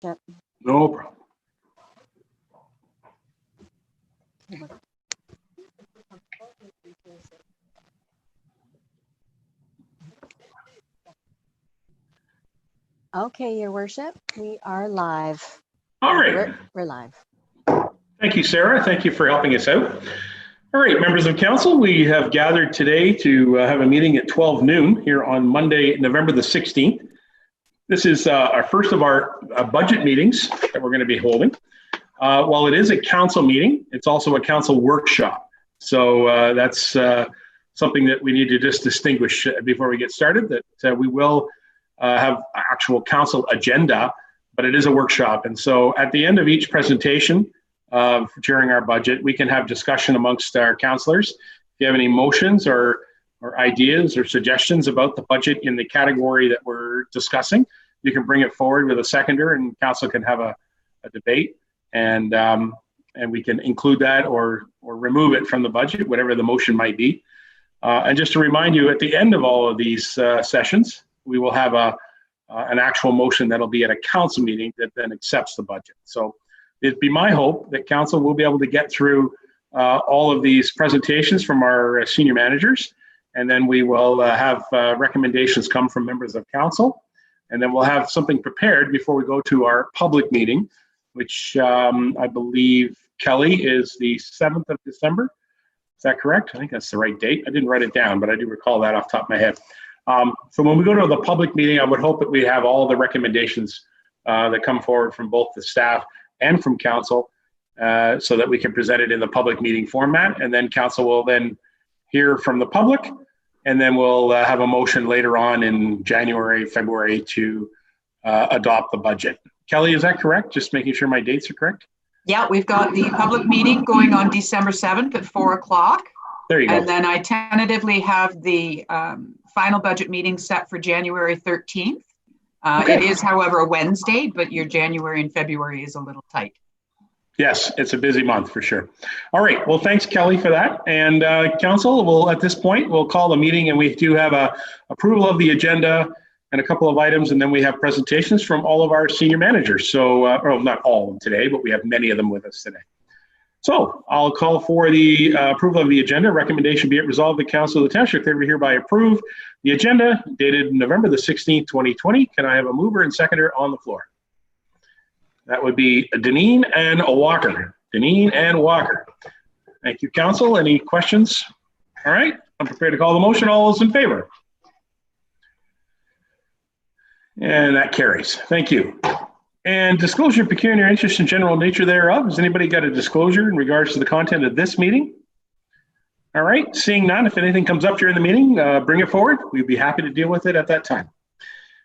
Yep. No problem. Okay, Your Worship, we are live. All right. We're live. Thank you, Sarah. Thank you for helping us out. All right, members of council, we have gathered today to have a meeting at 12 noon here on Monday, November the 16th. This is our first of our budget meetings that we're going to be holding. While it is a council meeting, it's also a council workshop. So that's something that we need to just distinguish before we get started, that we will have actual council agenda, but it is a workshop. And so at the end of each presentation during our budget, we can have discussion amongst our councillors. If you have any motions or ideas or suggestions about the budget in the category that we're discussing, you can bring it forward with a seconder and council can have a debate, and we can include that or remove it from the budget, whatever the motion might be. And just to remind you, at the end of all of these sessions, we will have an actual motion that'll be at a council meeting that then accepts the budget. So it'd be my hope that council will be able to get through all of these presentations from our senior managers, and then we will have recommendations come from members of council, and then we'll have something prepared before we go to our public meeting, which I believe, Kelly, is the 7th of December. Is that correct? I think that's the right date. I didn't write it down, but I do recall that off the top of my head. So when we go to the public meeting, I would hope that we have all the recommendations that come forward from both the staff and from council, so that we can present it in the public meeting format, and then council will then hear from the public, and then we'll have a motion later on in January, February to adopt the budget. Kelly, is that correct? Just making sure my dates are correct. Yeah, we've got the public meeting going on December 7th at 4 o'clock. There you go. And then I tentatively have the final budget meeting set for January 13th. Okay. It is, however, a Wednesday, but your January and February is a little tight. Yes, it's a busy month for sure. All right. Well, thanks, Kelly, for that. And council, will at this point, we'll call the meeting, and we do have a approval of the agenda and a couple of items, and then we have presentations from all of our senior managers. So, well, not all of them today, but we have many of them with us today. So I'll call for the approval of the agenda. Recommendation be it resolved, the Council of the Township hereby approve the agenda dated November the 16th, 2020. Can I have a mover and seconder on the floor? That would be Deneen and Walker. Deneen and Walker. Thank you, Council. Any questions? All right, I'm prepared to call the motion. All those in favor? And that carries. Thank you. And disclosure of pecuniary interest and general nature thereof. Has anybody got a disclosure in regards to the content of this meeting? All right, seeing none, if anything comes up during the meeting, bring it forward. We'd be happy to deal with it at that time.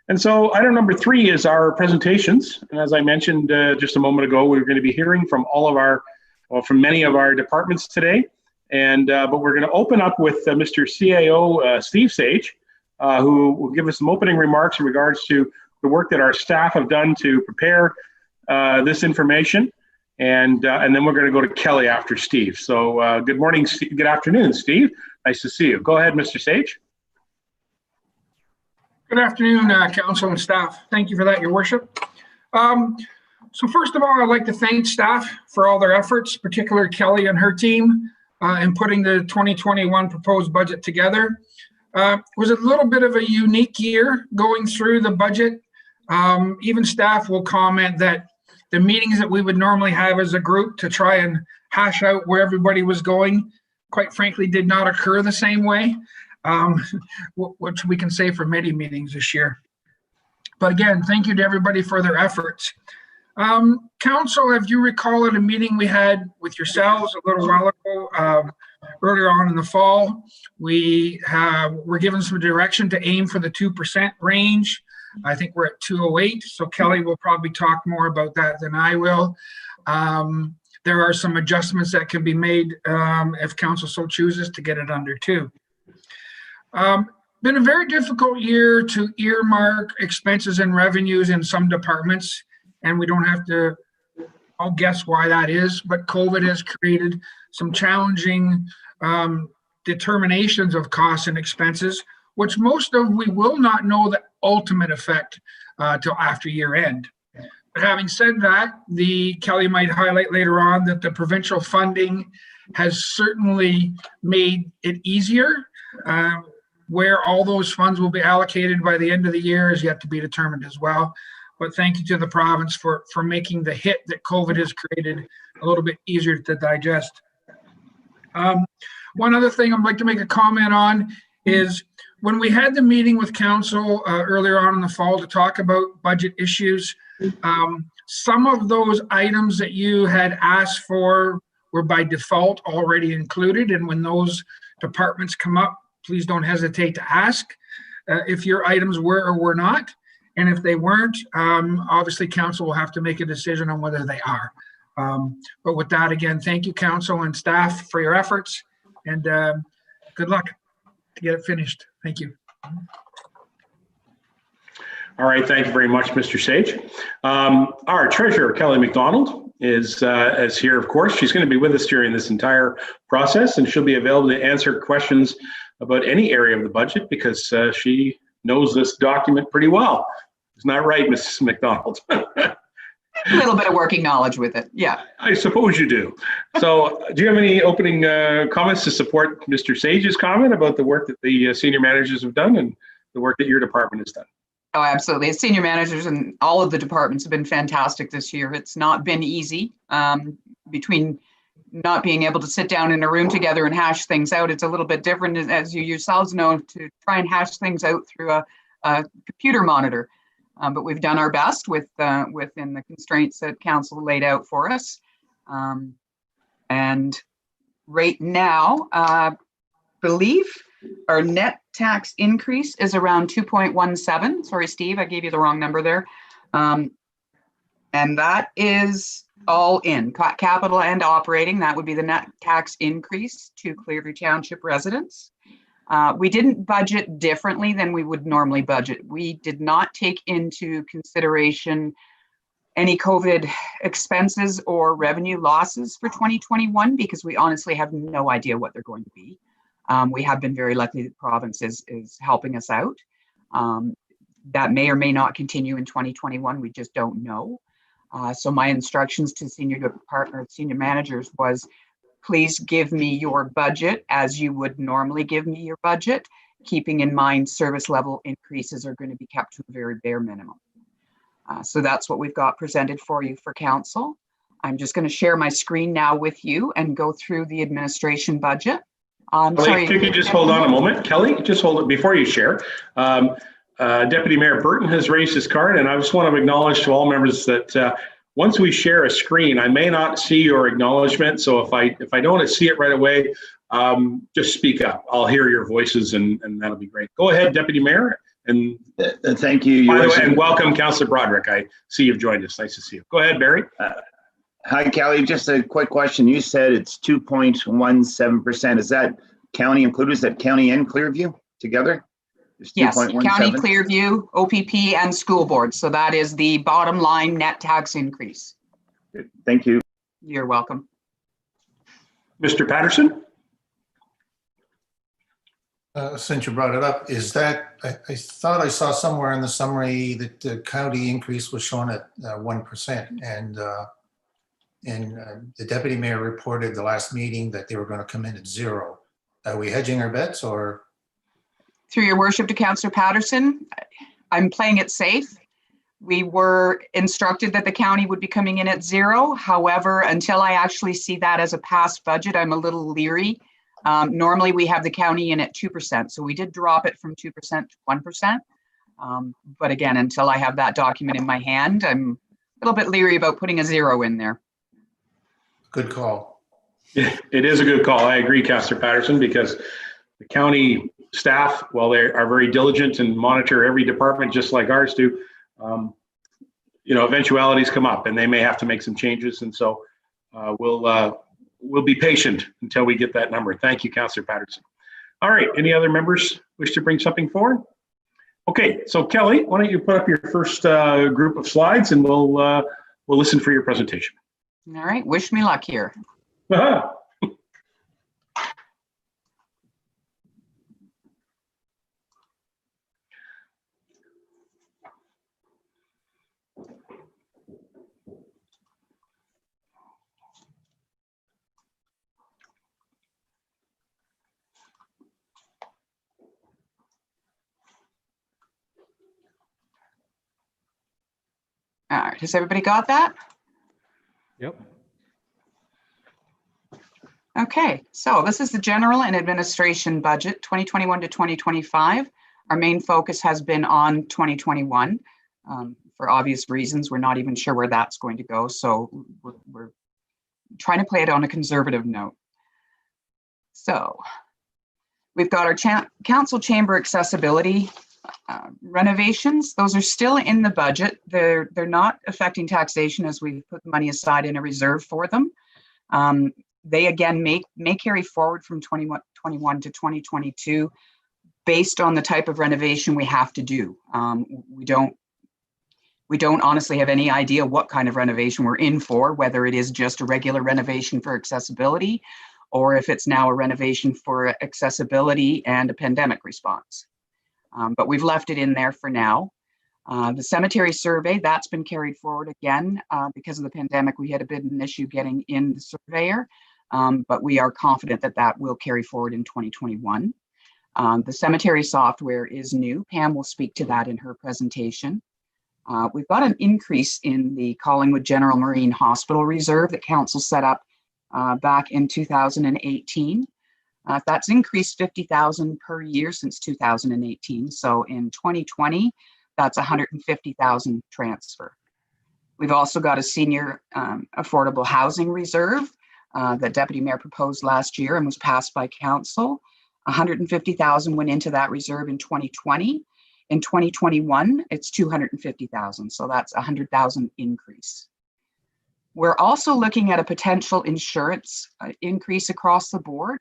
And so item number 3 is our presentations. And as I mentioned just a moment ago, we're going to be hearing from all of our, well, from many of our departments today. And but we're going to open up with Mr. CAO Steve Sage, who will give us some opening remarks in regards to the work that our staff have done to prepare this information. And then we're going to go to Kelly after Steve. So good morning, good afternoon, Steve. Nice to see you. Go ahead, Mr. Sage. Good afternoon, council and staff. Thank you for that, Your Worship. So first of all, I'd like to thank staff for all their efforts, particularly Kelly and her team, in putting the 2021 proposed budget together. It was a little bit of a unique year going through the budget. Even staff will comment that the meetings that we would normally have as a group to try and hash out where everybody was going, quite frankly, did not occur the same way, which we can say for many meetings this year. But again, thank you to everybody for their efforts. Council, if you recall at a meeting we had with yourselves a little while ago, earlier on in the fall, we were given some direction to aim for the 2% range. I think we're at 208, so Kelly will probably talk more about that than I will. There are some adjustments that can be made if council so chooses to get it under 2. Been a very difficult year to earmark expenses and revenues in some departments, and we don't have to all guess why that is, but COVID has created some challenging determinations of costs and expenses, which most of we will not know the ultimate effect till after year end. Having said that, Kelly might highlight later on that the provincial funding has certainly made it easier. Where all those funds will be allocated by the end of the year is yet to be determined as well. But thank you to the province for making the hit that COVID has created a little bit easier to digest. One other thing I'd like to make a comment on is when we had the meeting with council earlier on in the fall to talk about budget issues, some of those items that you had asked for were by default already included. And when those departments come up, please don't hesitate to ask if your items were or were not. And if they weren't, obviously council will have to make a decision on whether they are. But with that, again, thank you, council and staff, for your efforts, and good luck to get it finished. Thank you. All right, thank you very much, Mr. Sage. Our treasurer, Kelly McDonald, is here, of course. She's going to be with us during this entire process, and she'll be available to answer questions about any area of the budget because she knows this document pretty well. Isn't that right, Mrs. McDonald? A little bit of working knowledge with it, yeah. I suppose you do. So do you have any opening comments to support Mr. Sage's comment about the work that the senior managers have done and the work that your department has done? Oh, absolutely. As senior managers and all of the departments have been fantastic this year. It's not been easy between not being able to sit down in a room together and hash things out. It's a little bit different, as you yourselves know, to try and hash things out through a computer monitor. But we've done our best within the constraints that council laid out for us. And right now, I believe our net tax increase is around 2.17. Sorry, Steve, I gave you the wrong number there. And that is all in capital and operating. That would be the net tax increase to Clearview Township residents. We didn't budget differently than we would normally budget. We did not take into consideration any COVID expenses or revenue losses for 2021 because we honestly have no idea what they're going to be. We have been very lucky that the province is helping us out. That may or may not continue in 2021. We just don't know. So my instructions to senior managers was, please give me your budget as you would normally give me your budget, keeping in mind service level increases are going to be kept to a very bare minimum. So that's what we've got presented for you for council. I'm just going to share my screen now with you and go through the administration budget. Sorry. Could you just hold on a moment? Kelly, just hold it before you share. Deputy Mayor Burton has raised his card, and I just want to acknowledge to all members that once we share a screen, I may not see your acknowledgement. So if I don't see it right away, just speak up. I'll hear your voices, and that'll be great. Go ahead, Deputy Mayor. And thank you. By the way, and welcome, Councillor Broderick. I see you've joined us. Nice to see you. Go ahead, Barry. Hi, Kelly. Just a quick question. You said it's 2.17%. Is that county included? Is that county and Clearview together? Yes, county, Clearview, OPP, and school board. So that is the bottom line net tax increase. Thank you. You're welcome. Mr. Patterson? Since you brought it up, is that, I thought I saw somewhere in the summary that the county increase was shown at 1%, and the deputy mayor reported the last meeting that they were going to come in at 0. Are we hedging our bets, or? Through your worship to Councillor Patterson, I'm playing it safe. We were instructed that the county would be coming in at 0. However, until I actually see that as a past budget, I'm a little leery. Normally we have the county in at 2%. So we did drop it from 2% to 1%. But again, until I have that document in my hand, I'm a little bit leery about putting a 0 in there. Good call. It is a good call. I agree, Councillor Patterson, because the county staff, while they are very diligent and monitor every department just like ours do, eventualities come up and they may have to make some changes. And so we'll be patient until we get that number. Thank you, Councillor Patterson. All right, any other members wish to bring something forward? Okay, so Kelly, why don't you put up your first group of slides and we'll listen for your presentation. All right, wish me luck here. Uh-huh. Has everybody got that? Yep. Okay, so this is the general and administration budget 2021 to 2025. Our main focus has been on 2021. For obvious reasons, we're not even sure where that's going to go. So we're trying to play it on a conservative note. So we've got our council chamber accessibility renovations. Those are still in the budget. They're not affecting taxation as we've put money aside in a reserve for them. They again may carry forward from 2021 to 2022 based on the type of renovation we have to do. We don't honestly have any idea what kind of renovation we're in for, whether it is just a regular renovation for accessibility or if it's now a renovation for accessibility and a pandemic response. But we've left it in there for now. The cemetery survey, that's been carried forward again. Because of the pandemic, we had a bit of an issue getting in the surveyor, but we are confident that that will carry forward in 2021. The cemetery software is new. Pam will speak to that in her presentation. We've got an increase in the Collingwood General Marine Hospital Reserve that Council set up back in 2018. That's increased 50,000 per year since 2018. So in 2020, that's 150,000 transfer. We've also got a senior affordable housing reserve that Deputy Mayor proposed last year and was passed by Council. 150,000 went into that reserve in 2020. In 2021, it's 250,000. So that's 100,000 increase. We're also looking at a potential insurance increase across the board.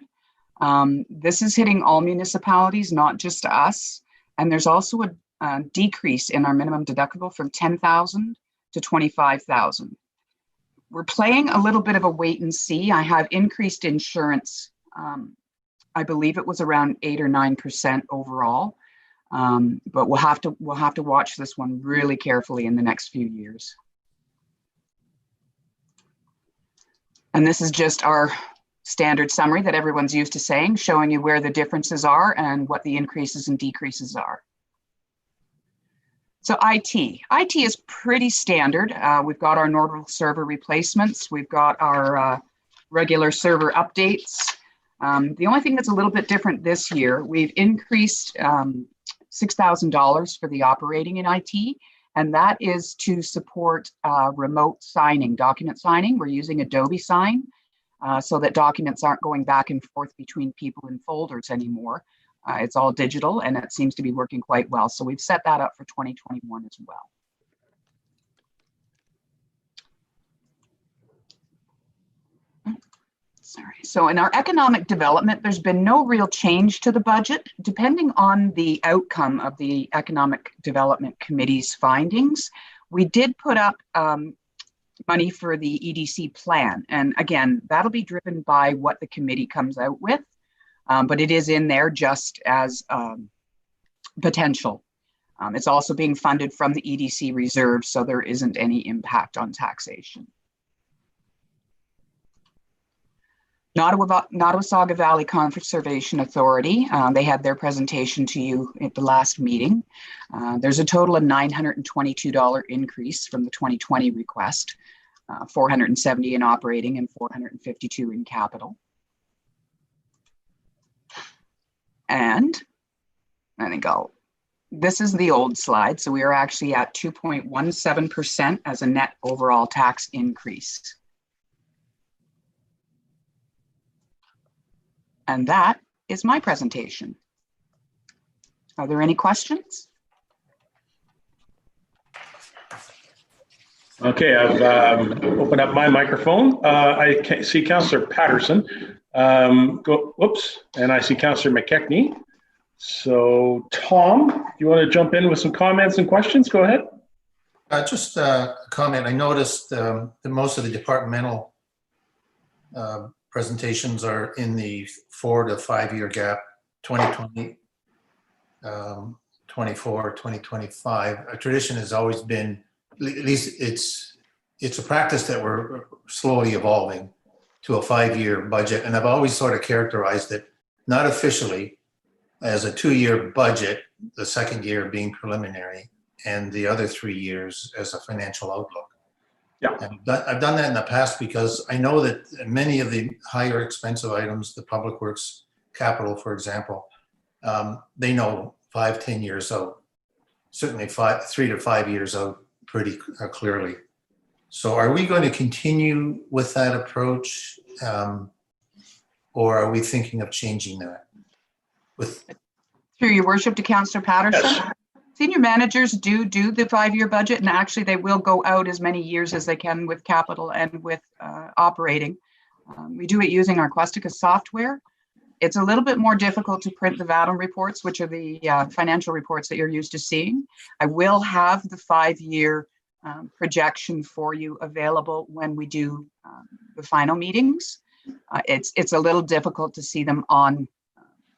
This is hitting all municipalities, not just us. And there's also a decrease in our minimum deductible from 10,000 to 25,000. We're playing a little bit of a wait and see. I have increased insurance. I believe it was around 8 or 9% overall. But we'll have to watch this one really carefully in the next few years. And this is just our standard summary that everyone's used to saying, showing you where the differences are and what the increases and decreases are. So IT is pretty standard. We've got our normal server replacements. We've got our regular server updates. The only thing that's a little bit different this year, we've increased $6,000 for the operating in IT, and that is to support remote signing, document signing. We're using Adobe Sign so that documents aren't going back and forth between people in folders anymore. It's all digital and it seems to be working quite well. So we've set that up for 2021 as well. Sorry. So in our economic development, there's been no real change to the budget. Depending on the outcome of the Economic Development Committee's findings, we did put up money for the EDC plan. And again, that'll be driven by what the committee comes out with, but it is in there just as potential. It's also being funded from the EDC reserve, so there isn't any impact on taxation. Nottawasaga Valley Conservation Authority, they had their presentation to you at the last meeting. There's a total of $922 increase from the 2020 request, 470 in operating and 452 in capital. And I think this is the old slide. So we are actually at 2.17% as a net overall tax increase. And that is my presentation. Are there any questions? Okay, I've opened up my microphone. I see Councillor Patterson. Whoops, and I see Councillor Mckechnie. So Tom, you want to jump in with some comments and questions? Go ahead. Just a comment. I noticed that most of the departmental presentations are in the 4 to 5 year gap, 2020, 24, 2025. A tradition has always been, at least it's a practice that we're slowly evolving to a 5-year budget. And I've always sort of characterized it, not officially, as a 2-year budget, the second year being preliminary, and the other 3 years as a financial outlook. Yeah. And I've done that in the past because I know that many of the higher expensive items, the public works capital, for example, they know 5-10 years out, certainly 3 to 5 years out pretty clearly. So are we going to continue with that approach, or are we thinking of changing that? Through your worship to Councillor Patterson. Yes. Senior managers do the 5-year budget, and actually they will go out as many years as they can with capital and with operating. We do it using our Questica software. It's a little bit more difficult to print the VATM reports, which are the financial reports that you're used to seeing. I will have the 5-year projection for you available when we do the final meetings. It's a little difficult to see them on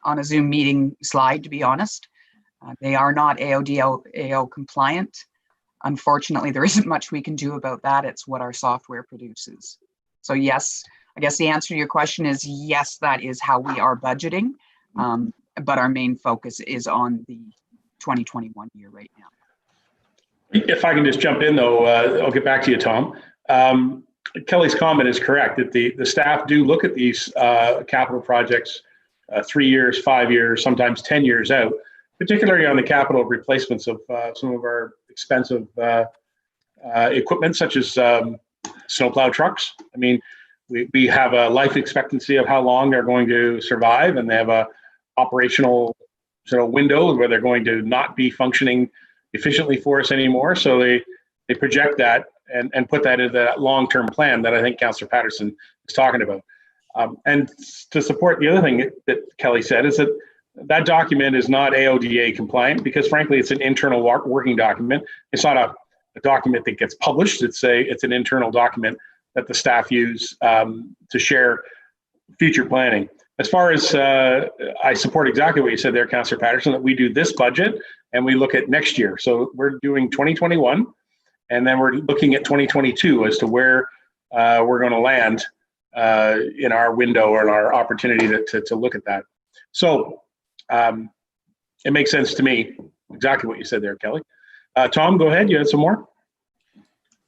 a Zoom meeting slide, to be honest. They are not AO compliant. Unfortunately, there isn't much we can do about that. It's what our software produces. So yes, I guess the answer to your question is yes, that is how we are budgeting. But our main focus is on the 2021 year right now. If I can just jump in though, I'll get back to you, Tom. Kelly's comment is correct that the staff do look at these capital projects 3 years, 5 years, sometimes 10 years out, particularly on the capital replacements of some of our expensive equipment, such as snowplow trucks. I mean, we have a life expectancy of how long they're going to survive, and they have a operational sort of window where they're going to not be functioning efficiently for us anymore. So they project that and put that into that long-term plan that I think Councillor Patterson is talking about. And to support the other thing that Kelly said is that document is not AODA compliant because frankly, it's an internal working document. It's not a document that gets published. It's an internal document that the staff use to share future planning. As far as I support exactly what you said there, Councillor Patterson, that we do this budget and we look at next year. So we're doing 2021 and then we're looking at 2022 as to where we're going to land in our window or in our opportunity to look at that. So it makes sense to me, exactly what you said there, Kelly. Tom, go ahead. You had some more?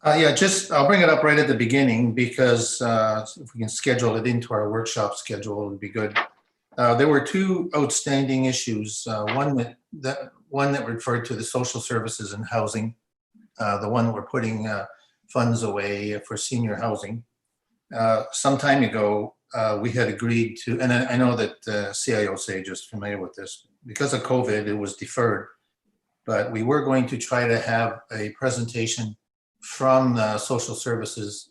Yeah, I'll bring it up right at the beginning because if we can schedule it into our workshop schedule, it would be good. There were two outstanding issues. One that referred to the social services and housing, the one that we're putting funds away for senior housing. Some time ago, we had agreed to, and I know that CIO Sage is familiar with this, because of COVID, it was deferred, but we were going to try to have a presentation from the social services,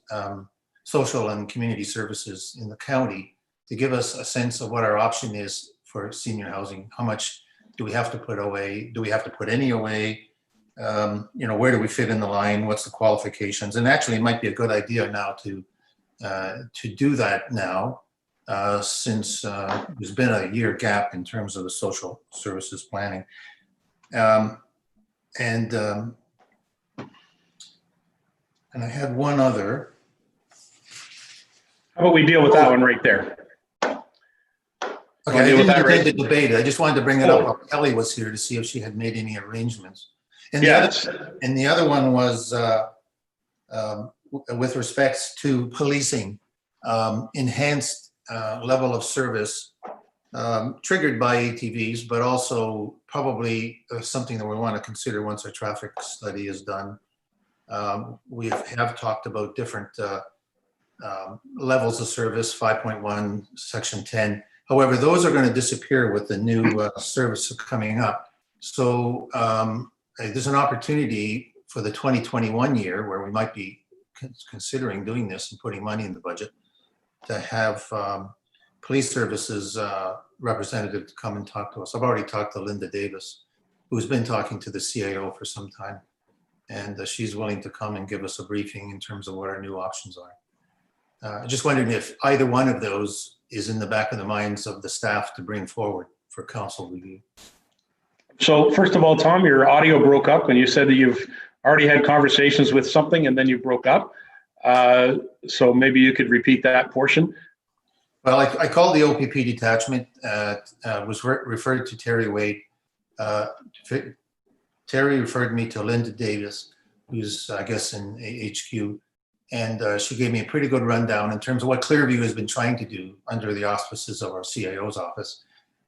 social and community services in the county to give us a sense of what our option is for senior housing. How much do we have to put away? Do we have to put any away? Where do we fit in the line? What's the qualifications? And actually, it might be a good idea now to do that now, since there's been a year gap in terms of the social services planning. And I had one other. How about we deal with that one right there? Okay, I didn't intend to debate it. I just wanted to bring it up while Kelly was here to see if she had made any arrangements. And the other one was with respects to policing, enhanced level of service triggered by ATVs, but also probably something that we want to consider once our traffic study is done. We have talked about different levels of service, 5.1, section 10. However, those are going to disappear with the new service coming up. So there's an opportunity for the 2021 year where we might be considering doing this and putting money in the budget to have police services representative to come and talk to us. I've already talked to Linda Davis, who's been talking to the CIO for some time. And she's willing to come and give us a briefing in terms of what our new options are. Just wondering if either one of those is in the back of the minds of the staff to bring forward for council review. So first of all, Tom, your audio broke up when you said that you've already had conversations with something and then you broke up. So maybe you could repeat that portion. Well, I called the OPP detachment, was referred to Terry Wade. Terry referred me to Linda Davis, who's, I guess, in HQ. And she gave me a pretty good rundown in terms of what Clearview has been trying to do under the auspices of our CIO's office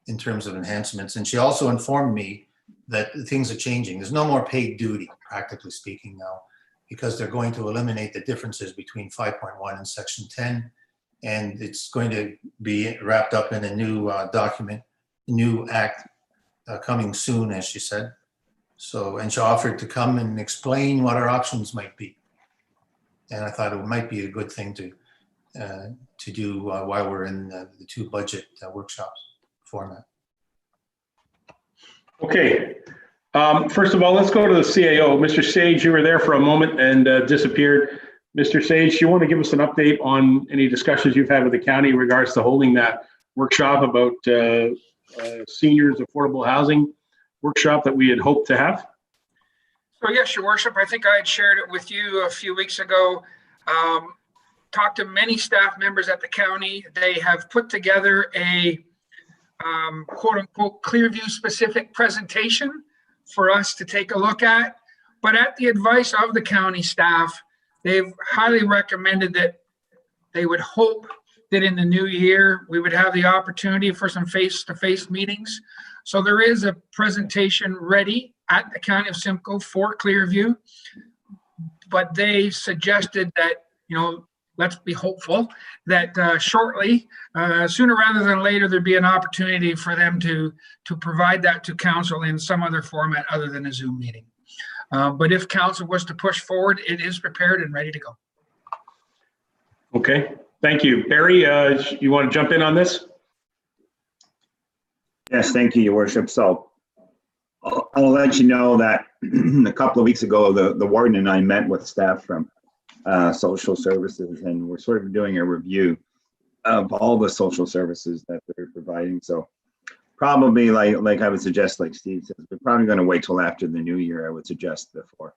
in terms of enhancements. And she also informed me that things are changing. There's no more paid duty, practically speaking now, because they're going to eliminate the differences between 5.1 and Section 10. And it's going to be wrapped up in a new document, new act coming soon, as she said. So, and she offered to come and explain what our options might be. And I thought it might be a good thing to do while we're in the two budget workshops format. Okay. First of all, let's go to the CAO. Mr. Sage, you were there for a moment and disappeared. Mr. Sage, do you want to give us an update on any discussions you've had with the county in regards to holding that workshop about seniors affordable housing workshop that we had hoped to have? So yes, Your Worship, I think I had shared it with you a few weeks ago. Talked to many staff members at the county. They have put together a quote unquote Clearview specific presentation for us to take a look at. But at the advice of the county staff, they've highly recommended that they would hope that in the new year, we would have the opportunity for some face-to-face meetings. So there is a presentation ready at the County of Simcoe for Clearview, but they suggested that, let's be hopeful that shortly, sooner rather than later, there'd be an opportunity for them to provide that to council in some other format other than a Zoom meeting. But if council was to push forward, it is prepared and ready to go. Okay, thank you. Barry, you want to jump in on this? Yes, thank you, Your Worship. So I'll let you know that a couple of weeks ago, the warden and I met with staff from social services, and we're sort of doing a review of all the social services that they're providing. So probably like I would suggest, like Steve says, we're probably going to wait till after the new year, I would suggest, before.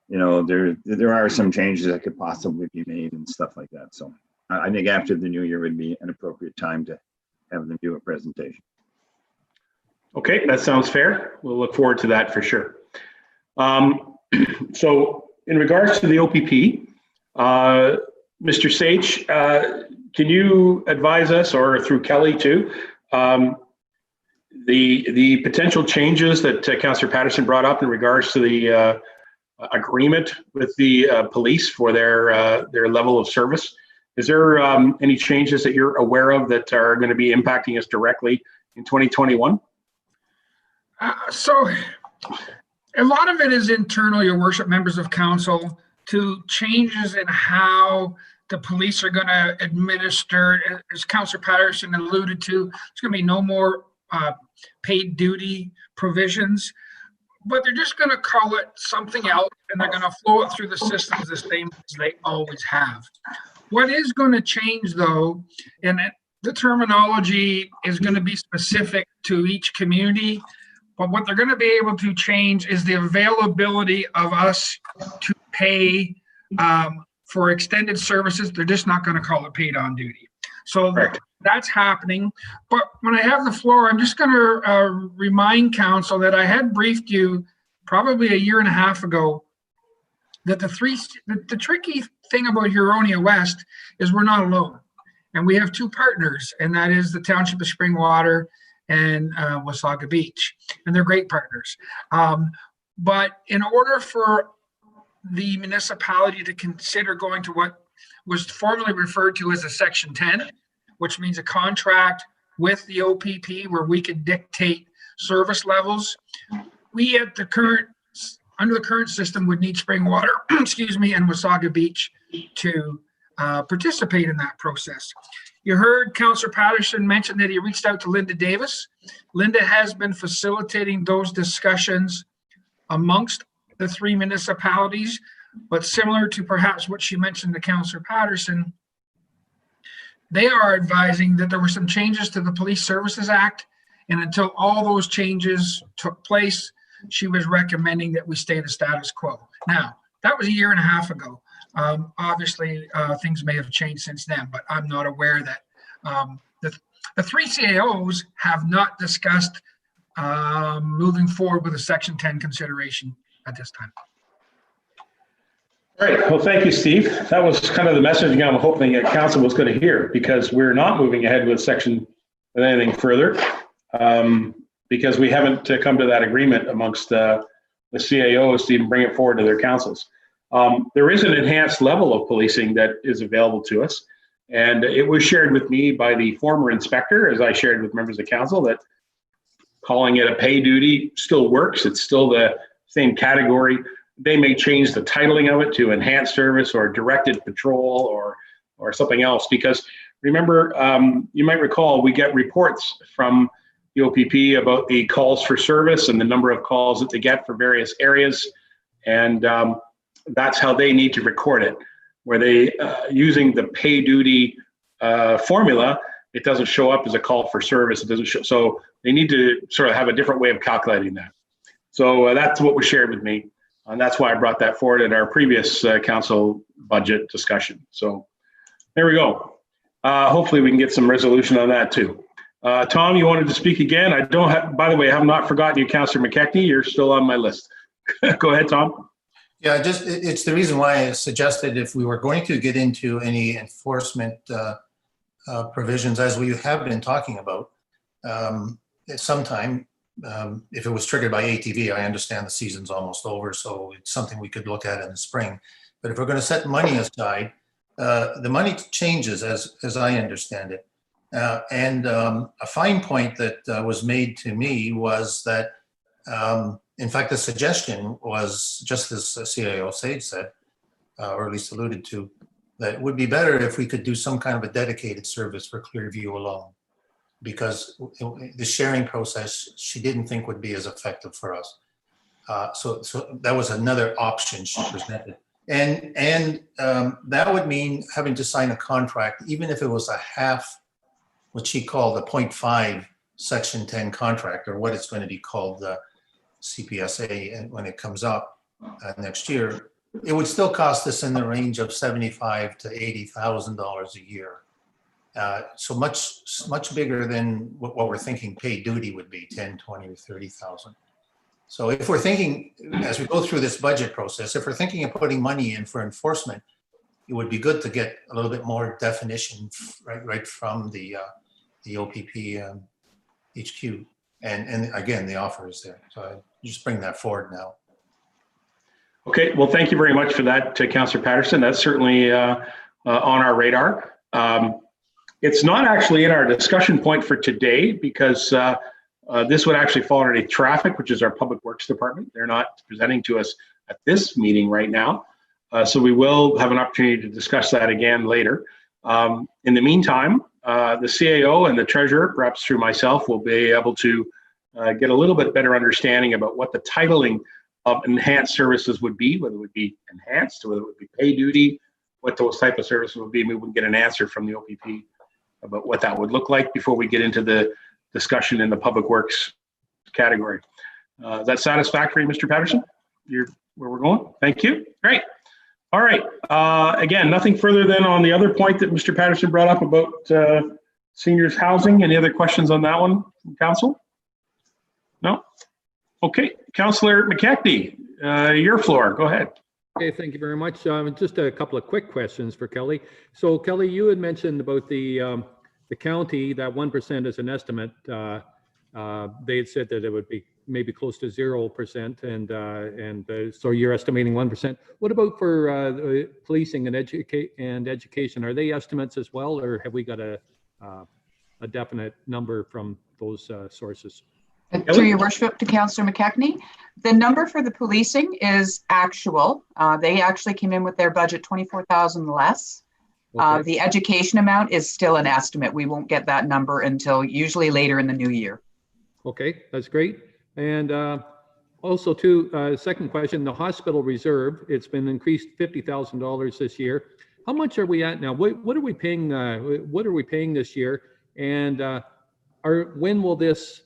There are some changes that could possibly be made and stuff like that. So I think after the new year would be an appropriate time to have them do a presentation. Okay, that sounds fair. We'll look forward to that for sure. So in regards to the OPP, Mr. Sage, can you advise us, or through Kelly too, the potential changes that Councillor Patterson brought up in regards to the agreement with the police for their level of service? Is there any changes that you're aware of that are going to be impacting us directly in 2021? So a lot of it is internal, Your Worship, members of council, to changes in how the police are going to administer. As Councillor Patterson alluded to, there's going to be no more paid duty provisions, but they're just going to call it something else, and they're going to flow it through the systems the same as they always have. What is going to change, though, and the terminology is going to be specific to each community, but what they're going to be able to change is the availability of us to pay for extended services. They're just not going to call it paid on duty. So that's happening. But when I have the floor, I'm just going to remind council that I had briefed you probably a year and a half ago that the tricky thing about Huronia West is we're not alone. And we have two partners, and that is the Township of Springwater and Wasaga Beach, and they're great partners. But in order for the municipality to consider going to what was formerly referred to as a Section 10, which means a contract with the OPP where we could dictate service levels, we under the current system would need Springwater, excuse me, and Wasaga Beach to participate in that process. You heard Councillor Patterson mention that he reached out to Linda Davis. Linda has been facilitating those discussions amongst the three municipalities, but similar to perhaps what she mentioned to Councillor Patterson, they are advising that there were some changes to the Police Services Act, and until all those changes took place, she was recommending that we stay the status quo. Now, that was a year and a half ago. Obviously, things may have changed since then, but I'm not aware that the three CAOs have not discussed moving forward with a Section 10 consideration at this time. All right. Well, thank you, Steve. That was kind of the messaging I'm hoping that council was going to hear, because we're not moving ahead with anything further, because we haven't come to that agreement amongst the CAOs to even bring it forward to their councils. There is an enhanced level of policing that is available to us, and it was shared with me by the former inspector, as I shared with members of council, that calling it a pay duty still works. It's still the same category. They may change the titling of it to enhanced service or directed patrol or something else, because remember, you might recall, we get reports from the OPP about the calls for service and the number of calls that they get for various areas. And that's how they need to record it, where they, using the pay duty formula, it doesn't show up as a call for service. It doesn't show, so they need to sort of have a different way of calculating that. So that's what was shared with me. And that's why I brought that forward at our previous council budget discussion. So there we go. Hopefully we can get some resolution on that too. Tom, you wanted to speak again? I don't have, by the way, I have not forgotten you, Councillor Mckechnie. You're still on my list. Go ahead, Tom. Yeah, it's the reason why I suggested if we were going to get into any enforcement provisions, as we have been talking about, at some time, if it was triggered by ATV, I understand the season's almost over, so it's something we could look at in the spring. But if we're going to set money aside, the money changes as I understand it. And a fine point that was made to me was that, in fact, the suggestion was just as CAO Sage said, or at least alluded to, that it would be better if we could do some kind of a dedicated service for Clearview alone, because the sharing process she didn't think would be as effective for us. So that was another option she presented. And that would mean having to sign a contract, even if it was a half, what she called a 0.5 Section 10 contract, or what it's going to be called, the CPSA, and when it comes up next year, it would still cost us in the range of $75,000 to $80,000 a year. So much bigger than what we're thinking paid duty would be, 10, 20, or 30,000. So if we're thinking, as we go through this budget process, if we're thinking of putting money in for enforcement, it would be good to get a little bit more definition right from the OPP HQ. And again, the offer is there. So I just bring that forward now. Okay, well, thank you very much for that, Councillor Patterson. That's certainly on our radar. It's not actually in our discussion point for today, because this would actually fall underneath traffic, which is our Public Works Department. They're not presenting to us at this meeting right now. So we will have an opportunity to discuss that again later. In the meantime, the CAO and the treasurer, perhaps through myself, will be able to get a little bit better understanding about what the titling of enhanced services would be, whether it would be enhanced, whether it would be pay duty, what those type of services would be. Maybe we can get an answer from the OPP about what that would look like before we get into the discussion in the public works category. Is that satisfactory, Mr. Patterson? You're where we're going? Thank you. Great. All right. Again, nothing further than on the other point that Mr. Patterson brought up about seniors housing. Any other questions on that one from council? No? Okay. Councillor Mckechnie, your floor. Go ahead. Okay, thank you very much. Just a couple of quick questions for Kelly. So Kelly, you had mentioned about the county, that 1% is an estimate. They had said that it would be maybe close to 0%, and so you're estimating 1%. What about for policing and education? Are they estimates as well, or have we got a definite number from those sources? Through your worship to Councillor Mckechnie, the number for the policing is actual. They actually came in with their budget 24,000 less. Okay. The education amount is still an estimate. We won't get that number until usually later in the new year. Okay, that's great. And also too, second question, the hospital reserve, it's been increased $50,000 this year. How much are we at now? What are we paying? What are we paying this year? And when will this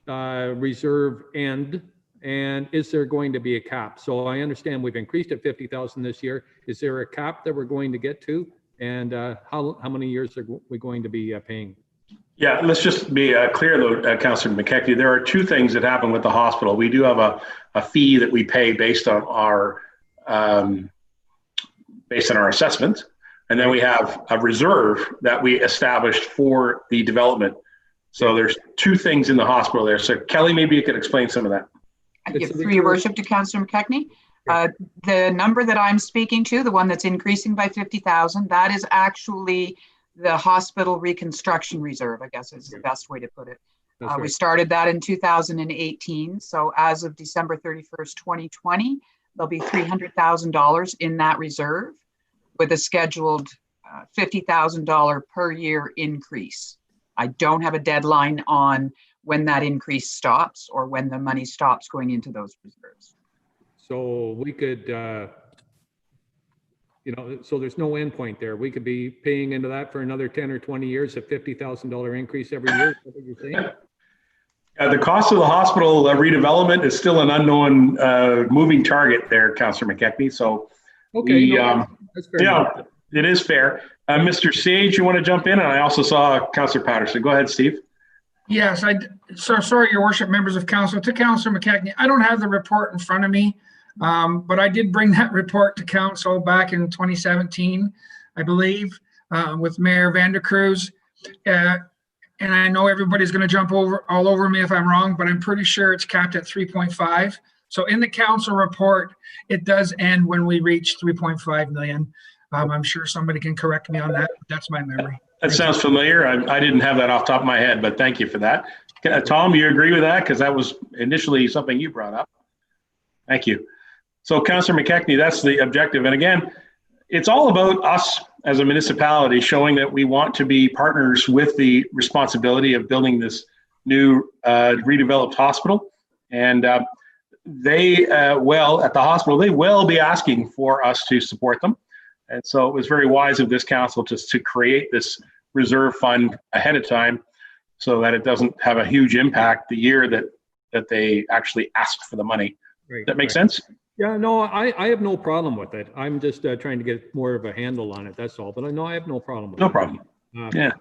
reserve end? And is there going to be a cap? So I understand we've increased it 50,000 this year. Is there a cap that we're going to get to? And how many years are we going to be paying? Yeah, let's just be clear though, Councillor Mckechnie, there are two things that happen with the hospital. We do have a fee that we pay based on our based on our assessment. And then we have a reserve that we established for the development. So there's two things in the hospital there. So Kelly, maybe you could explain some of that. Through your worship to Councillor Mckechnie. The number that I'm speaking to, the one that's increasing by 50,000, that is actually the hospital reconstruction reserve, I guess is the best way to put it. Right. We started that in 2018. So as of December 31st, 2020, there'll be $300,000 in that reserve with a scheduled $50,000 per year increase. I don't have a deadline on when that increase stops or when the money stops going into those reserves. So we could, so there's no end point there. We could be paying into that for another 10 or 20 years, a $50,000 increase every year. Is that what you're saying? The cost of the hospital redevelopment is still an unknown moving target there, Councillor Mckechnie. So Okay, that's fair enough. yeah, it is fair. Mr. Sage, you want to jump in? And I also saw Councillor Patterson. Go ahead, Steve. Yes, so sorry, Your Worship, members of council. To Councillor Mckechnie, I don't have the report in front of me, but I did bring that report to council back in 2017, I believe, with Mayor Vandercruz. And I know everybody's going to jump all over me if I'm wrong, but I'm pretty sure it's capped at 3.5. So in the council report, it does end when we reach 3.5 million. I'm sure somebody can correct me on that. That's my memory. That sounds familiar. I didn't have that off the top of my head, but thank you for that. Tom, you agree with that? Because that was initially something you brought up. Thank you. So Councillor Mckechnie, that's the objective. And again, it's all about us as a municipality showing that we want to be partners with the responsibility of building this new redeveloped hospital. And they, at the hospital, they will be asking for us to support them. And so it was very wise of this council just to create this reserve fund ahead of time so that it doesn't have a huge impact the year that they actually ask for the money. Right, Does that make sense? Yeah, no, I have no problem with it. I'm just trying to get more of a handle on it. That's all. But I have no problem with it. No problem. Yeah.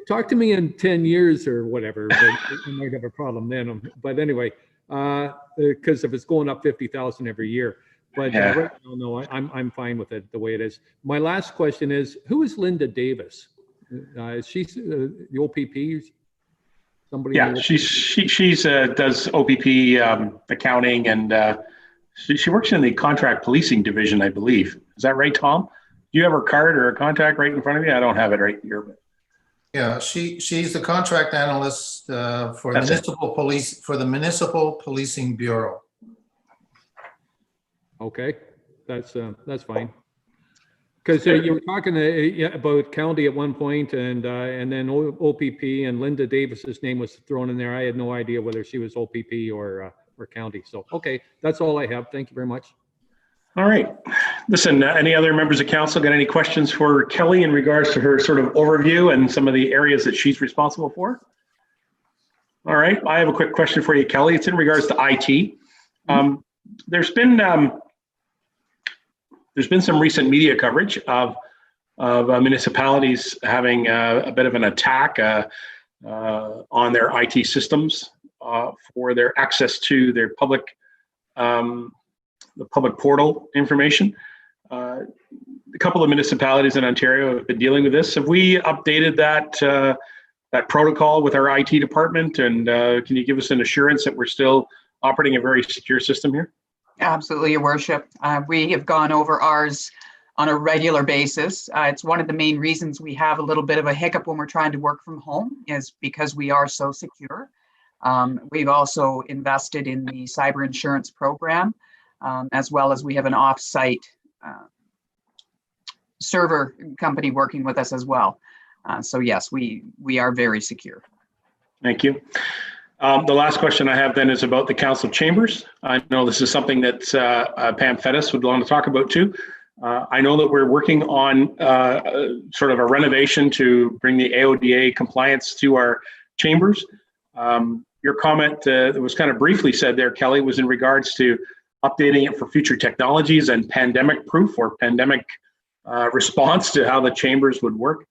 Talk to me in 10 years or whatever. But I might have a problem then. But anyway, because if it's going up 50,000 every year. But Yeah. right now, no, I'm fine with it the way it is. My last question is, who is Linda Davis? Is she the OPP? Somebody? Yeah, she's does OPP accounting, and she works in the contract policing division, I believe. Is that right, Tom? Do you have her card or a contact right in front of you? I don't have it right here. But Yeah, she's the contract analyst for municipal police, for the Municipal Policing Bureau. Okay, that's fine. Because you were talking about county at one point, and then OPP, and Linda Davis's name was thrown in there. I had no idea whether she was OPP or county. So okay, that's all I have. Thank you very much. all right. Listen, any other members of council got any questions for Kelly in regards to her sort of overview and some of the areas that she's responsible for? All right, I have a quick question for you, Kelly. It's in regards to IT. There's been some recent media coverage of municipalities having a bit of an attack on their IT systems for their access to their the public portal information. A couple of municipalities in Ontario have been dealing with this. Have we updated that protocol with our IT department? And can you give us an assurance that we're still operating a very secure system here? Absolutely, Your Worship. We have gone over ours on a regular basis. It's one of the main reasons we have a little bit of a hiccup when we're trying to work from home, is because we are so secure. We've also invested in the cyber insurance program, as well as we have an off-site server company working with us as well. So yes, we are very secure. Thank you. The last question I have then is about the council chambers. I know this is something that Pam Fettis would want to talk about too. I know that we're working on sort of a renovation to bring the AODA compliance to our chambers. Your comment that was kind of briefly said there, Kelly, was in regards to updating it for future technologies and pandemic proof or pandemic response to how the chambers would work.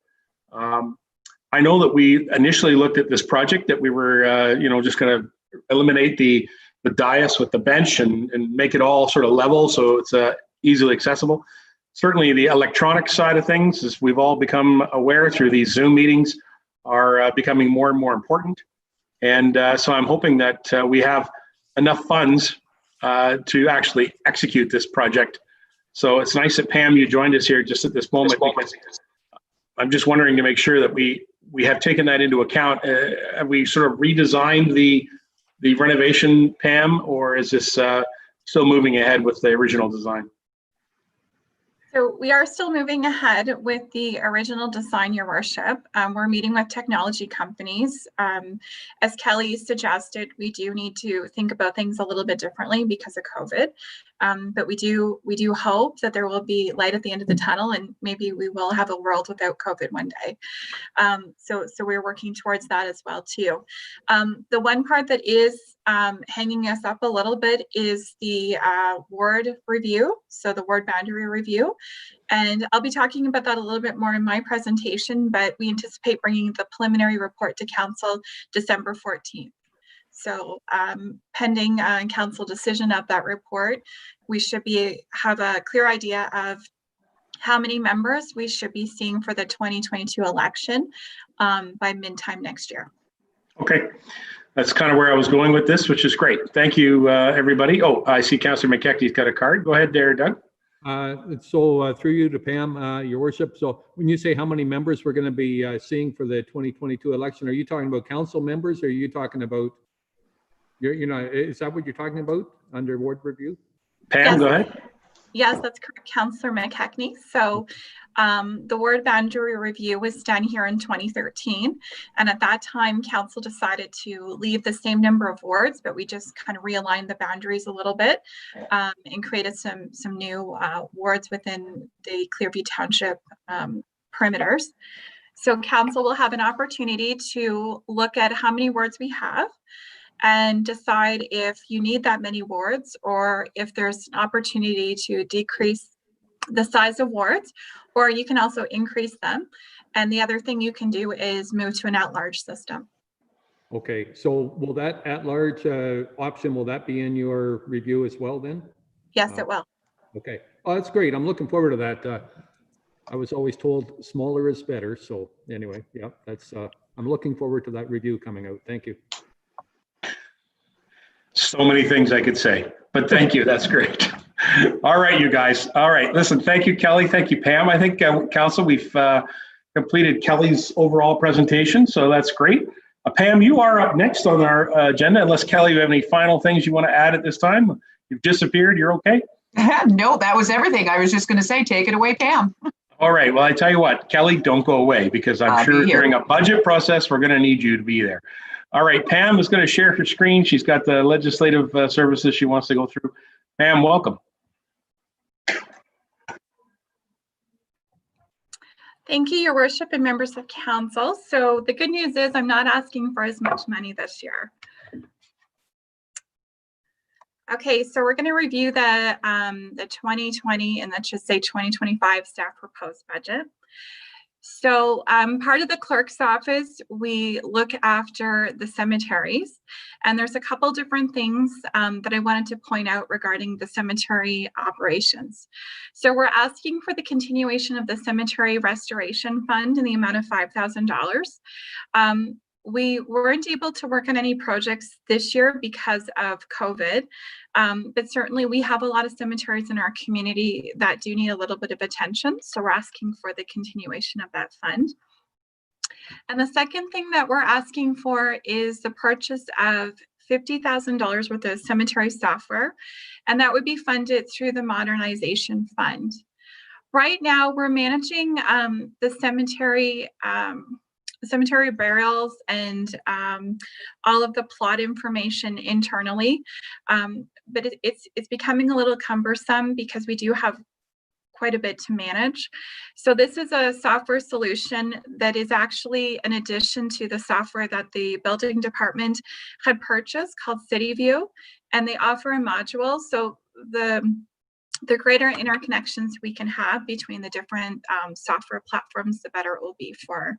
I know that we initially looked at this project that we were, just going to eliminate the dais with the bench and make it all sort of level so it's easily accessible. certainly the electronic side of things, as we've all become aware through these Zoom meetings, are becoming more and more important. And so I'm hoping that we have enough funds to actually execute this project. So it's nice that Pam, you joined us here just at this moment, because I'm just wondering to make sure that we have taken that into account. Have we sort of redesigned the renovation, Pam, or is this still moving ahead with the original design? So we are still moving ahead with the original design, Your Worship. We're meeting with technology companies. As Kelly suggested, we do need to think about things a little bit differently because of COVID. But we do hope that there will be light at the end of the tunnel, and maybe we will have a world without COVID one day. So we're working towards that as well too. The one part that is hanging us up a little bit is the ward review, so the ward boundary review. And I'll be talking about that a little bit more in my presentation, but we anticipate bringing the preliminary report to council December 14th. So pending council decision of that report, we should have a clear idea of how many members we should be seeing for the 2022 election by mid-time next year. Okay, that's kind of where I was going with this, which is great. Thank you, everybody. Oh, I see Councillor Mckechnie's got a card. Go ahead there, Doug. So through you to Pam, Your Worship. So when you say how many members we're going to be seeing for the 2022 election, are you talking about council members, or are you talking about, is that what you're talking about under ward review? Pam, yes. Go ahead. Yes, that's correct, Councillor Mckechnie. So the ward boundary review was done here in 2013. And at that time, council decided to leave the same number of wards, but we just kind of realigned the boundaries a little bit and created some new wards within the Clearview Township perimeters. So council will have an opportunity to look at how many wards we have and decide if you need that many wards, or if there's an opportunity to decrease the size of wards, or you can also increase them. And the other thing you can do is move to an at-large system. Okay, so will that at-large option, will that be in your review as well then? Yes, it will. Okay, oh, that's great. I'm looking forward to that. I was always told smaller is better. So anyway, yeah, that's, I'm looking forward to that review coming out. Thank you. So many things I could say, but thank you. That's great. All right, you guys. All right. Listen, thank you, Kelly. Thank you, Pam. I think, Council, we've completed Kelly's overall presentation, so that's great. Pam, you are up next on our agenda, unless, Kelly, you have any final things you want to add at this time? You've disappeared. You're okay? No, that was everything. I was just going to say, take it away, Pam. All right. Well, I tell you what, Kelly, don't go away, because I'm sure during a budget process, we're going to need you to be there. All right, Pam is going to share her screen. She's got the legislative services she wants to go through. Pam, welcome. Thank you, Your Worship, and members of council. So the good news is I'm not asking for as much money this year. Okay, so we're going to review the 2020 and let's just say 2025 staff proposed budget. So part of the clerk's office, we look after the cemeteries, and there's a couple different things that I wanted to point out regarding the cemetery operations. So we're asking for the continuation of the cemetery restoration fund in the amount of $5,000. We weren't able to work on any projects this year because of COVID, but certainly we have a lot of cemeteries in our community that do need a little bit of attention. So we're asking for the continuation of that fund. And the second thing that we're asking for is the purchase of $50,000 worth of cemetery software, and that would be funded through the modernization fund. Right now, we're managing the cemetery burials and all of the plot information internally, but it's becoming a little cumbersome because we do have quite a bit to manage. So this is a software solution that is actually an addition to the software that the building department had purchased called CityView, and they offer a module. So the greater interconnections we can have between the different software platforms, the better it will be for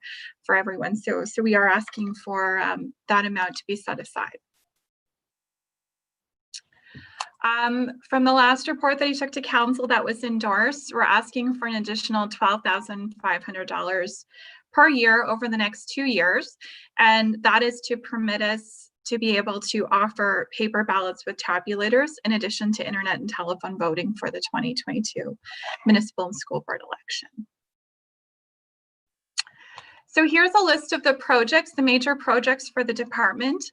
everyone. So we are asking for that amount to be set aside. From the last report that he took to council that was endorsed, we're asking for an additional $12,500 per year over the next 2 years. And that is to permit us to be able to offer paper ballots with tabulators in addition to internet and telephone voting for the 2022 municipal and school board election. So here's a list of the projects, the major projects for the department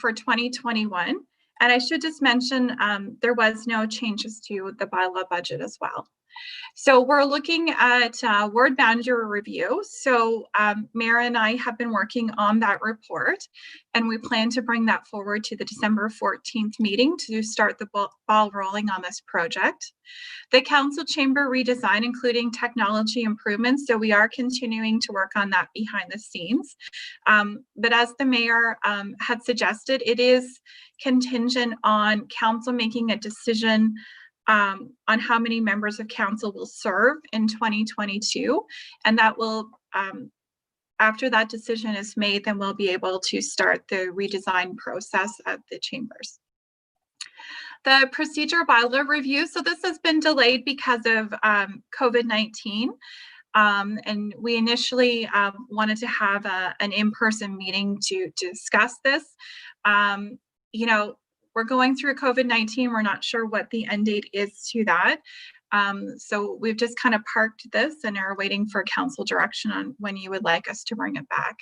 for 2021. And I should just mention there was no changes to the bylaw budget as well. So we're looking at ward boundary review. So Mayor and I have been working on that report, and we plan to bring that forward to the December 14th meeting to start the ball rolling on this project. The council chamber redesign, including technology improvements. So we are continuing to work on that behind the scenes. But as the mayor had suggested, it is contingent on council making a decision on how many members of council will serve in 2022. And that will, after that decision is made, then we'll be able to start the redesign process at the chambers. The procedure bylaw review. So this has been delayed because of COVID-19. And we initially wanted to have an in-person meeting to discuss this. You know, we're going through COVID-19. We're not sure what the end date is to that. So we've just kind of parked this and are waiting for council direction on when you would like us to bring it back.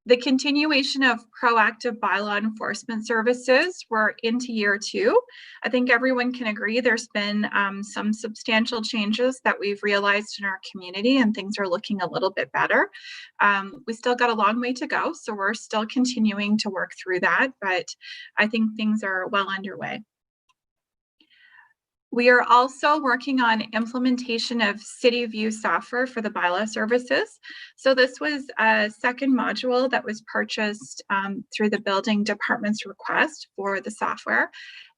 The continuation of proactive bylaw enforcement services, we're into year 2. I think everyone can agree there's been some substantial changes that we've realized in our community, and things are looking a little bit better. We still got a long way to go, so we're still continuing to work through that, but I think things are well underway. We are also working on implementation of City View software for the bylaw services. So this was a second module that was purchased through the building department's request for the software.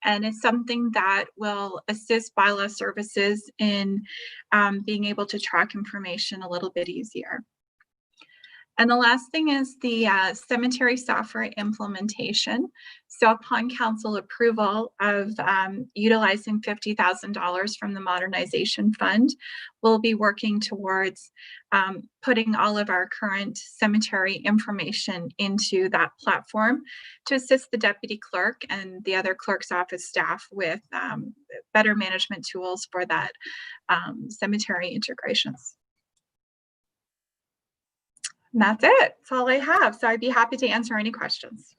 And it's something that will assist bylaw services in being able to track information a little bit easier. And the last thing is the cemetery software implementation. So upon council approval of utilizing $50,000 from the modernization fund, we'll be working towards putting all of our current cemetery information into that platform to assist the deputy clerk and the other clerk's office staff with better management tools for that cemetery integrations. And that's it. That's all I have. So I'd be happy to answer any questions.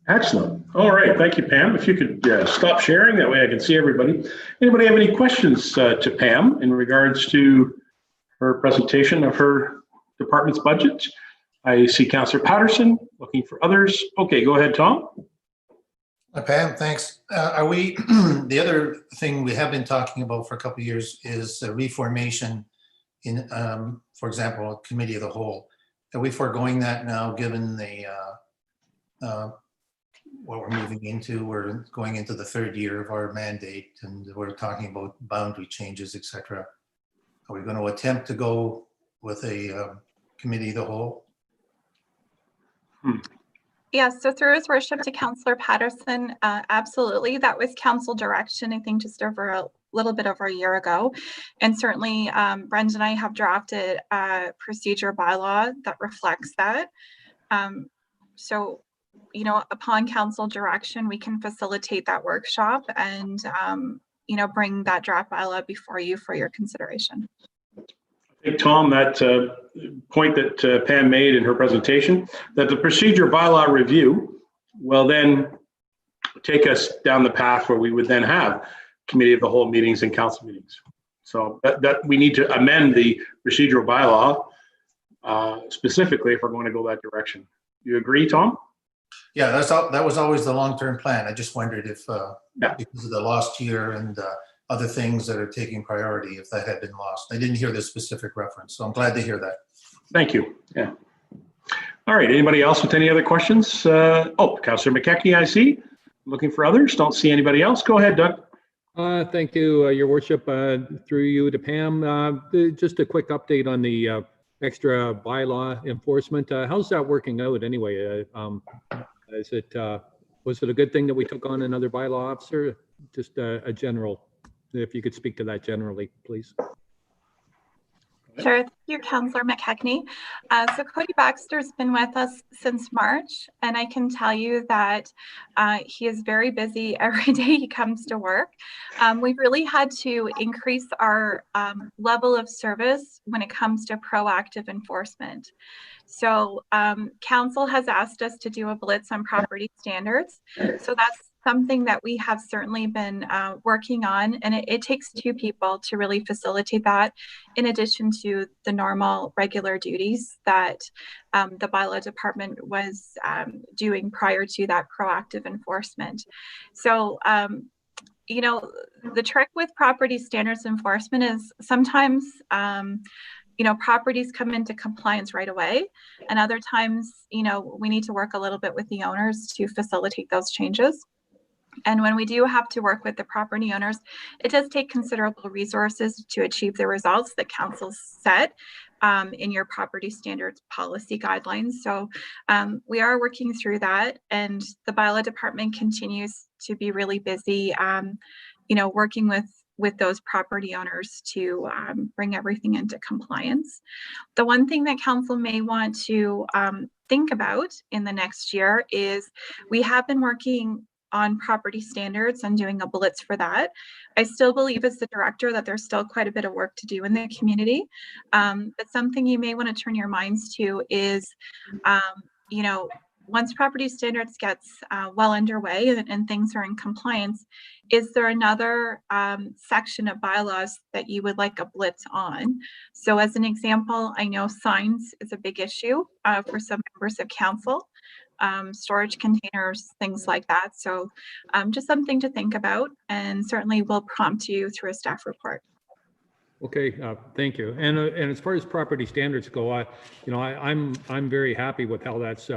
Excellent. All right. Thank you, Pam. If you could stop sharing, that way I can see everybody. Anybody have any questions to Pam in regards to her presentation of her department's budget? I see Councillor Patterson looking for others. Okay, go ahead, Tom. Pam, thanks. The other thing we have been talking about for a couple of years is reformation in, for example, a committee of the whole. Are we foregoing that now, given the what we're moving into? We're going into the 3rd year of our mandate, and we're talking about boundary changes, etc. Are we going to attempt to go with a committee of the whole? Yes, so through his worship to Councillor Patterson, absolutely. That was council direction, I think just over a little bit over a year ago. And certainly Brenda and I have drafted a procedure bylaw that reflects that. So, you know, upon council direction, we can facilitate that workshop and, you know, bring that draft bylaw before you for your consideration. I think, Tom, that point that Pam made in her presentation, that the procedure bylaw review will then take us down the path where we would then have committee of the whole meetings and council meetings. So that we need to amend the procedural bylaw specifically if we're going to go that direction. You agree, Tom? Yeah, that was always the long-term plan. I just wondered if because of the lost year and other things that are taking priority, if that had been lost. I didn't hear the specific reference, so I'm glad to hear that. Thank you. Yeah. All right. Anybody else with any other questions? Oh, Councillor Mckechnie, I see. Looking for others. Don't see anybody else. Go ahead, Doug. Thank you, Your Worship. Through you to Pam. Just a quick update on the extra bylaw enforcement. How's that working out anyway? Is it Was it a good thing that we took on another bylaw officer? Just a general, if you could speak to that generally, please. Sure. Thank you, Councillor Mckechnie. So Cody Baxter's been with us since March, and I can tell you that he is very busy every day he comes to work. We've really had to increase our level of service when it comes to proactive enforcement. So council has asked us to do a blitz on property standards. So that's something that we have certainly been working on, and it takes two people to really facilitate that, in addition to the normal regular duties that the bylaw department was doing prior to that proactive enforcement. So you know, the trick with property standards enforcement is sometimes you know, properties come into compliance right away, and other times, you know, we need to work a little bit with the owners to facilitate those changes. And when we do have to work with the property owners, it does take considerable resources to achieve the results that council set in your property standards policy guidelines. So we are working through that, and the bylaw department continues to be really busy, you know, working with those property owners to bring everything into compliance. The one thing that council may want to think about in the next year is we have been working on property standards and doing a blitz for that. I still believe as the director that there's still quite a bit of work to do in the community. But something you may want to turn your minds to is, you know, once property standards gets well underway and things are in compliance, is there another section of bylaws that you would like a blitz on? So as an example, I know signs is a big issue for some members of council. Storage containers, things like that. So just something to think about, and certainly will prompt you through a staff report. Okay, thank you. And as far as property standards go, you know, I'm very happy with how that's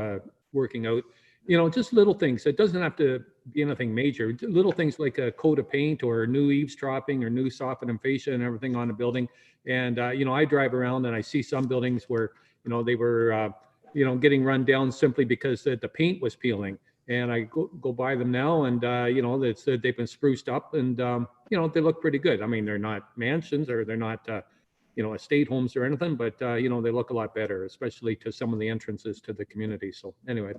working out. You know, just little things. It doesn't have to be anything major. Little things like a coat of paint or new eavesdropping or new soffit and fascia and everything on a building. And you know, I drive around and I see some buildings where, you know, they were you know, getting run down simply because the paint was peeling. And I go by them now, and you know, they've been spruced up, and you know, they look pretty good. I mean, they're not mansions or they're not you know, estate homes or anything, but you know, they look a lot better, especially to some of the entrances to the community. So anyway,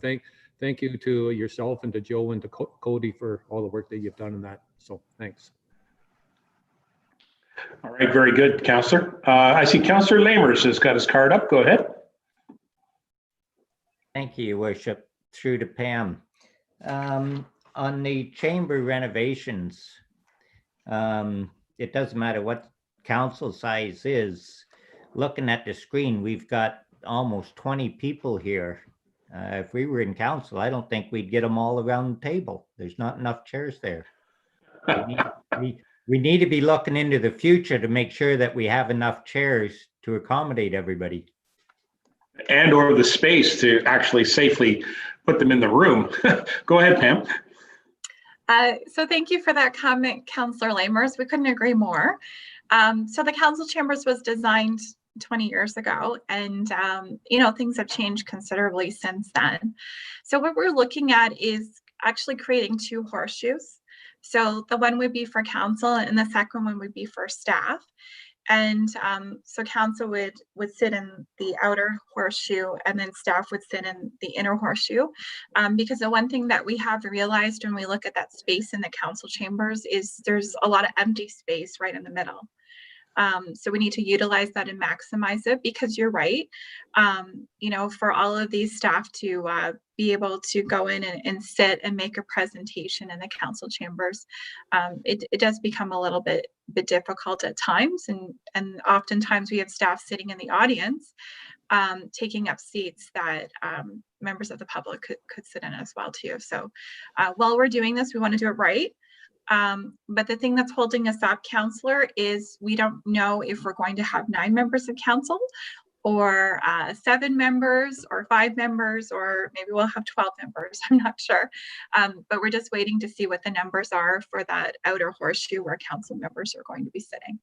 thank you to yourself and to Joe and to Cody for all the work that you've done in that. So thanks. All right, very good, Councillor. I see Councillor Lamers has got his card up. Go ahead. Thank you, Your Worship. Through to Pam. On the chamber renovations, it doesn't matter what council size is. Looking at the screen, we've got almost 20 people here. If we were in council, I don't think we'd get them all around the table. There's not enough chairs there. We need to be looking into the future to make sure that we have enough chairs to accommodate everybody. And or the space to actually safely put them in the room. Go ahead, Pam. So thank you for that comment, Councillor Lamers. We couldn't agree more. So the council chambers was designed 20 years ago, and you know, things have changed considerably since then. So what we're looking at is actually creating two horseshoes. So the one would be for council and the second one would be for staff. And so council would sit in the outer horseshoe, and then staff would sit in the inner horseshoe. Because the one thing that we have realized when we look at that space in the council chambers is there's a lot of empty space right in the middle. So we need to utilize that and maximize it, because you're right. You know, for all of these staff to be able to go in and sit and make a presentation in the council chambers, it does become a little bit difficult at times, and oftentimes we have staff sitting in the audience taking up seats that members of the public could sit in as well too. So while we're doing this, we want to do it right. But the thing that's holding us up, Councillor, is we don't know if we're going to have 9 members of council or 7 members or 5 members, or maybe we'll have 12 members. I'm not sure. But we're just waiting to see what the numbers are for that outer horseshoe where council members are going to be sitting.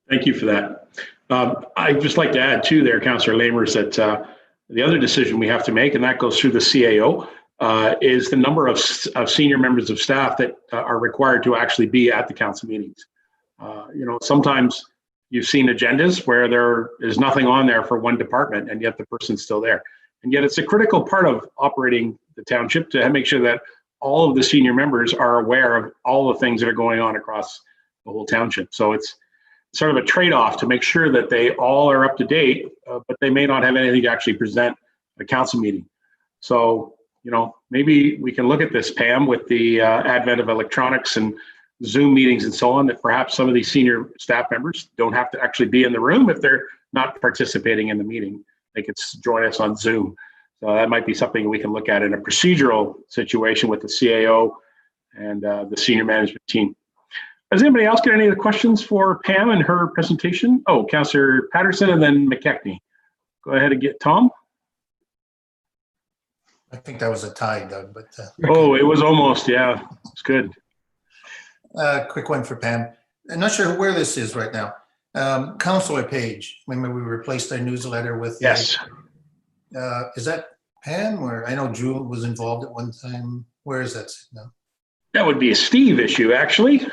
Thank you for that. I'd just like to add too there, Councillor Lamers, that the other decision we have to make, and that goes through the CAO, is the number of senior members of staff that are required to actually be at the council meetings. Sometimes you've seen agendas where there is nothing on there for one department, and yet the person's still there. And yet it's a critical part of operating the township to make sure that all of the senior members are aware of all the things that are going on across the whole township. So it's sort of a trade-off to make sure that they all are up to date, but they may not have anything to actually present at a council meeting. So, maybe we can look at this, Pam, with the advent of electronics and Zoom meetings and so on, that perhaps some of these senior staff members don't have to actually be in the room if they're not participating in the meeting. They could join us on Zoom. So that might be something we can look at in a procedural situation with the CAO and the senior management team. Does anybody else get any other questions for Pam and her presentation? Oh, Councillor Patterson and then Mckechnie. Go ahead and get Tom. I think that was a tie, Doug, but. Oh, it was almost, yeah, it's good. Quick one for Pam. I'm not sure where this is right now. Councillor page, remember we replaced our newsletter with. Yes. Is that Pam, or I know Drew was involved at one time. Where is that now? That would be a Steve issue, actually. Through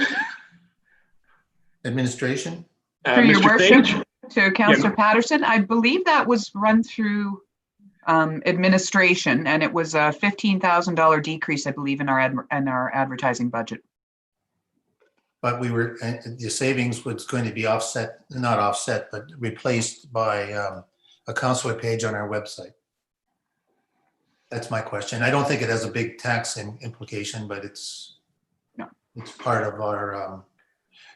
Administration? your Mr. worship, Page? to Councillor Patterson, I believe that was run through administration, and it was a $15,000 decrease, I believe, in our advertising budget. But the savings was going to be offset, not offset, but replaced by a councillor page on our website. That's my question. I don't think it has a big tax implication, but it's part of our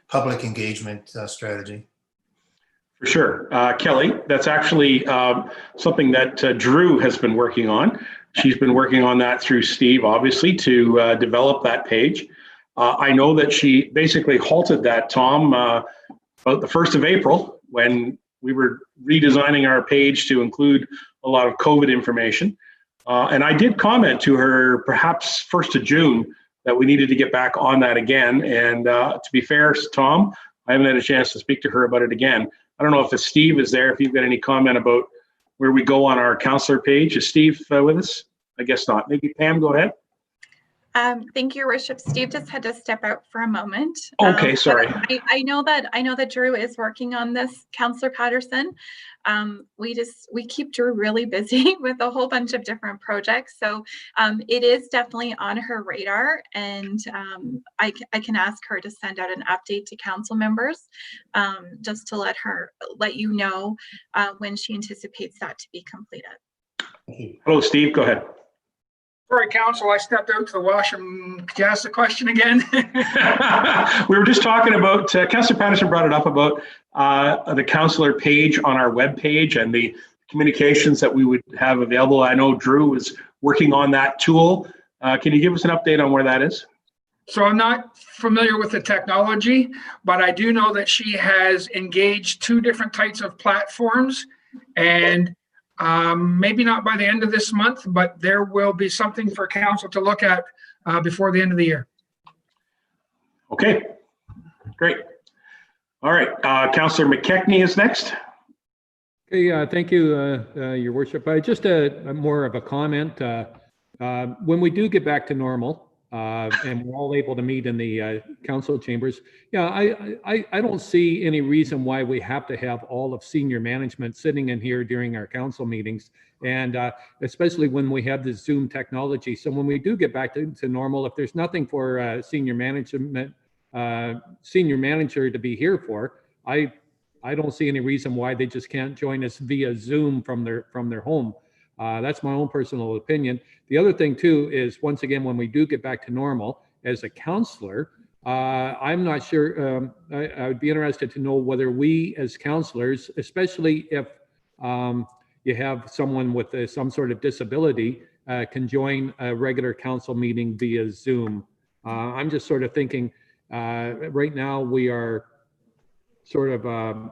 public engagement strategy. For sure. Kelly, that's actually something that Drew has been working on. She's been working on that through Steve, obviously, to develop that page. I know that she basically halted that, Tom, about the 1st of April when we were redesigning our page to include a lot of COVID information. And I did comment to her perhaps 1st of June that we needed to get back on that again. And to be fair, Tom, I haven't had a chance to speak to her about it again. I don't know if Steve is there, if you've got any comment about where we go on our councillor page. Is Steve with us? I guess not. Maybe Pam, go ahead. Thank you, Your Worship. Steve just had to step out for a moment. Okay, sorry. I know that Drew is working on this, Councillor Patterson. We keep Drew really busy with a whole bunch of different projects, so it is definitely on her radar, and I can ask her to send out an update to council members, just to let you know when she anticipates that to be completed. Hello, Steve. Go ahead. Sorry, Council, I stepped out to the washroom. Could you ask the question again? We were just talking about, Councillor Patterson brought it up about the councillor page on our web page and the communications that we would have available. I know Drew is working on that tool. Can you give us an update on where that is? So I'm not familiar with the technology, but I do know that she has engaged 2 different types of platforms, and maybe not by the end of this month, but there will be something for council to look at before the end of the year. Okay, great. All right, Councillor Mckechnie is next. Okay, thank you, Your Worship. Just more of a comment. When we do get back to normal, and we're all able to meet in the council chambers, I don't see any reason why we have to have all of senior management sitting in here during our council meetings, and especially when we have this Zoom technology. So when we do get back to normal, if there's nothing for senior manager to be here for, I don't see any reason why they just can't join us via Zoom from their home. That's my own personal opinion. The other thing too is, once again, when we do get back to normal, as a counselor, I'm not sure, I would be interested to know whether we as counselors, especially if you have someone with some sort of disability, can join a regular council meeting via Zoom. I'm just sort of thinking, right now we are sort of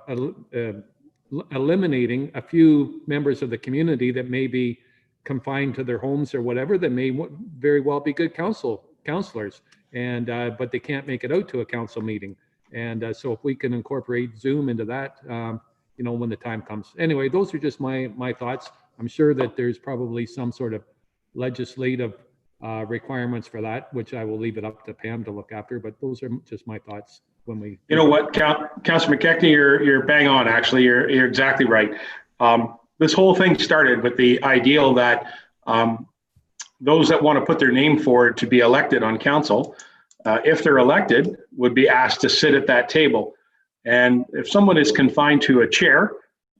eliminating a few members of the community that may be confined to their homes or whatever, that may very well be good counselors, and but they can't make it out to a council meeting. And so if we can incorporate Zoom into that, when the time comes. Anyway, those are just my thoughts. I'm sure that there's probably some sort of legislative requirements for that, which I will leave it up to Pam to look after, but those are just my thoughts when we. You know what, Councillor Mckechnie, you're bang on, actually. You're exactly right. This whole thing started with the ideal that those that want to put their name forward to be elected on council, if they're elected, would be asked to sit at that table. And if someone is confined to a chair,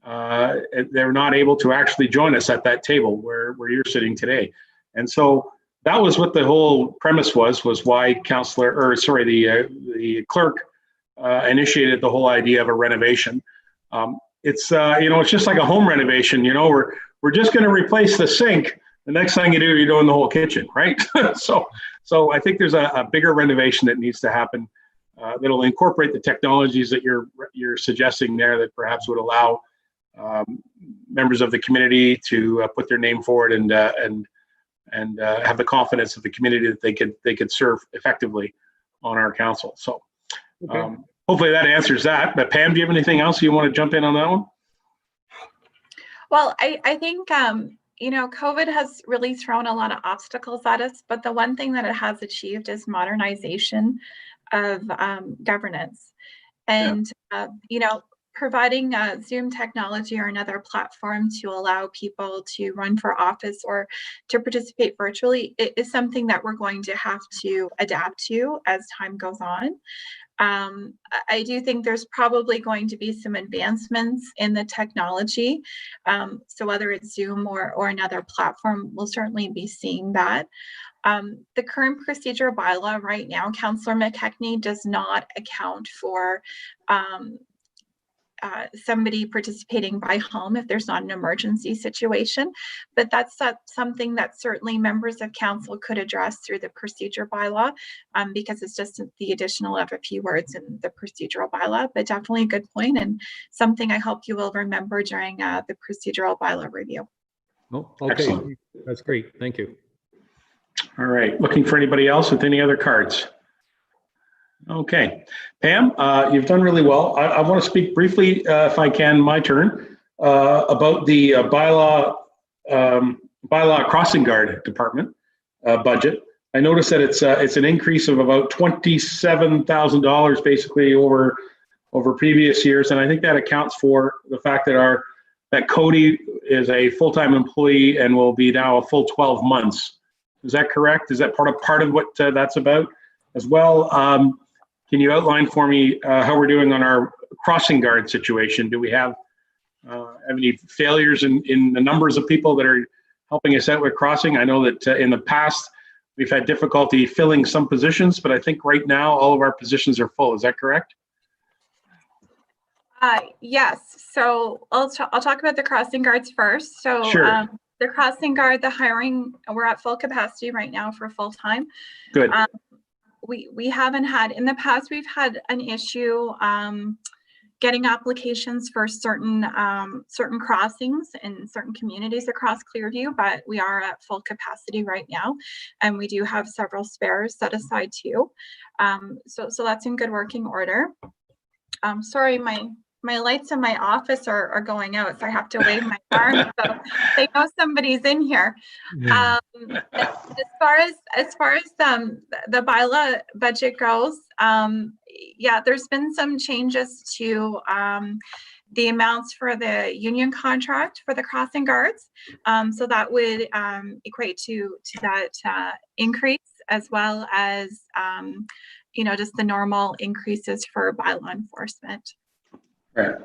they're not able to actually join us at that table where you're sitting today. And so that was what the whole premise was why the clerk initiated the whole idea of a renovation. It's it's just like a home renovation. We're just going to replace the sink. The next thing you do, you're doing the whole kitchen, right? So I think there's a bigger renovation that needs to happen that'll incorporate the technologies that you're suggesting there, that perhaps would allow members of the community to put their name forward and have the confidence of the community that they could serve effectively on our council. So Okay. hopefully that answers that. But Pam, do you have anything else you want to jump in on that one? Well, I think, COVID has really thrown a lot of obstacles at us, but the one thing that it has achieved is modernization of governance. And, providing Zoom technology or another platform to allow people to run for office or to participate virtually is something that we're going to have to adapt to as time goes on. I do think there's probably going to be some advancements in the technology. So whether it's Zoom or another platform, we'll certainly be seeing that. The current procedural bylaw right now, Councillor Mckechnie, does not account for somebody participating by home if there's not an emergency situation, but that's something that certainly members of council could address through the procedure bylaw, because it's just the additional of a few words in the procedural bylaw. But definitely a good point, and something I hope you will remember during the procedural bylaw review. Oh, okay. Excellent. That's great. Thank you. All right. Looking for anybody else with any other cards? Okay. Pam, you've done really well. I want to speak briefly, if I can, my turn, about the bylaw crossing guard department budget. I noticed that it's an increase of about $27,000 basically over previous years, and I think that accounts for the fact that Cody is a full-time employee and will be now a full 12 months. Is that correct? Is that part of what that's about as well? Can you outline for me how we're doing on our crossing guard situation? Do we have any failures in the numbers of people that are helping us out with crossing? I know that in the past we've had difficulty filling some positions, but I think right now all of our positions are full. Is that correct? Yes. So I'll talk about the crossing guards first. So Sure. The crossing guard, the hiring, we're at full capacity right now for full time. Good. We haven't had, in the past, we've had an issue getting applications for certain crossings in certain communities across Clearview, but we are at full capacity right now, and we do have several spares set aside too. So that's in good working order. Sorry, my lights in my office are going out, so I have to wave my arm so they know somebody's in here. As far as the bylaw budget goes, yeah, there's been some changes to the amounts for the union contract for the crossing guards. So that would equate to that increase, as well as just the normal increases for bylaw enforcement. Right.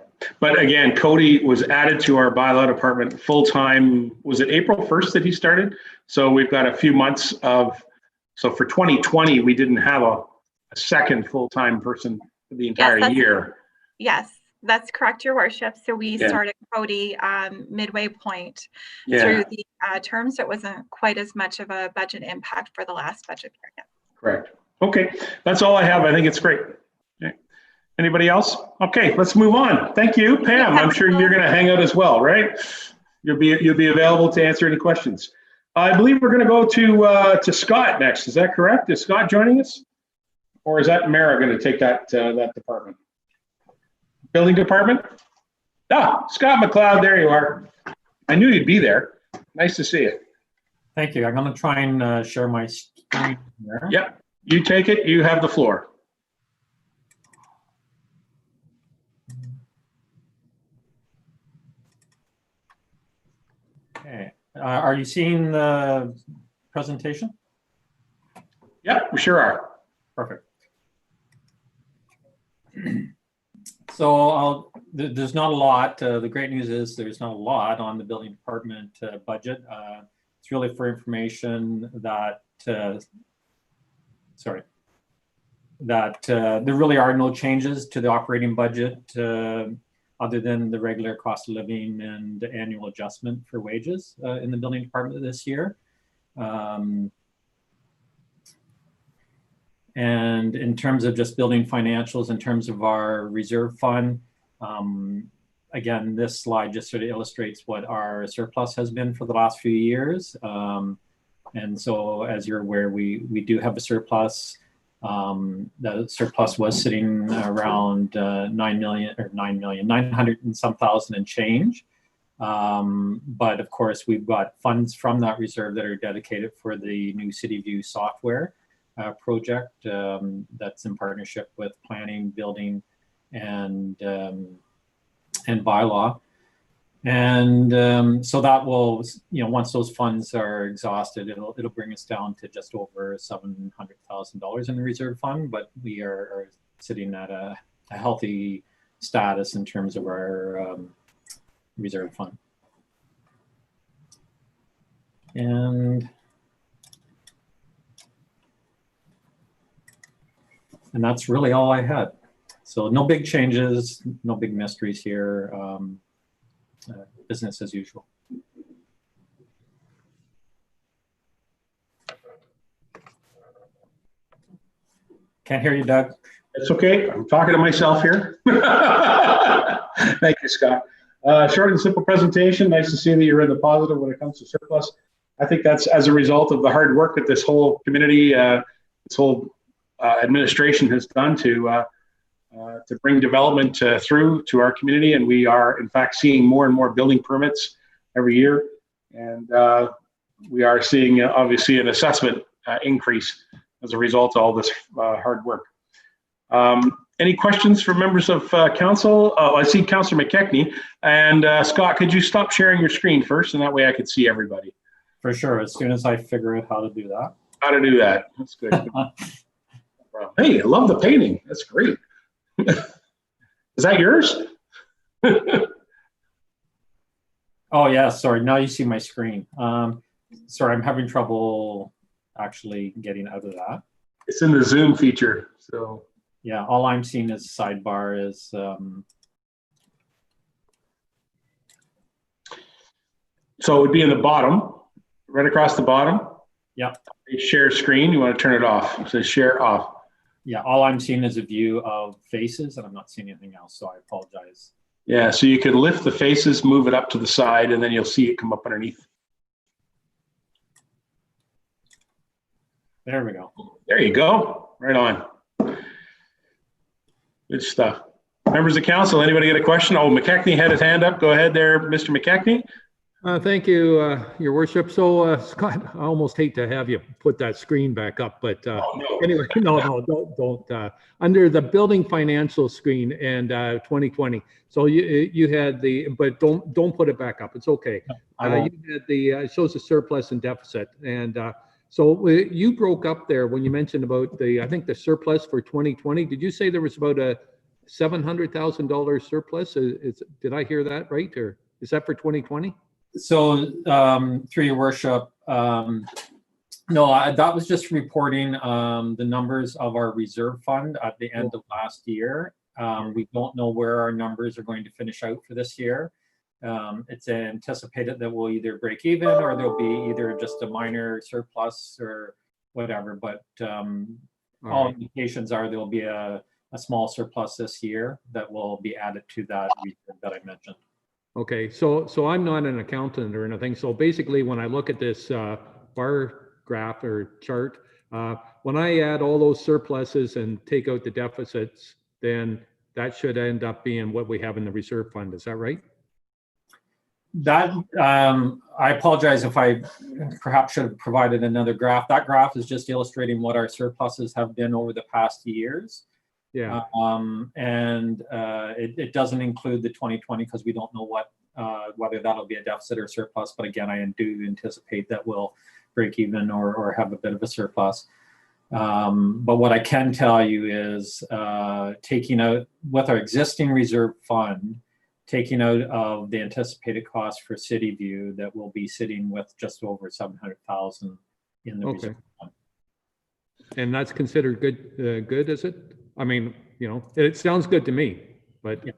But again, Cody was added to our bylaw department full-time. Was it April 1st that he started? So we've got a few months so for 2020, we didn't have a second full-time person for the entire year. Yes, that's correct, Your Worship. So we started Cody midway point through the term, so it wasn't quite as much of a budget impact for the last budget period. Correct. Okay, that's all I have. I think it's great. Okay. Anybody else? Okay, let's move on. Thank you, Pam. I'm sure you're going to hang out as well, right? You'll be available to answer any questions. I believe we're going to go to Scott next. Is that correct? Is Scott joining us, or is that Mara going to take that department? Building department? Scott McLeod, there you are. I knew you'd be there. Nice to see you. Thank you. I'm going to try and share my screen here. Yep, you take it. You have the floor. Okay. Are you seeing the presentation? Yep, we sure are. Perfect. So there's not a lot. The great news is there's not a lot on the building department budget. It's really for information that, there really are no changes to the operating budget other than the regular cost of living and annual adjustment for wages in the building department this year. And in terms of just building financials, in terms of our reserve fund, again, this slide just sort of illustrates what our surplus has been for the last few years. And so as you're aware, we do have a surplus. The surplus was sitting around 900 and some thousand and change. But of course, we've got funds from that reserve that are dedicated for the new City View software project that's in partnership with planning, building, and bylaw. And so that will, once those funds are exhausted, it'll bring us down to just over $700,000 in the reserve fund. But we are sitting at a healthy status in terms of our reserve fund. And that's really all I had. So no big changes, no big mysteries here. Business as usual. Can't hear you, Doug. It's okay. I'm talking to myself here. Thank you, Scott. Short and simple presentation. Nice to see that you're in the positive when it comes to surplus. I think that's as a result of the hard work that this whole community, this whole administration has done to bring development through to our community. And we are, in fact, seeing more and more building permits every year. And we are seeing, obviously, an assessment increase as a result of all this hard work. Any questions from members of council? Oh, I see Councillor Mckechnie. And Scott, could you stop sharing your screen first? And that way I could see everybody. For sure, as soon as I figure out how to do that. How to do that. That's good. Hey, I love the painting. That's great. Is that yours? Oh, yeah, sorry. Now you see my screen. Sorry, I'm having trouble actually getting out of that. It's in the Zoom feature. So yeah, all I'm seeing is sidebar is so it would be in the bottom, right across the bottom. Yeah. Share screen. You want to turn it off. It says share off. Yeah, all I'm seeing is a view of faces, and I'm not seeing anything else, so I apologize. Yeah, so you can lift the faces, move it up to the side, and then you'll see it come up underneath. There we go. There you go. Right on. Good stuff. Members of council, anybody got a question? Oh, Mckechnie had his hand up. Go ahead there, Mr. Mckechnie. Thank you, Your Worship. So, Scott, I almost hate to have you put that screen back up, but anyway, no, don't. Under the building financial screen and 2020. So you had the, but don't put it back up. It's okay. You had the it shows the surplus and deficit, and so you broke up there when you mentioned about the, I think the surplus for 2020. Did you say there was about a $700,000 surplus? Did I hear that right, or is that for 2020? So through your worship, no, that was just reporting the numbers of our reserve fund at the end of last year. We don't know where our numbers are going to finish out for this year. It's anticipated that we'll either break even or there'll be either just a minor surplus or whatever, but all indications are there'll be a small surplus this year that will be added to that reserve that I mentioned. Okay, so I'm not an accountant or anything. So basically, when I look at this bar graph or chart, when I add all those surpluses and take out the deficits, then that should end up being what we have in the reserve fund. Is that right? That, I apologize if I perhaps should have provided another graph. That graph is just illustrating what our surpluses have been over the past years. Yeah. It doesn't include the 2020 because we don't know whether that'll be a deficit or surplus. But again, I do anticipate that we'll break even or have a bit of a surplus. But what I can tell you is taking out with our existing reserve fund, taking out of the anticipated cost for City View, that we'll be sitting with just over 700,000 in the reserve fund. And that's considered good, is it? I mean, it sounds good to me, but. Yeah.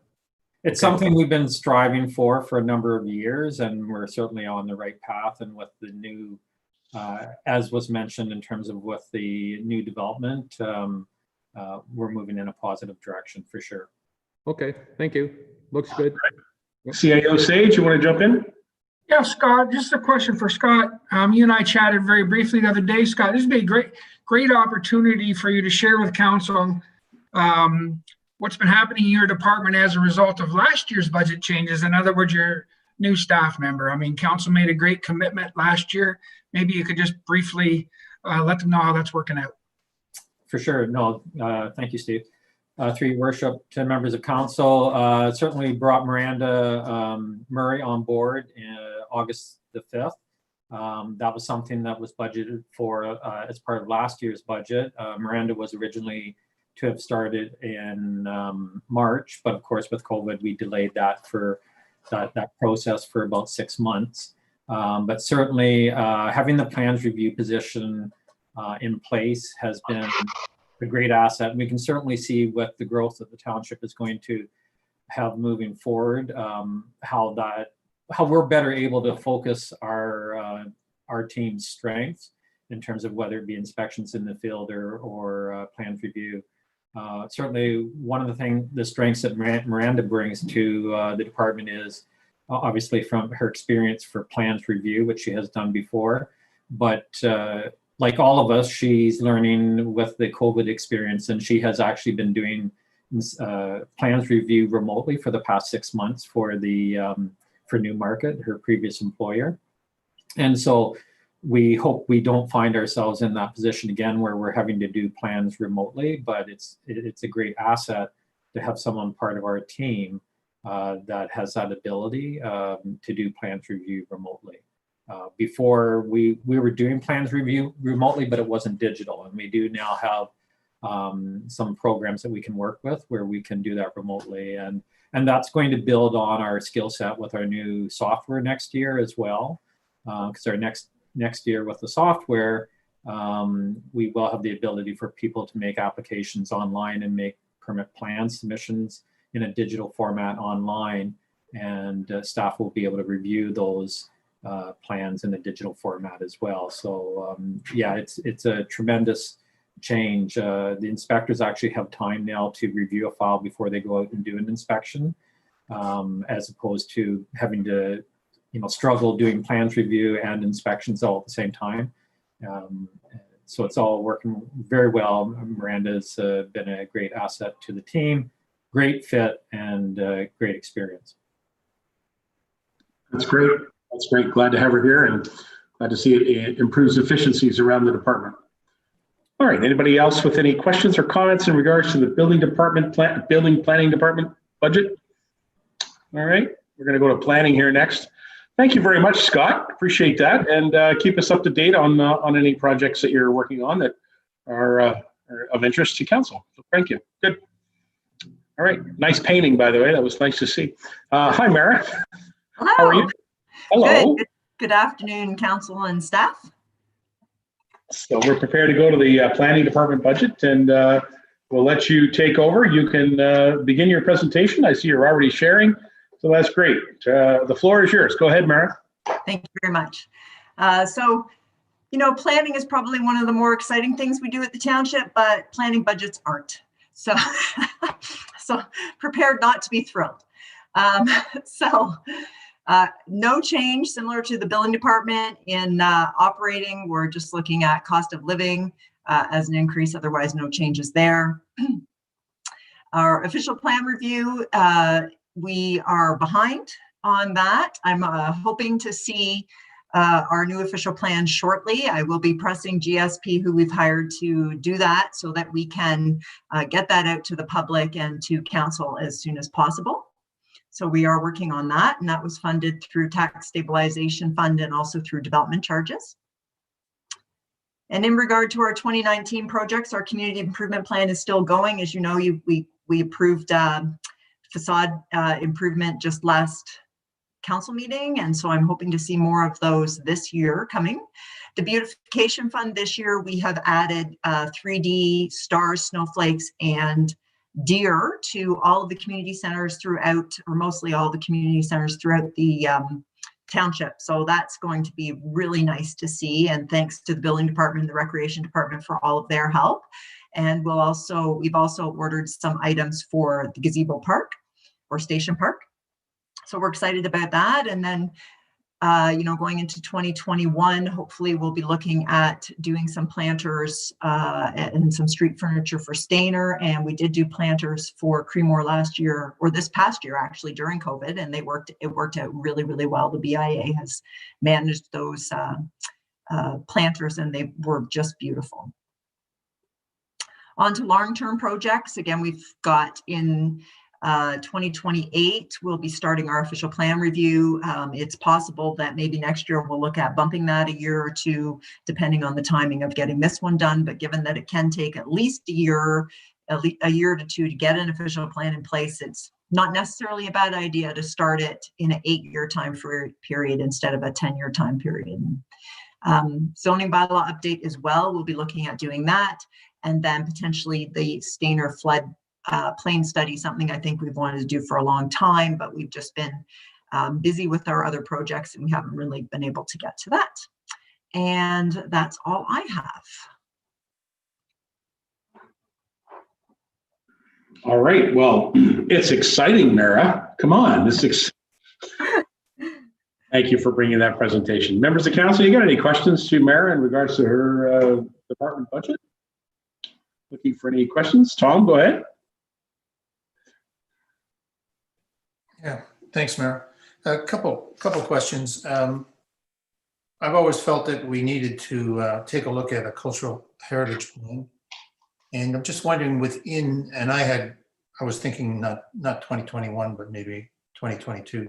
It's something we've been striving for a number of years, and we're certainly on the right path. And with the new, as was mentioned in terms of with the new development, we're moving in a positive direction for sure. Okay, thank you. Looks good. CIO Sage, you want to jump in? Yeah, Scott, just a question for Scott. You and I chatted very briefly the other day, Scott. This would be a great opportunity for you to share with council what's been happening in your department as a result of last year's budget changes. In other words, your new staff member. I mean, council made a great commitment last year. Maybe you could just briefly let them know how that's working out. For sure. No, thank you, Steve. Through your worship, to members of council, certainly brought Miranda Murray on board August the 5th. That was something that was budgeted for as part of last year's budget. Miranda was originally to have started in March, but of course with COVID, we delayed that for that process for about 6 months. But certainly having the plans review position in place has been a great asset. And we can certainly see what the growth that the township is going to have moving forward, how we're better able to focus our team's strengths in terms of whether it be inspections in the field or plans review. Certainly one of the strengths that Miranda brings to the department is obviously from her experience for plans review, which she has done before, but like all of us, she's learning with the COVID experience, and she has actually been doing plans review remotely for the past 6 months for Newmarket, her previous employer. And so we hope we don't find ourselves in that position again where we're having to do plans remotely, but it's a great asset to have someone part of our team that has that ability to do plans review remotely. Before we were doing plans review remotely, but it wasn't digital. And we do now have some programs that we can work with where we can do that remotely. And that's going to build on our skill set with our new software next year as well. Because our next year with the software, we will have the ability for people to make applications online and make permit plan submissions in a digital format online. And staff will be able to review those plans in a digital format as well. So yeah, it's a tremendous change. The inspectors actually have time now to review a file before they go out and do an inspection, as opposed to having to struggle doing plans review and inspections all at the same time. So it's all working very well. Miranda's been a great asset to the team, great fit, and great experience. That's great. That's great. Glad to have her here, and glad to see it improves efficiencies around the department. All right. Anybody else with any questions or comments in regards to the building planning department budget? All right. We're going to go to planning here next. Thank you very much, Scott. Appreciate that, and keep us up to date on any projects that you're working on that are of interest to council. So thank you. Good. All right. Nice painting, by the way. That was nice to see. Hi, Mara. Hello. How are you? Hello. Good afternoon, council and staff. So we're prepared to go to the planning department budget, and we'll let you take over. You can begin your presentation. I see you're already sharing, so that's great. The floor is yours. Go ahead, Mara. Thank you very much. So, planning is probably one of the more exciting things we do at the township, but planning budgets aren't. So, so prepared not to be thrilled. No change, similar to the billing department in operating. We're just looking at cost of living as an increase, otherwise no changes there. Our official plan review, we are behind on that. I'm hoping to see our new official plan shortly. I will be pressing GSP, who we've hired to do that, so that we can get that out to the public and to council as soon as possible. So we are working on that, and that was funded through tax stabilization fund and also through development charges. And in regard to our 2019 projects, our community improvement plan is still going. As you know, we approved facade improvement just last council meeting, and so I'm hoping to see more of those this year coming. The beautification fund this year, we have added 3D stars, snowflakes, and deer to all of the community centers throughout, or mostly all the community centers throughout the township. So that's going to be really nice to see, and thanks to the building department, the recreation department for all of their help. And we've also ordered some items for the gazebo park or station park. So we're excited about that. And then, going into 2021, hopefully we'll be looking at doing some planters and some street furniture for Stainer. And we did do planters for Creemore last year, or this past year actually, during COVID, and it worked out really, really well. The BIA has managed those planters, and they were just beautiful. On to long-term projects. Again, we've got in 2028, we'll be starting our official plan review. It's possible that maybe next year we'll look at bumping that a year or two, depending on the timing of getting this one done. But given that it can take at least a year to two to get an official plan in place, it's not necessarily a bad idea to start it in an 8-year time period instead of a 10-year time period. Zoning bylaw update as well. We'll be looking at doing that. And then potentially the Stainer flood plain study, something I think we've wanted to do for a long time, but we've just been busy with our other projects and we haven't really been able to get to that. And that's all I have. All right. Well, it's exciting, Mara. Come on. Thank you for bringing that presentation. Members of council, you got any questions to Mara in regards to her department budget? Looking for any questions? Tom, go ahead. Yeah, thanks, Mayor. A couple questions. I've always felt that we needed to take a look at a cultural heritage plan, and I'm just wondering within. And I was thinking not 2021, but maybe 2022.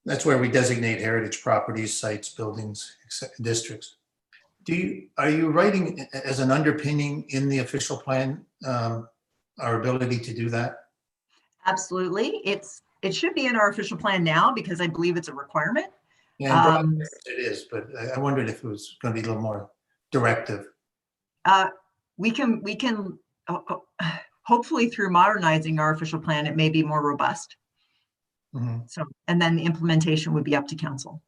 That's where we designate heritage properties, sites, buildings, districts. Are you writing as an underpinning in the official plan our ability to do that? Absolutely. It should be in our official plan now because I believe it's a requirement. Yeah, it is, but I wondered if it was going to be a little more directive. We can hopefully through modernizing our official plan, it may be more robust. Mm-hmm. So, and then the implementation would be up to council.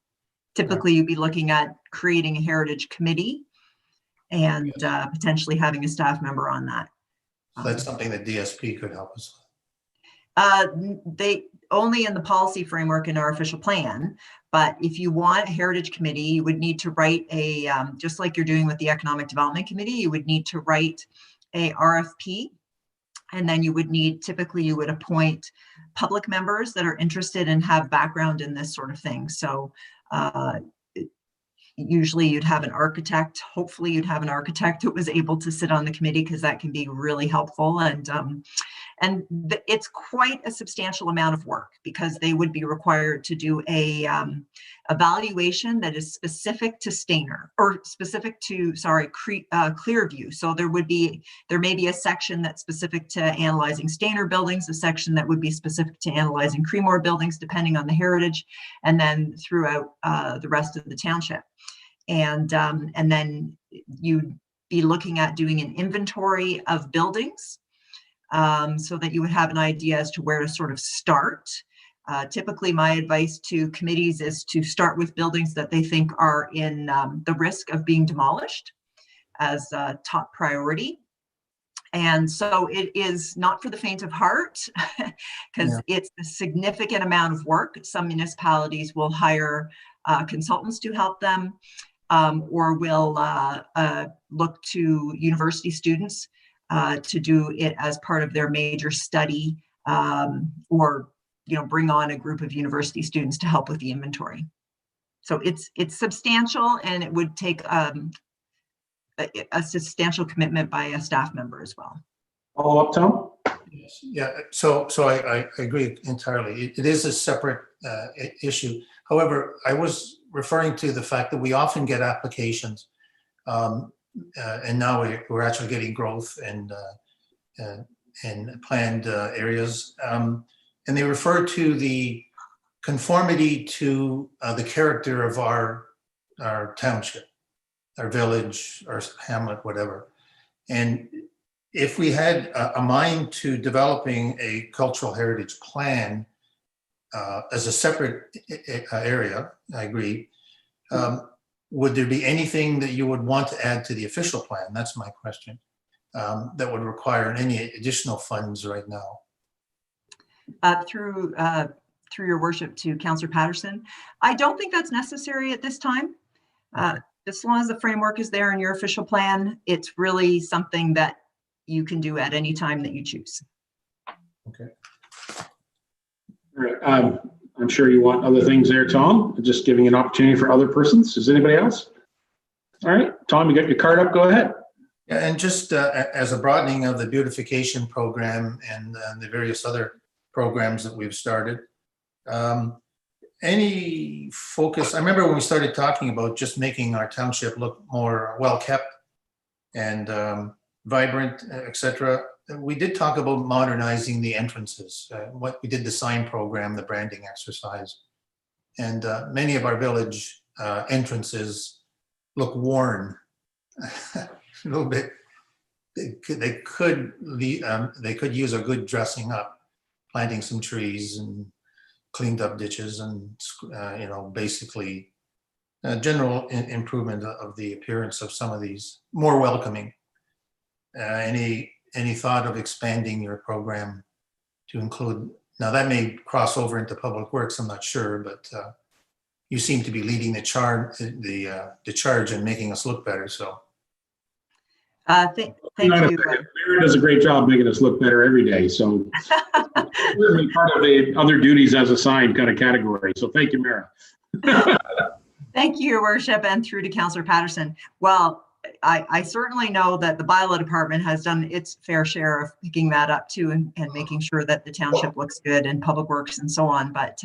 Typically, you'd be looking at creating a heritage committee and potentially having a staff member on that. So that's something that DSP could help us with. They only in the policy framework in our official plan, but if you want a heritage committee, you would need to write a, just like you're doing with the economic development committee, you would need to write a RFP, and then typically you would appoint public members that are interested and have background in this sort of thing. So usually you'd have an architect. Hopefully you'd have an architect that was able to sit on the committee because that can be really helpful. And it's quite a substantial amount of work because they would be required to do a evaluation that is specific to Stainer or specific to, Clearview. So there may be a section that's specific to analyzing Stainer buildings, a section that would be specific to analyzing Creemore buildings, depending on the heritage, and then throughout the rest of the township. And then you'd be looking at doing an inventory of buildings so that you would have an idea as to where to sort of start. Typically, my advice to committees is to start with buildings that they think are in the risk of being demolished as a top priority. And so it is not for the faint of heart because it's a significant amount of work. Some municipalities will hire consultants to help them or will look to university students to do it as part of their major study or bring on a group of university students to help with the inventory. So it's substantial, and it would take a substantial commitment by a staff member as well. Follow up, Tom? Yes. Yeah, so I agree entirely. It is a separate issue. However, I was referring to the fact that we often get applications, and now we're actually getting growth and planned areas, and they refer to the conformity to the character of our township, our village, our hamlet, whatever. And if we had a mind to developing a cultural heritage plan as a separate area, I agree, would there be anything that you would want to add to the official plan? That's my question. That would require any additional funds right now? Through your worship to Councillor Patterson, I don't think that's necessary at this time. As long as the framework is there in your official plan, it's really something that you can do at any time that you choose. Okay. All right. I'm sure you want other things there, Tom. Just giving an opportunity for other persons. Is anybody else? All right, Tom, you got your card up. Go ahead. Yeah, and just as a broadening of the beautification program and the various other programs that we've started, any focus? I remember when we started talking about just making our township look more well-kept and vibrant, etc. We did talk about modernizing the entrances. We did the sign program, the branding exercise, and many of our village entrances look worn a little bit. They could use a good dressing up, planting some trees and cleaned up ditches and basically general improvement of the appearance of some of these, more welcoming. Any thought of expanding your program to include, now that may cross over into public works, I'm not sure, but you seem to be leading the charge and making us look better. So thank you. Mary does a great job making us look better every day. So certainly part of the other duties as a sign kind of category. So thank you, Mary. Thank you, Your Worship, and through to Councillor Patterson. Well, I certainly know that the Bylaw department has done its fair share of picking that up too, and making sure that the township looks good, and public works and so on. But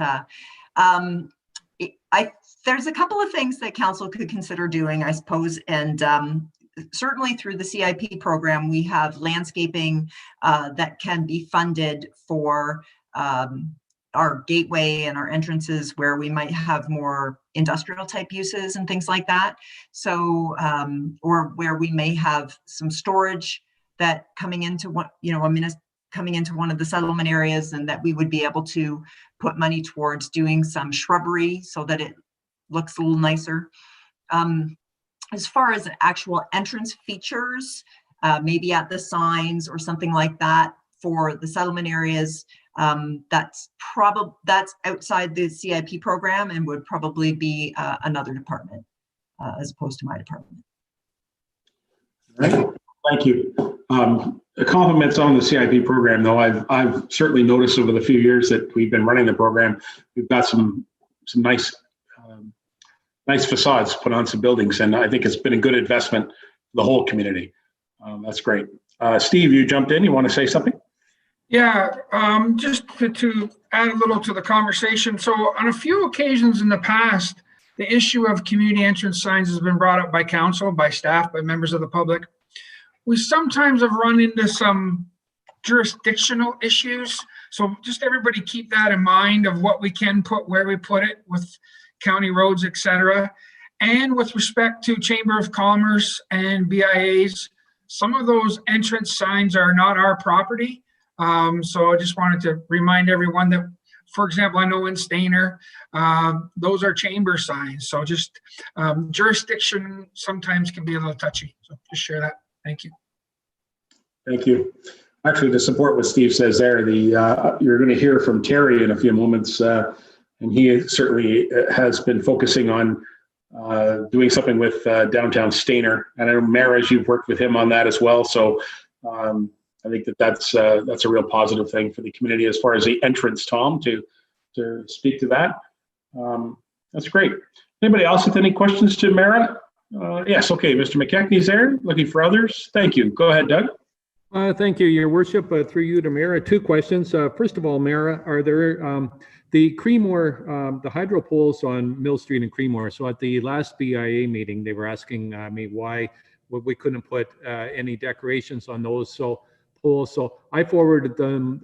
there's a couple of things that council could consider doing, I suppose, and certainly through the CIP program, we have landscaping that can be funded for our gateway and our entrances where we might have more industrial type uses and things like that. So, or where we may have some storage that coming into one, coming into one of the settlement areas, and that we would be able to put money towards doing some shrubbery so that it looks a little nicer. As far as actual entrance features, maybe at the signs or something like that for the settlement areas, that's outside the CIP program and would probably be another department as opposed to my department. Thank you. Compliments on the CIP program, though. I've certainly noticed over the few years that we've been running the program, we've got some nice facades put on some buildings, and I think it's been a good investment for the whole community. That's great. Steve, you jumped in. You want to say something? Yeah, just to add a little to the conversation. So on a few occasions in the past, the issue of community entrance signs has been brought up by council, by staff, by members of the public. We sometimes have run into some jurisdictional issues. So just everybody keep that in mind of what we can put, where we put it with county roads, etc. And with respect to Chamber of Commerce and BIAs, some of those entrance signs are not our property. So I just wanted to remind everyone that, for example, I know in Stainer, those are chamber signs. So just jurisdiction sometimes can be a little touchy. So just share that. Thank you. Thank you. Actually, to support what Steve says there, you're going to hear from Terry in a few moments, and he certainly has been focusing on doing something with downtown Stainer. And I know, Maris, you've worked with him on that as well. So I think that's a real positive thing for the community as far as the entrance, Tom, to to speak to that. That's great. Anybody else with any questions to Mara? Yes, okay, Mr. Mckechnie's there, looking for others. Thank you. Go ahead, Doug. Thank you, Your Worship. Through you to Mara, two questions. First of all, Mara, are there the Creemore, the hydro poles on Mill Street and Creemore? So at the last BIA meeting, they were asking me why we couldn't put any decorations on those poles. So I forwarded them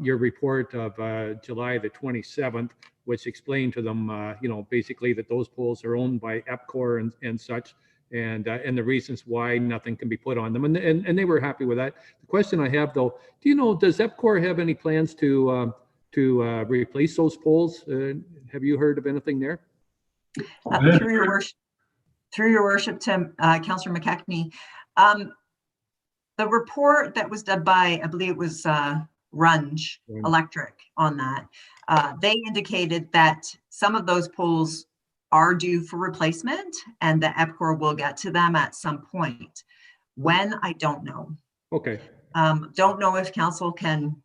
your report of July the 27th, which explained to them, basically that those poles are owned by EPCOR and such. And the reasons why nothing can be put on them, and they were happy with that. The question I have though, do you know, does EPCOR have any plans to replace those poles? Have you heard of anything there? Through your worship, to Councillor Mckechnie, the report that was done by, I believe it was Runge Electric on that, they indicated that some of those poles are due for replacement and the EPCOR will get to them at some point. When, I don't know. Okay. Don't know if council can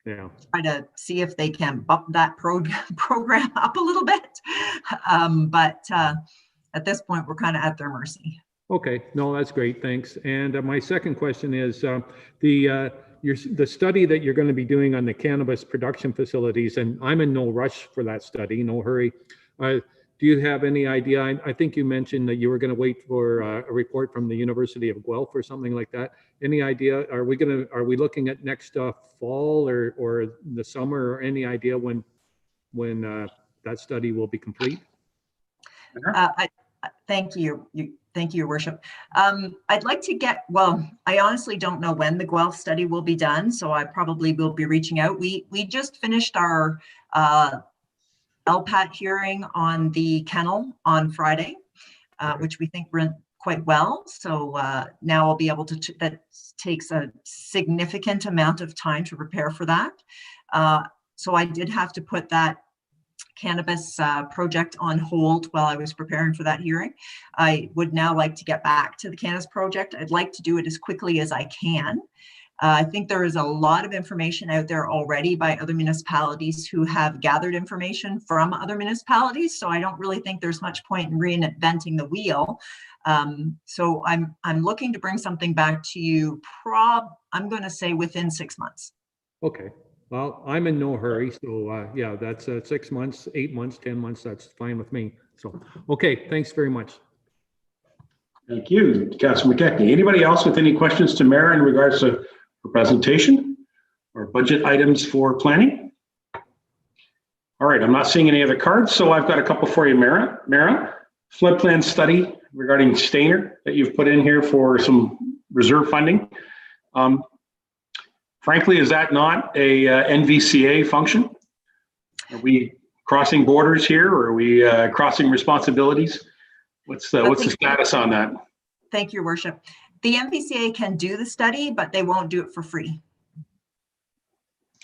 try to see if they can bump that program up a little bit. But at this point, we're kind of at their mercy. Okay, no, that's great, thanks. And my second question is the study that you're going to be doing on the cannabis production facilities, and I'm in no rush for that study, no hurry. Do you have any idea? I think you mentioned that you were going to wait for a report from the University of Guelph or something like that. Any idea? Are we looking at next fall or the summer, or any idea when that study will be complete? Thank you. Thank you, Your Worship. I'd like to I honestly don't know when the Guelph study will be done, so I probably will be reaching out. We just finished our LPAT hearing on the kennel on Friday, which we think went quite well. So now I'll be able to, that takes a significant amount of time to prepare for that. So I did have to put that cannabis project on hold while I was preparing for that hearing. I would now like to get back to the cannabis project. I'd like to do it as quickly as I can. I think there is a lot of information out there already by other municipalities who have gathered information from other municipalities. So I don't really think there's much point in reinventing the wheel. So I'm looking to bring something back to you, I'm going to say within 6 months. Okay. Well, I'm in no hurry. So yeah, that's 6 months, 8 months, 10 months. That's fine with me. So, okay. Thanks very much. Thank you, Councillor Mckechnie. Anybody else with any questions to Mara in regards to her presentation or budget items for planning? All right, I'm not seeing any other cards, so I've got a couple for you, Mara. Mara, floodplain study regarding Stainer that you've put in here for some reserve funding. Frankly, is that not a NVCA function? Are we crossing borders here, or are we crossing responsibilities? What's the status on that? Thank you, Your Worship. The MPCA can do the study, but they won't do it for free.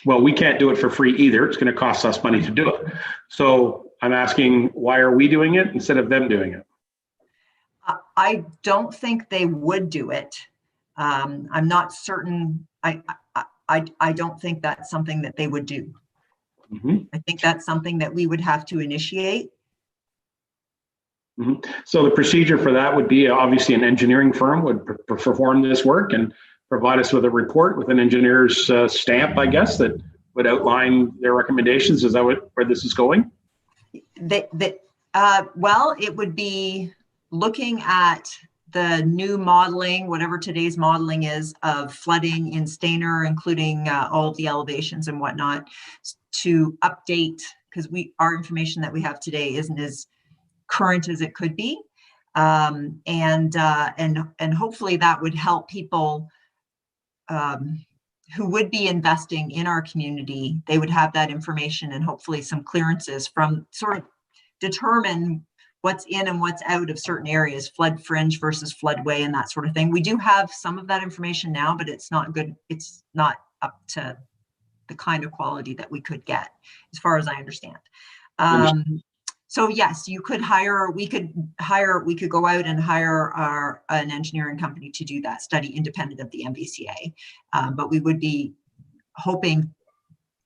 Well, we can't do it for free either. It's going to cost us money to do it. So I'm asking, why are we doing it instead of them doing it? I don't think they would do it. I'm not certain. I don't think that's something that they would do. Mm-hmm. I think that's something that we would have to initiate. Mm-hmm. So the procedure for that would be, obviously an engineering firm would perform this work and provide us with a report with an engineer's stamp, I guess, that would outline their recommendations. Is that where this is going? Well, it would be looking at the new modeling, whatever today's modeling is, of flooding in Stainer, including all of the elevations and whatnot, to update, because our information that we have today isn't as current as it could be, and hopefully that would help people who would be investing in our community. They would have that information and hopefully some clearances from sort of determine what's in and what's out of certain areas, flood fringe versus floodway and that sort of thing. We do have some of that information now, but it's not good. It's not up to the kind of quality that we could get, as far as I understand. So yes, we could go out and hire an engineering company to do that study independent of the MVCA. But we would be hoping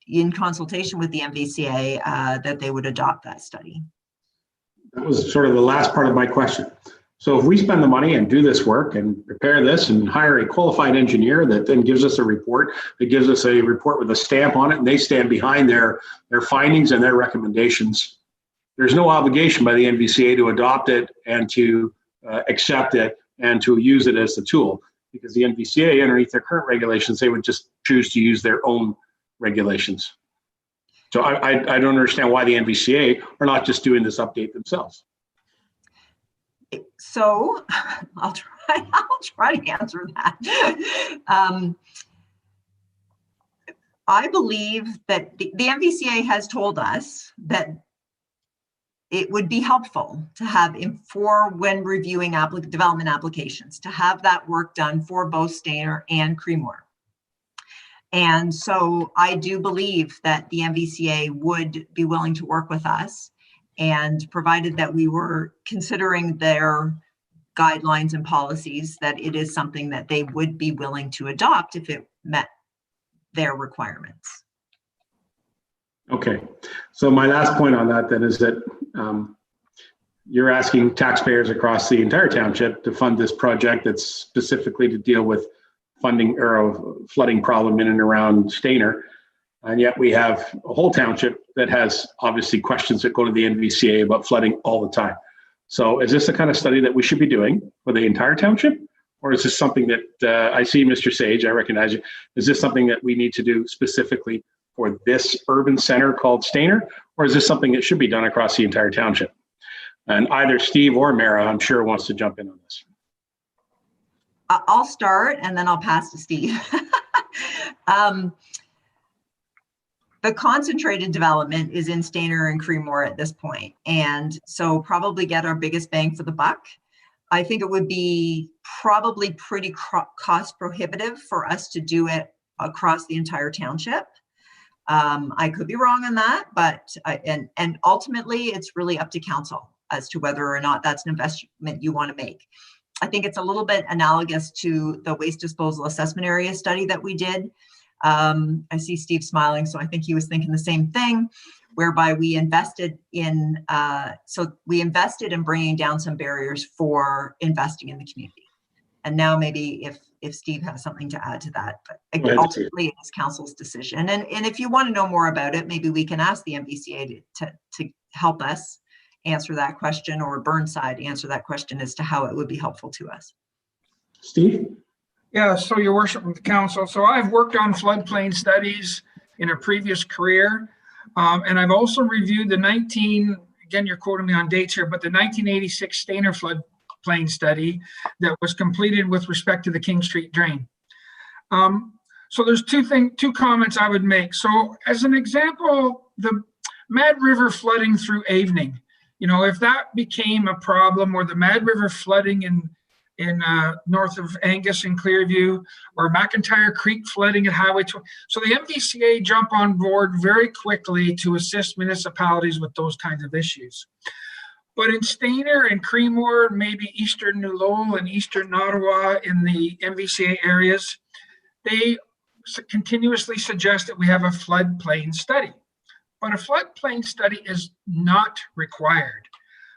in consultation with the MVCA, that they would adopt that study. That was sort of the last part of my question. So if we spend the money and do this work and prepare this and hire a qualified engineer that then gives us a report, that gives us a report with a stamp on it, and they stand behind their findings and their recommendations, there's no obligation by the NVCA to adopt it and to accept it and to use it as the tool, because the NVCA, underneath their current regulations, they would just choose to use their own regulations. So I don't understand why the NVCA are not just doing this update themselves. So I'll try to answer that. I believe that the MVCA has told us that it would be helpful to have, for when reviewing development applications, to have that work done for both Stayner and Creemore. And so I do believe that the MVCA would be willing to work with us, and provided that we were considering their guidelines and policies, that it is something that they would be willing to adopt if it met their requirements. Okay, so my last point on that then is that you're asking taxpayers across the entire township to fund this project that's specifically to deal with funding or a flooding problem in and around Stayner. And yet we have a whole township that has obviously questions that go to the NVCA about flooding all the time. So is this the kind of study that we should be doing for the entire township? Or is this something that, I see Mr. Sage, I recognize you. Is this something that we need to do specifically for this urban center called Stayner? Or is this something that should be done across the entire township? And either Steve or Mara, I'm sure, wants to jump in on this. I'll start and then I'll pass to Steve. The concentrated development is in Stayner and Creemore at this point, and so probably get our biggest bang for the buck. I think it would be probably pretty cost prohibitive for us to do it across the entire township. I could be wrong on that, but and ultimately it's really up to council as to whether or not that's an investment you want to make. I think it's a little bit analogous to the waste disposal assessment area study that we did. I see Steve smiling, so I think he was thinking the same thing, whereby we invested in, bringing down some barriers for investing in the community. And now maybe if Steve has something to add to that, but again, ultimately it's council's decision. And if you want to know more about it, maybe we can ask the MVCA to help us answer that question, or Burnside answer that question as to how it would be helpful to us. Steve? Yeah, so your worship of the council. So I've worked on floodplain studies in a previous career. And I've also reviewed again, you're quoting me on dates here, but the 1986 Stayner floodplain study that was completed with respect to the King Street drain. So there's two comments I would make. So as an example, the Mad River flooding through Avening, if that became a problem, or the Mad River flooding in north of Angus and Clearview, or McIntyre Creek flooding at Highway 20. So the MVCA jump on board very quickly to assist municipalities with those kinds of issues. But in Stayner and Creemore, maybe eastern New Lowell and eastern Ottawa in the MVCA areas, they continuously suggest that we have a floodplain study. But a floodplain study is not required.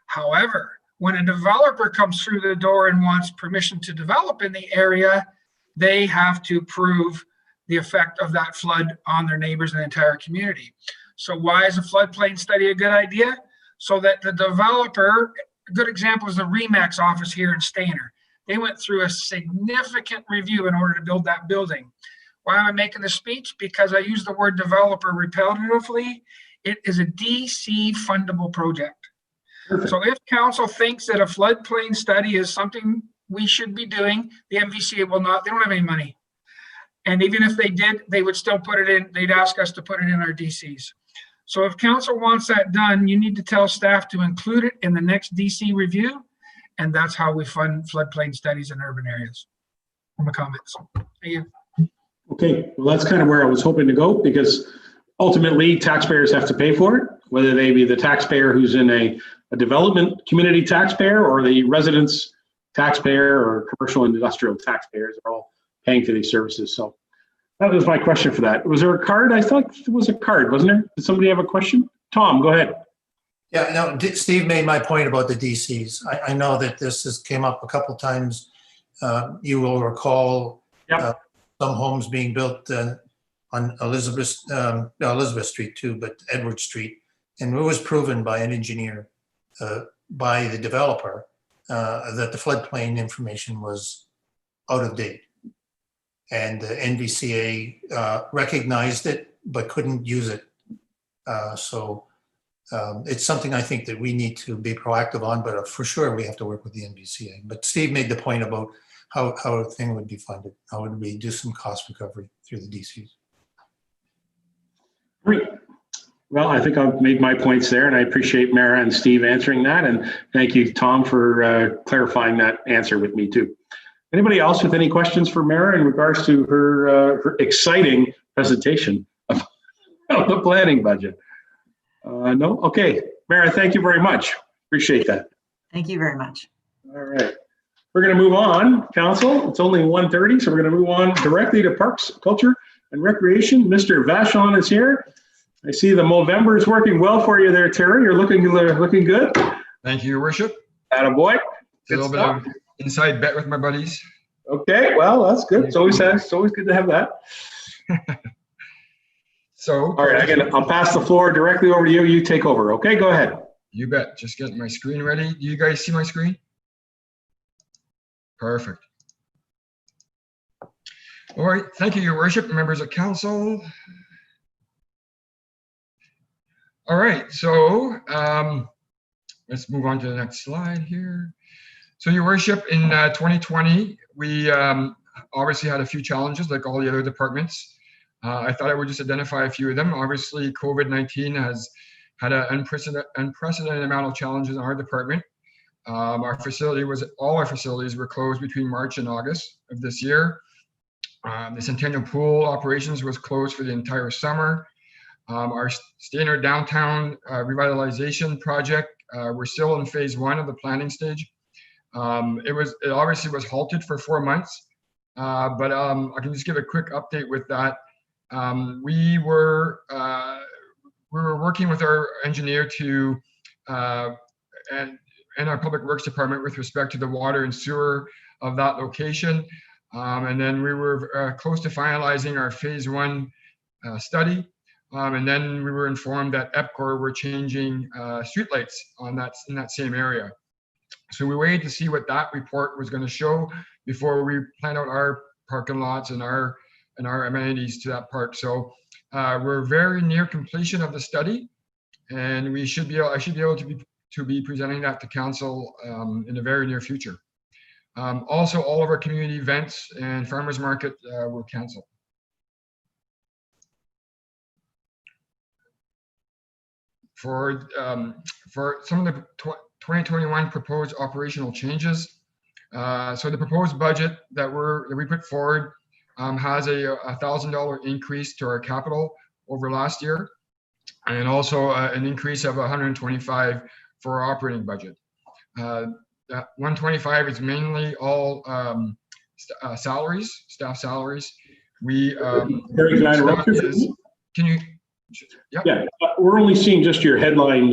However, when a developer comes through the door and wants permission to develop in the area, they have to prove the effect of that flood on their neighbors and the entire community. So why is a floodplain study a good idea? So that the developer, a good example is the RE/MAX office here in Stayner. They went through a significant review in order to build that building. Why am I making this speech? Because I use the word developer repetitively. It is a DC fundable project. Perfect. So if council thinks that a floodplain study is something we should be doing, the MVCA will not, they don't have any money. And even if they did, they would still put it in, they'd ask us to put it in our DCs. So if council wants that done, you need to tell staff to include it in the next DC review. And that's how we fund floodplain studies in urban areas. My comments. Thank you. Okay, well, that's kind of where I was hoping to go, because ultimately taxpayers have to pay for it, whether they be the taxpayer who's in a development community taxpayer, or the residents taxpayer, or commercial and industrial taxpayers are all paying for these services. So That was my question for that. Was there a card? I thought it was a card, wasn't there? Did somebody have a question? Tom, go ahead. Yeah, no, Steve made my point about the DCs. I know that this has came up a couple times. You will recall Yep. some homes being built on Elizabeth Street too, but Edward Street. And it was proven by an engineer, by the developer, that the floodplain information was out of date. And the NVCA recognized it, but couldn't use it. So it's something I think that we need to be proactive on, but for sure we have to work with the NVCA. But Steve made the point about how a thing would be funded. How would we do some cost recovery through the DCs? Great. Well, I think I've made my points there, and I appreciate Mara and Steve answering that. And thank you, Tom, for clarifying that answer with me too. Anybody else with any questions for Mara in regards to her exciting presentation of the planning budget? No? Okay. Mara, thank you very much. Appreciate that. Thank you very much. All right. We're going to move on, Council. It's only 1:30, so we're going to move on directly to Parks, Culture, and Recreation. Mr. Vachon is here. I see the Movember is working well for you there, Terry. You're looking good. Thank you, Your Worship. Attaboy. A little bit of inside bet with my buddies. Okay, well, that's good. It's always good to have that. So, all right, I'll pass the floor directly over to you. You take over. Okay, go ahead. You bet. Just getting my screen ready. Do you guys see my screen? Perfect. All right. Thank you, Your Worship, members of council. All right. So let's move on to the next slide here. So, Your Worship, in 2020, we obviously had a few challenges like all the other departments. I thought I would just identify a few of them. Obviously, COVID-19 has had an unprecedented amount of challenges in our department. All our facilities were closed between March and August of this year. The Centennial Pool operations was closed for the entire summer. Our Stainer Downtown revitalization project, we're still in phase 1 of the planning stage. It obviously was halted for 4 months, but I can just give a quick update with that. We were working with our engineer to and our Public Works Department with respect to the water and sewer of that location. And then we were close to finalizing our phase 1 study. And then we were informed that EPCOR were changing streetlights in that same area. So we waited to see what that report was going to show before we plan out our parking lots and our amenities to that park. So we're very near completion of the study, and I should be able to be presenting that to council in the very near future. Also, all of our community events and farmers market were canceled. For some of the 2021 proposed operational changes, so the proposed budget that we put forward has a $1,000 increase to our capital over last year, and also an increase of 125 for our operating budget. That 125 is mainly all salaries, staff salaries. We Very can I interrupt you? Can you? Yep. Yeah, we're only seeing just your headline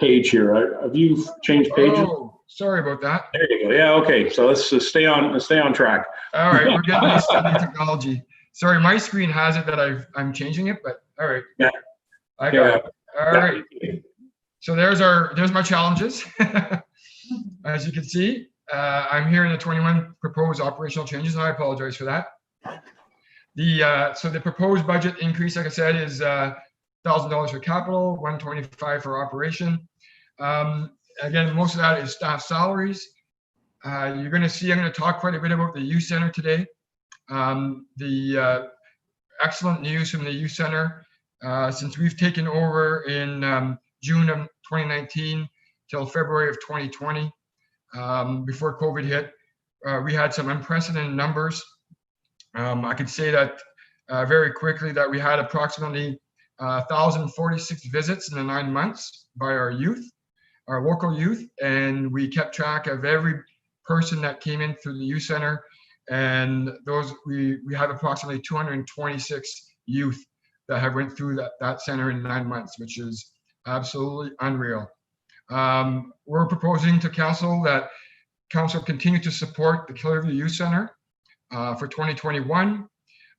page here. Have you changed pages? Oh, sorry about that. There you go. Yeah, okay. So let's just stay on track. All right, we're getting used to the technology. Sorry, my screen has it that I'm changing it, but all right. Yeah. I got it. All right. So there's my challenges. As you can see, I'm here in the 21 proposed operational changes, and I apologize for that. So the proposed budget increase, like I said, is $1,000 for capital, 125 for operation. Again, most of that is staff salaries. You're going to see, I'm going to talk quite a bit about the youth center today. The excellent news from the youth center, since we've taken over in June of 2019 till February of 2020, before COVID hit, we had some unprecedented numbers. I could say that very quickly that we had approximately 1,046 visits in the 9 months by our youth, our local youth, and we kept track of every person that came in through the youth center And those we have approximately 226 youth that have went through that center in 9 months, which is absolutely unreal. We're proposing to council that council continue to support the Clearview Youth Center for 2021.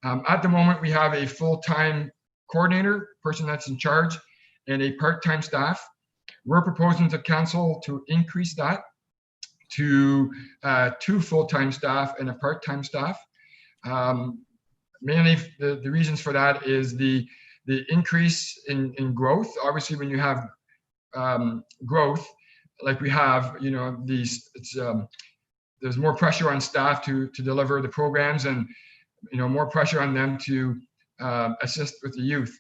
At the moment, we have a full-time coordinator, person that's in charge, and a part-time staff. We're proposing to council to increase that to 2 full-time staff and a part-time staff. Mainly the reasons for that is the increase in growth. Obviously, when you have growth like we have, you know, there's more pressure on staff to deliver the programs, and you know, more pressure on them to assist with the youth.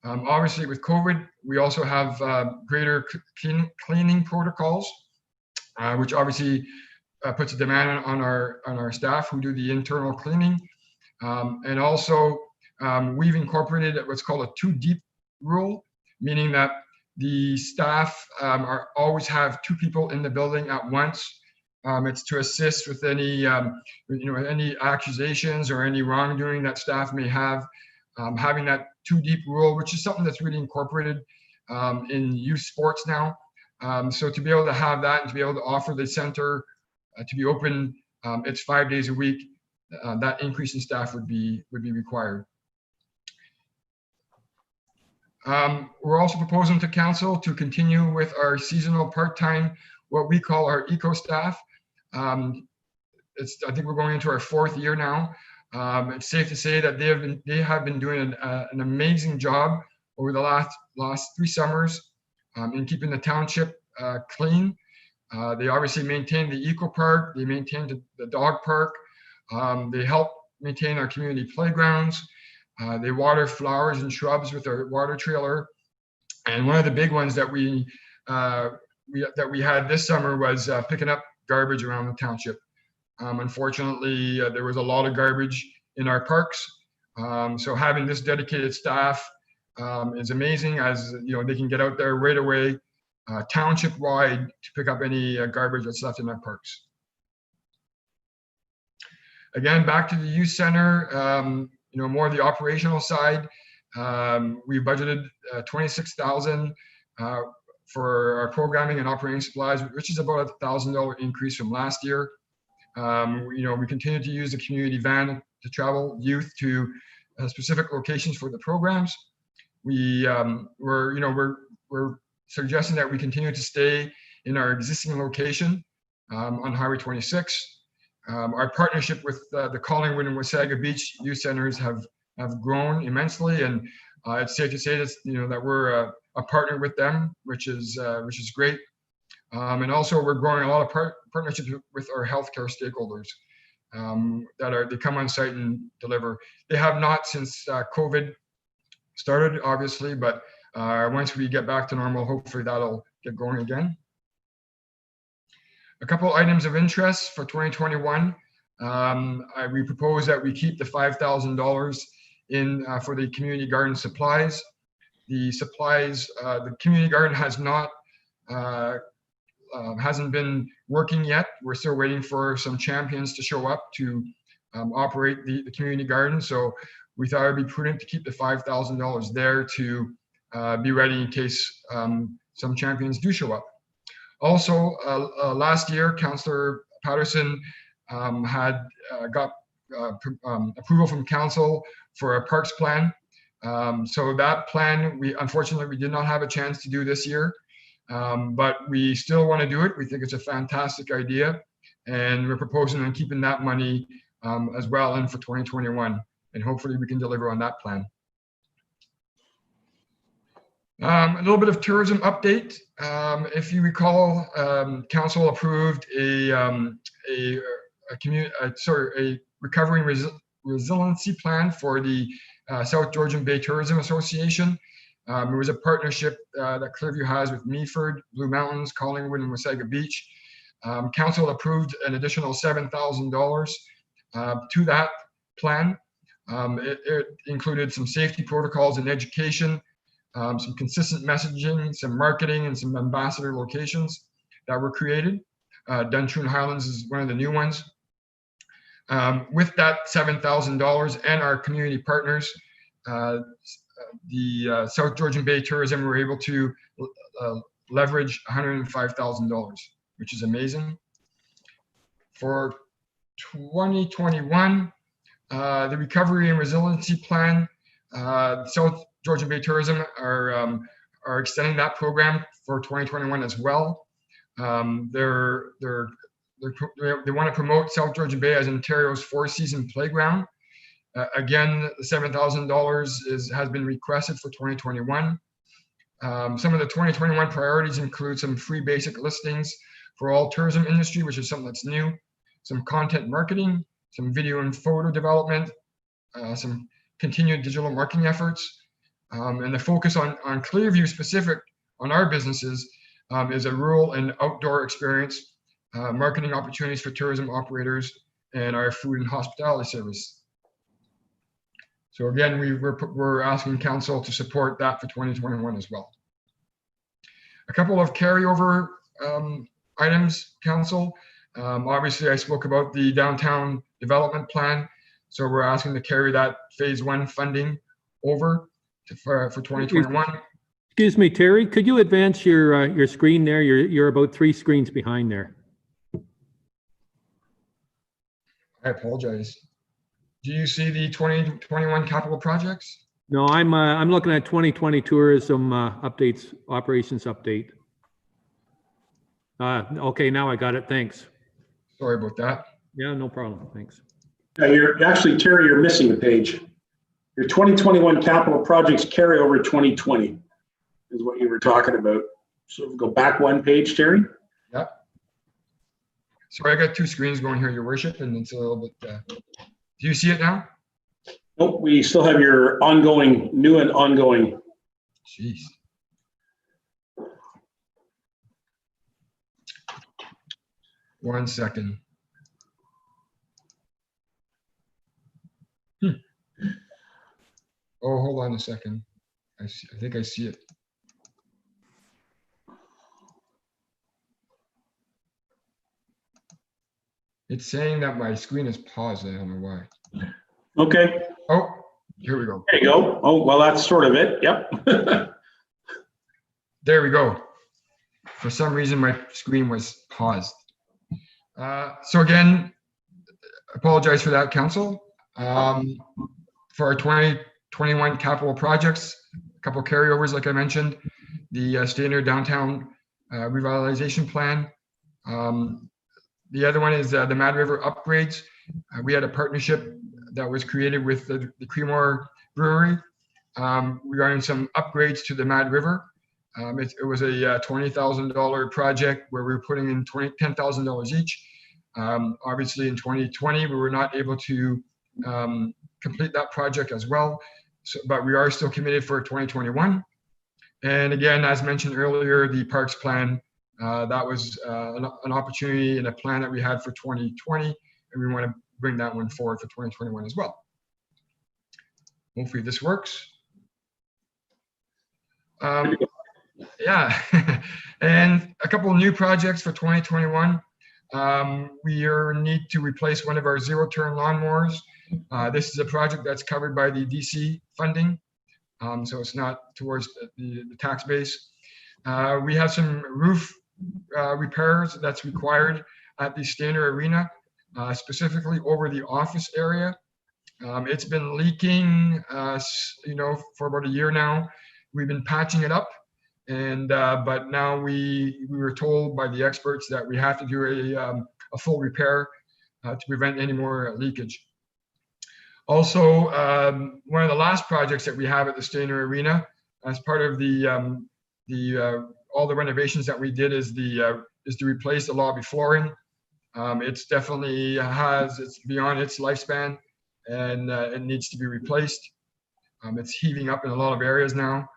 Obviously, with COVID, we also have greater cleaning protocols, which obviously puts a demand on our staff who do the internal cleaning. And also, we've incorporated what's called a 2 deep rule, meaning that the staff always have 2 people in the building at once. It's to assist with any, any accusations or any wrongdoing that staff may have. Having that 2 deep rule, which is something that's really incorporated in youth sports now. So to be able to have that and to be able to offer the center to be open, it's 5 days a week. That increase in staff would be required. We're also proposing to council to continue with our seasonal part-time, what we call our eco staff. I think we're going into our 4th year now. It's safe to say that they have been doing an amazing job over the last 3 summers in keeping the township clean. They obviously maintain the eco park. They maintain the dog park. They help maintain our community playgrounds. They water flowers and shrubs with our water trailer. And one of the big ones that we had this summer was picking up garbage around the township. Unfortunately, there was a lot of garbage in our parks. So having this dedicated staff is amazing, as you know, they can get out there right away, township-wide, to pick up any garbage that's left in our parks. Again, back to the youth center, more of the operational side. We budgeted $26,000 for our programming and operating supplies, which is about a $1,000 increase from last year. We continue to use the community van to travel youth to specific locations for the programs. We're suggesting that we continue to stay in our existing location on Highway 26. Our partnership with the Collingwood and Wasaga Beach youth centers have grown immensely, and it's safe to say that we're a partner with them, which is great. And also, we're growing a lot of partnerships with our healthcare stakeholders they come on site and deliver. They have not since COVID started, obviously, but once we get back to normal, hopefully that'll get going again. A couple items of interest for 2021. We propose that we keep the $5,000 in for the community garden supplies. The supplies, the community garden hasn't been working yet. We're still waiting for some champions to show up to operate the community garden. So we thought it'd be prudent to keep the $5,000 there to be ready in case some champions do show up. Also, last year, Councillor Patterson had got approval from council for a parks plan. So that plan, unfortunately, we did not have a chance to do this year, but we still want to do it. We think it's a fantastic idea, and we're proposing on keeping that money as well in for 2021, and hopefully we can deliver on that plan. A little bit of tourism update. If you recall, council approved a recovery and resiliency plan for the South Georgian Bay Tourism Association. It was a partnership that Clearview has with Meaford, Blue Mountains, Collingwood, and Wasaga Beach. Council approved an additional $7,000 to that plan. It included some safety protocols and education, some consistent messaging, some marketing, and some ambassador locations that were created. Duntroon Highlands is one of the new ones. With that $7,000 and our community partners, the South Georgian Bay Tourism were able to leverage $105,000, which is amazing. For 2021, the Recovery and Resiliency Plan, South Georgian Bay Tourism are extending that program for 2021 as well. They want to promote South Georgian Bay as Ontario's four-season playground. Again, the $7,000 has been requested for 2021. Some of the 2021 priorities include some free basic listings for all tourism industry, which is something that's new, some content marketing, some video and photo development, some continued digital marketing efforts, and the focus on Clearview specific on our businesses is a rural and outdoor experience, marketing opportunities for tourism operators, and our food and hospitality service. So again, we're asking council to support that for 2021 as well. A couple of carryover items, council. Obviously, I spoke about the downtown development plan. So we're asking to carry that phase 1 funding over for 2021. Excuse me, Terry, could you advance your screen there? You're about 3 screens behind there. I apologize. Do you see the 2021 capital projects? No, I'm looking at 2020 tourism updates, operations update. Okay, now I got it. Thanks. Sorry about that. Yeah, no problem. Thanks. Yeah, you're actually, Terry, you're missing a page. Your 2021 capital projects carryover 2020 is what you were talking about. So go back 1 page, Terry. Yep. Sorry, I got 2 screens going here, Your Worship, and it's a little bit. Do you see it now? Nope, we still have your ongoing, new and ongoing. Jeez. One second. Oh, hold on a second. I think I see it. It's saying that my screen is paused. I don't know why. Okay. Oh, here we go. There you go. Oh, well, that's sort of it. Yep. There we go. For some reason, my screen was paused. So again, apologize for that, council. For our 2021 capital projects, a couple of carryovers, like I mentioned, the standard downtown revitalization plan. The other one is the Mad River upgrades. We had a partnership that was created with the Creemore Brewery regarding some upgrades to the Mad River. It was a $20,000 project where we were putting in $10,000 each. Obviously, in 2020, we were not able to complete that project as well, but we are still committed for 2021. And again, as mentioned earlier, the parks plan, that was an opportunity and a plan that we had for 2020, and we want to bring that one forward for 2021 as well. Hopefully this works. Yeah, and a couple of new projects for 2021. We need to replace one of our zero-turn lawnmowers. This is a project that's covered by the DC funding, so it's not towards the tax base. We have some roof repairs that's required at the Standard Arena, specifically over the office area. It's been leaking, for about a year now. We've been patching it up, and but now we were told by the experts that we have to do a full repair to prevent any more leakage. Also, one of the last projects that we have at the Standard Arena, as part of all the renovations that we did, is to replace the lobby flooring. It's definitely it's beyond its lifespan, and it needs to be replaced. It's heaving up in a lot of areas now.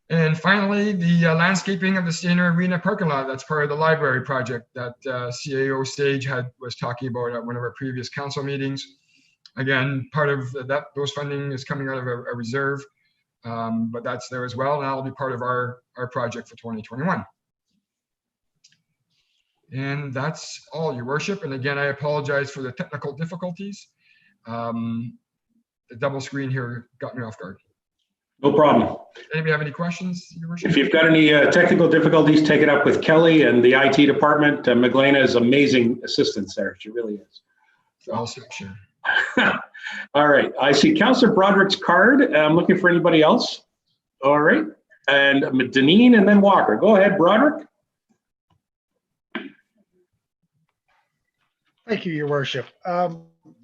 And finally, the landscaping of the Standard Arena parking lot. That's part of the library project that CAO Stage was talking about at one of our previous council meetings. Again, part of those funding is coming out of a reserve, but that's there as well, and that'll be part of our project for 2021. And that's all, Your Worship. And again, I apologize for the technical difficulties. The double screen here got me off guard. No problem. Anybody have any questions, Your Worship? If you've got any technical difficulties, take it up with Kelly and the IT department. Mckechnie is amazing assistance there. She really is. I'll sure. All right. I see Councillor Broderick's card. I'm looking for anybody else. All right. And Deneen and then Walker. Go ahead, Broderick. Thank you, Your Worship.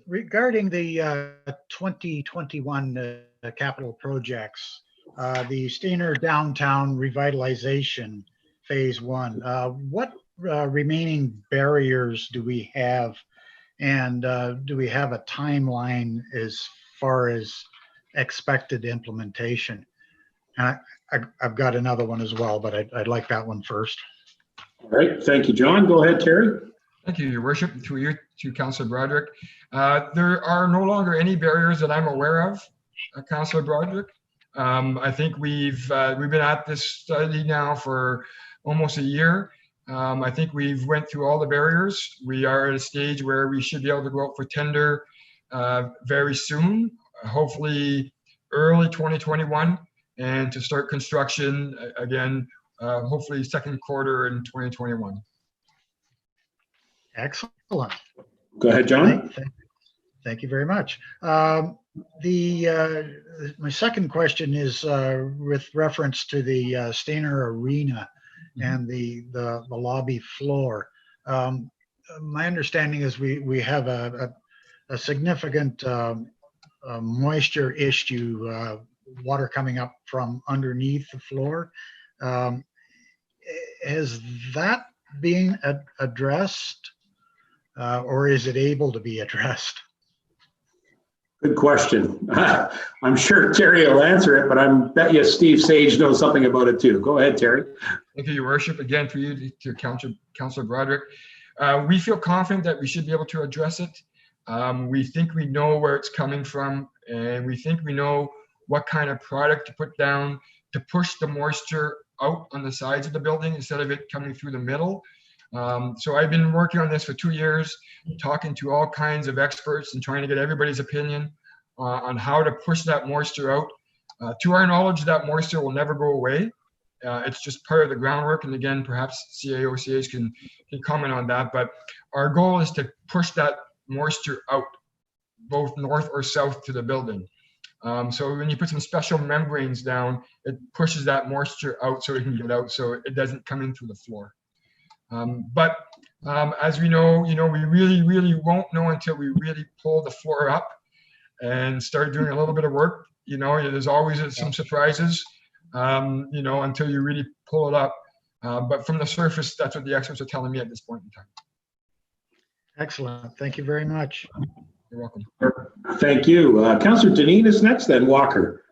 Regarding the 2021 capital projects, the Steiner Downtown Revitalization Phase 1, what remaining barriers do we have? And do we have a timeline as far as expected implementation? I've got another one as well, but I'd like that one first. All right. Thank you, John. Go ahead, Terry. Thank you, Your Worship. Through you to Councillor Broderick. There are no longer any barriers that I'm aware of, Councillor Broderick. I think we've been at this study now for almost a year. I think we've went through all the barriers. We are at a stage where we should be able to go out for tender very soon, hopefully early 2021, and to start construction again, hopefully second quarter in 2021. Excellent. Go ahead, John. Thank you very much. My second question is with reference to the Steiner Arena and the lobby floor. My understanding is we have a significant moisture issue, water coming up from underneath the floor. Has that been addressed? Or is it able to be addressed? Good question. I'm sure Terry will answer it, but I bet you Steve Sage knows something about it too. Go ahead, Terry. Thank you, Your Worship. Again, for you to Councillor Broderick. We feel confident that we should be able to address it. We think we know where it's coming from, and we think we know what kind of product to put down to push the moisture out on the sides of the building instead of it coming through the middle. So I've been working on this for 2 years, talking to all kinds of experts and trying to get everybody's opinion on how to push that moisture out. To our knowledge, that moisture will never go away. It's just part of the groundwork. And again, perhaps CAOCH can comment on that. But our goal is to push that moisture out, both north or south to the building. So when you put some special membranes down, it pushes that moisture out so it can get out, so it doesn't come in through the floor. But as we know, we really won't know until we really pull the floor up and start doing a little bit of work. There's always some surprises, until you really pull it up. But from the surface, that's what the experts are telling me at this point in time. Excellent. Thank you very much. You're welcome. Thank you. Councillor Deneen is next, then Walker.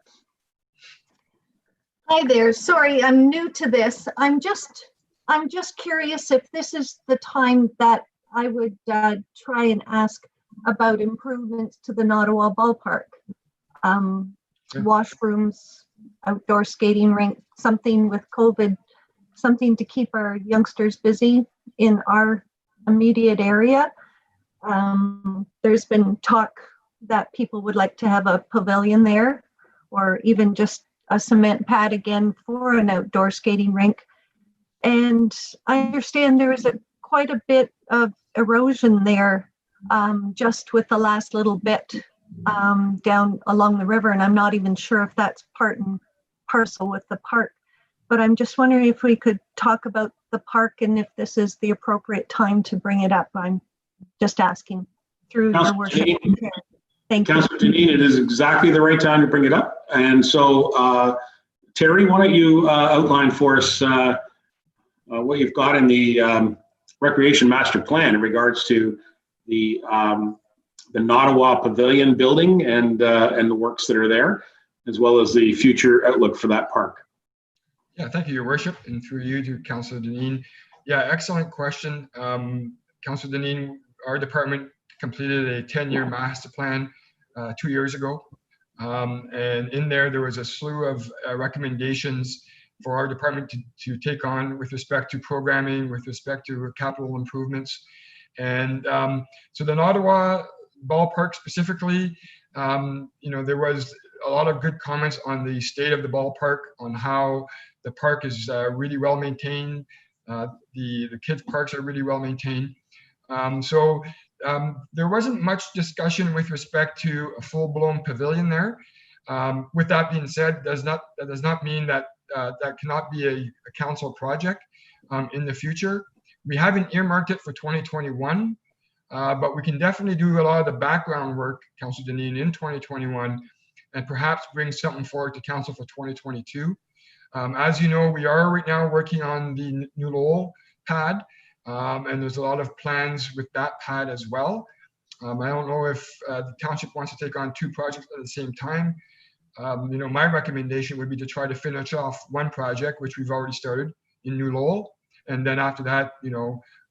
Hi there. Sorry, I'm new to this. I'm just curious if this is the time that I would try and ask about improvements to the Nottawa ballpark. Washrooms, outdoor skating rink, something with COVID, something to keep our youngsters busy in our immediate area. There's been talk that people would like to have a pavilion there, or even just a cement pad again for an outdoor skating rink. And I understand there is quite a bit of erosion there, just with the last little bit down along the river. And I'm not even sure if that's part and parcel with the park. But I'm just wondering if we could talk about the park and if this is the appropriate time to bring it up. I'm just asking through your worship. Thank you. Councillor Deneen, it is exactly the right time to bring it up. And so, Terry, why don't you outline for us what you've got in the recreation master plan in regards to the Nottawa Pavilion building and the works that are there, as well as the future outlook for that park. Yeah, thank you, Your Worship, and through you to Councillor Deneen. Yeah, excellent question. Councillor Deneen, our department completed a 10-year master plan 2 years ago. And in there was a slew of recommendations for our department to take on with respect to programming, with respect to capital improvements. And so the Ottawa ballpark specifically, there was a lot of good comments on the state of the ballpark, on how the park is really well maintained. The kids' parks are really well maintained. There wasn't much discussion with respect to a full-blown pavilion there. With that being said, that does not mean that that cannot be a council project in the future. We haven't earmarked it for 2021, but we can definitely do a lot of the background work, Councillor Deneen, in 2021, and perhaps bring something forward to council for 2022. As you know, we are right now working on the New Lowell pad, and there's a lot of plans with that pad as well. I don't know if the township wants to take on two projects at the same time. My recommendation would be to try to finish off one project, which we've already started in New Lowell, and then after that,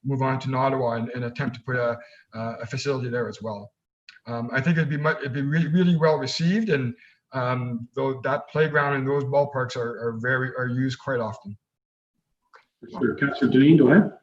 move on to Ottawa and attempt to put a facility there as well. I think it'd be really, really well received, and though that playground and those ballparks are used quite often. Sure. Councillor Deneen, go ahead.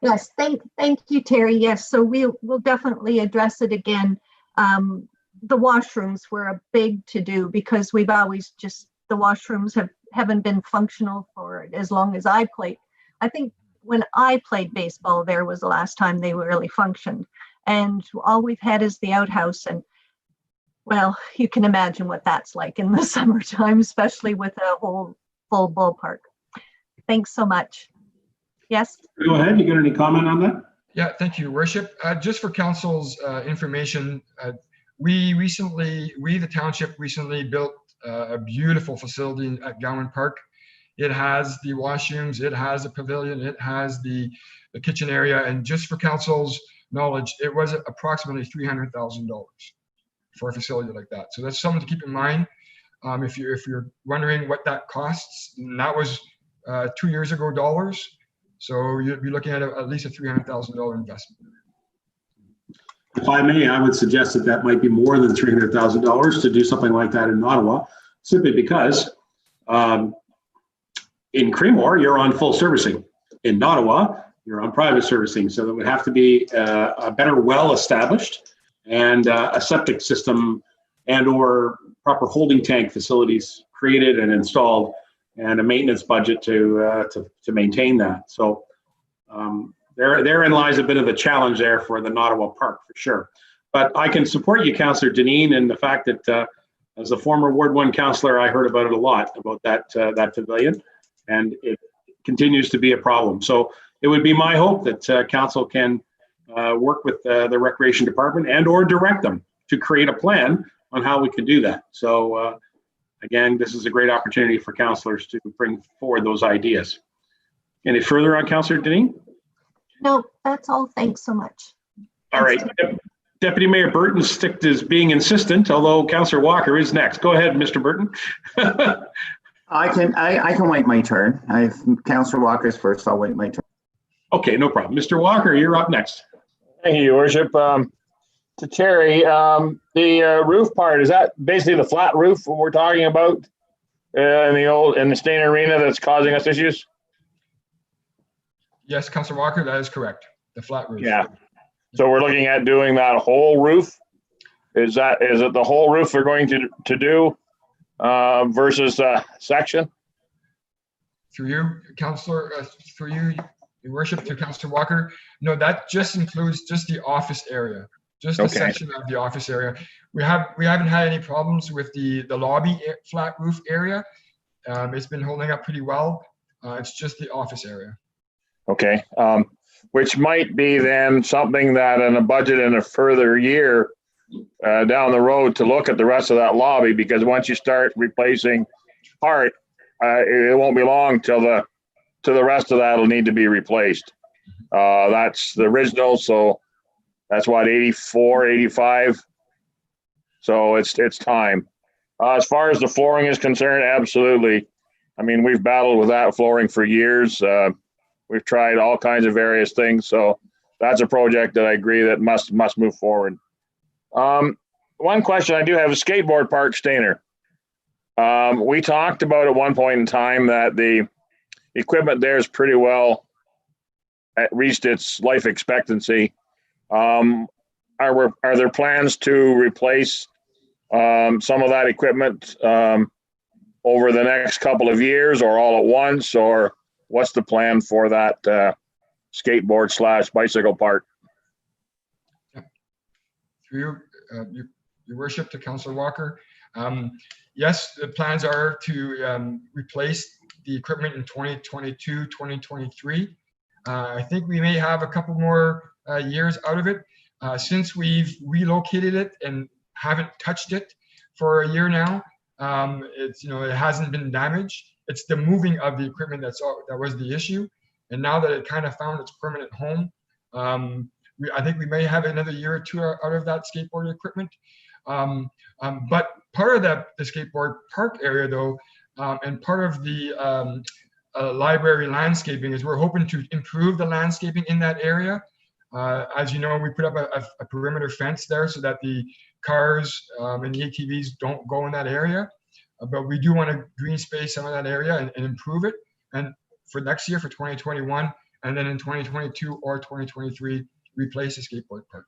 Yes, thank you, Terry. Yes, so we'll definitely address it again. The washrooms were a big to-do because we've always the washrooms haven't been functional for as long as I played. I think when I played baseball, there was the last time they really functioned. And all we've had is the outhouse. And well, you can imagine what that's like in the summertime, especially with a whole full ballpark. Thanks so much. Yes? Go ahead. You got any comment on that? Yeah, thank you, Worship. Just for council's information, we, the township, recently built a beautiful facility at Gowan Park. It has the washrooms, it has a pavilion, it has the kitchen area, and just for council's knowledge, it was approximately $300,000 for a facility like that. So that's something to keep in mind. If you're wondering what that costs, and that was 2 years ago dollars. So you'd be looking at at least a $300,000 investment. If I may, I would suggest that might be more than $300,000 to do something like that in Ottawa, simply because in Creemore, you're on full servicing. In Ottawa, you're on private servicing. So there would have to be a better well-established and a septic system and or proper holding tank facilities created and installed, and a maintenance budget to maintain that. So therein lies a bit of a challenge there for the Ottawa Park, for sure. But I can support you, Councillor Deneen, in the fact that as a former Ward 1 councillor, I heard about it a lot, about that pavilion, and it continues to be a problem. So it would be my hope that council can work with the Recreation Department and or direct them to create a plan on how we could do that. So again, this is a great opportunity for councillors to bring forward those ideas. Any further on Councillor Deneen? No, that's all. Thanks so much. All right. Deputy Mayor Burton sticked as being insistent, although Councillor Walker is next. Go ahead, Mr. Burton. I can wait my turn. Councillor Walker's first. I'll wait my turn. Okay, no problem. Mr. Walker, you're up next. Thank you, Your Worship. To Terry, the roof part, is that basically the flat roof we're talking about in the Stainer Arena that's causing us issues? Yes, Councillor Walker, that is correct. The flat roof. Yeah. So we're looking at doing that whole roof. Is it the whole roof we're going to do versus section? Through you, Councillor, through you, Your Worship, to Councillor Walker. No, that just includes just the office area. Just a section of the office area. We haven't had any problems with the lobby flat roof area. It's been holding up pretty well. It's just the office area. Okay, which might be then something that in a budget in a further year down the road to look at the rest of that lobby, because once you start replacing part, it won't be long till the rest of that will need to be replaced. That's the original, so that's what, 84, 85. So it's time. As far as the flooring is concerned, absolutely. I mean, we've battled with that flooring for years. We've tried all kinds of various things. So that's a project that I agree that must move forward. One question I do have is skateboard park Stainer. We talked about at one point in time that the equipment there is pretty well reached its life expectancy. Are there plans to replace some of that equipment over the next couple of years, or all at once, or what's the plan for that skateboard / bicycle park? Through your worship, to Councillor Walker. Yes, the plans are to replace the equipment in 2022, 2023. I think we may have a couple more years out of it. Since we've relocated it and haven't touched it for a year now, it's, it hasn't been damaged. It's the moving of the equipment that was the issue. And now that it kind of found its permanent home, I think we may have another year or two out of that skateboard equipment. But part of the skateboard park area, though, and part of the library landscaping is we're hoping to improve the landscaping in that area. As you know, we put up a perimeter fence there so that the cars and the ATVs don't go in that area. But we do want to green space some of that area and improve it. And for next year, for 2021, and then in 2022 or 2023, replace the skateboard park.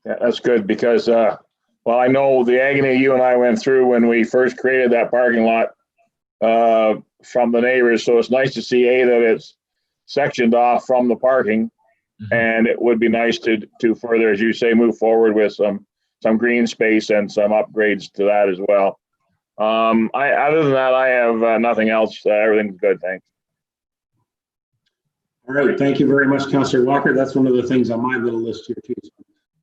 Yeah, that's good because, well, I know the agony you and I went through when we first created that parking lot from the neighbors. So it's nice to see that it's sectioned off from the parking, and it would be nice to further, as you say, move forward with some green space and some upgrades to that as well. Other than that, I have nothing else. Everything's good, thanks. All right, thank you very much, Councillor Walker. That's one of the things on my little list here too. So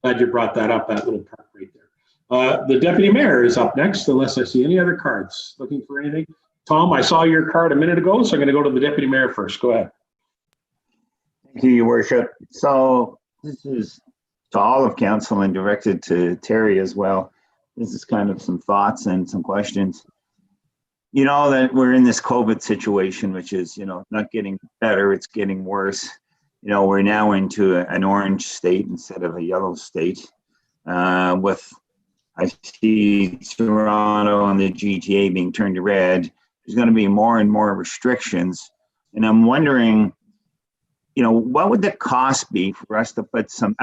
glad you brought that up, that little park right there. The Deputy Mayor is up next, unless I see any other cards. Looking for anything? Tom, I saw your card a minute ago, so I'm going to go to the Deputy Mayor first. Go ahead. Thank you, Your Worship. So this is to all of council and directed to Terry as well. This is kind of some thoughts and some questions. You know that we're in this COVID situation, which is, not getting better, it's getting worse. We're now into an orange state instead of a yellow state. I see Toronto and the GTA being turned to red. There's going to be more and more restrictions. And I'm wondering, what would the cost be for us to put some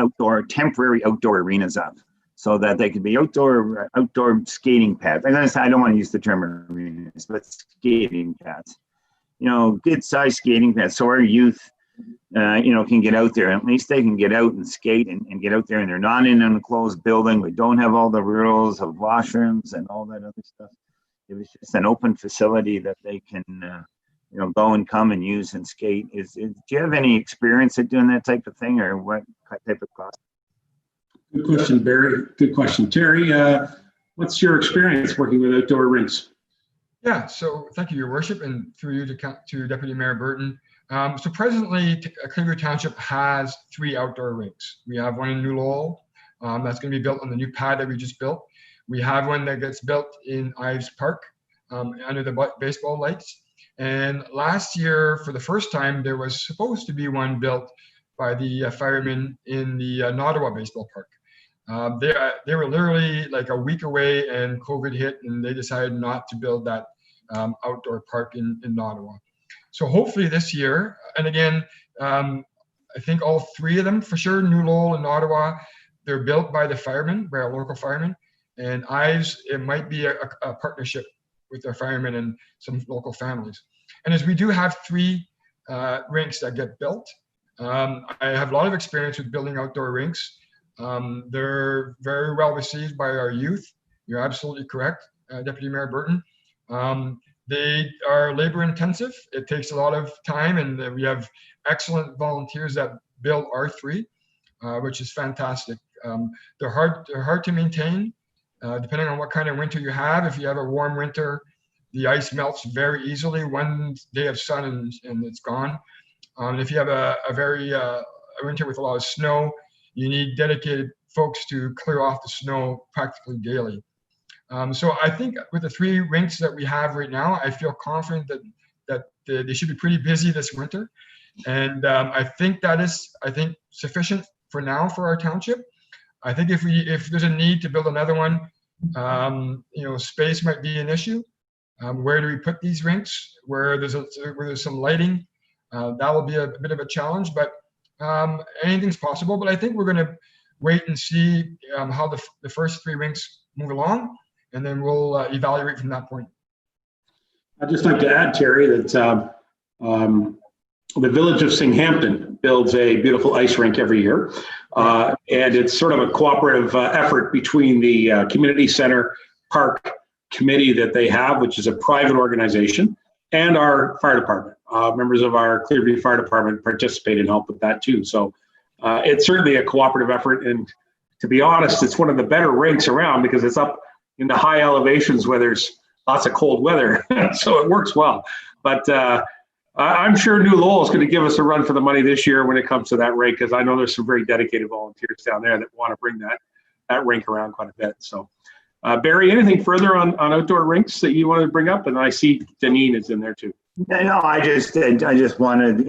temporary outdoor arenas up so that they could be outdoor skating pads? I don't want to use the term arenas, but skating pads. Good sized skating pads so our youth, can get out there. At least they can get out and skate and get out there, and they're not in an enclosed building. We don't have all the rules of washrooms and all that other stuff. It was just an open facility that they can, go and come and use and skate. Do you have any experience at doing that type of thing, or what type of cost? Good question, Barry. Good question. Terry, what's your experience working with outdoor rinks? Yeah, so thank you, Your Worship, and through you to Deputy Mayor Burton. So presently, Collingwood Township has 3 outdoor rinks. We have one in New Lowell that's going to be built on the new pad that we just built. We have one that gets built in Ives Park under the baseball lights. And last year, for the first time, there was supposed to be one built by the firemen in the Ottawa baseball park. They were literally like a week away, and COVID hit, and they decided not to build that outdoor park in Ottawa. So hopefully this year, and again, I think all 3 of them for sure, New Lowell and Ottawa, they're built by the firemen, by our local firemen. And Ives, it might be a partnership with our firemen and some local families. And as we do have 3 rinks that get built, I have a lot of experience with building outdoor rinks. They're very well received by our youth. You're absolutely correct, Deputy Mayor Burton. They are labor intensive. It takes a lot of time, and we have excellent volunteers that build R3, which is fantastic. They're hard to maintain, depending on what kind of winter you have. If you have a warm winter, the ice melts very easily. One day of sun and it's gone. If you have a winter with a lot of snow, you need dedicated folks to clear off the snow practically daily. So I think with the 3 rinks that we have right now, I feel confident that they should be pretty busy this winter. And I think that is, sufficient for now for our township. I think if there's a need to build another one, Space might be an issue. Where do we put these rinks? Where there's some lighting, that will be a bit of a challenge. But anything's possible. But I think we're going to wait and see how the first 3 rinks move along, and then we'll evaluate from that point. I'd just like to add, Terry, that the village of Singhampton builds a beautiful ice rink every year. And it's sort of a cooperative effort between the community center park committee that they have, which is a private organization, and our fire department. Members of our Clearview Fire Department participate and help with that too. So it's certainly a cooperative effort. And to be honest, it's one of the better rinks around because it's up in the high elevations where there's lots of cold weather. So it works well. But I'm sure New Lowell is going to give us a run for the money this year when it comes to that rink, because I know there's some very dedicated volunteers down there that want to bring that rink around quite a bit. So Barry, anything further on outdoor rinks that you wanted to bring up? And I see Deneen is in there too. No, I just wanted,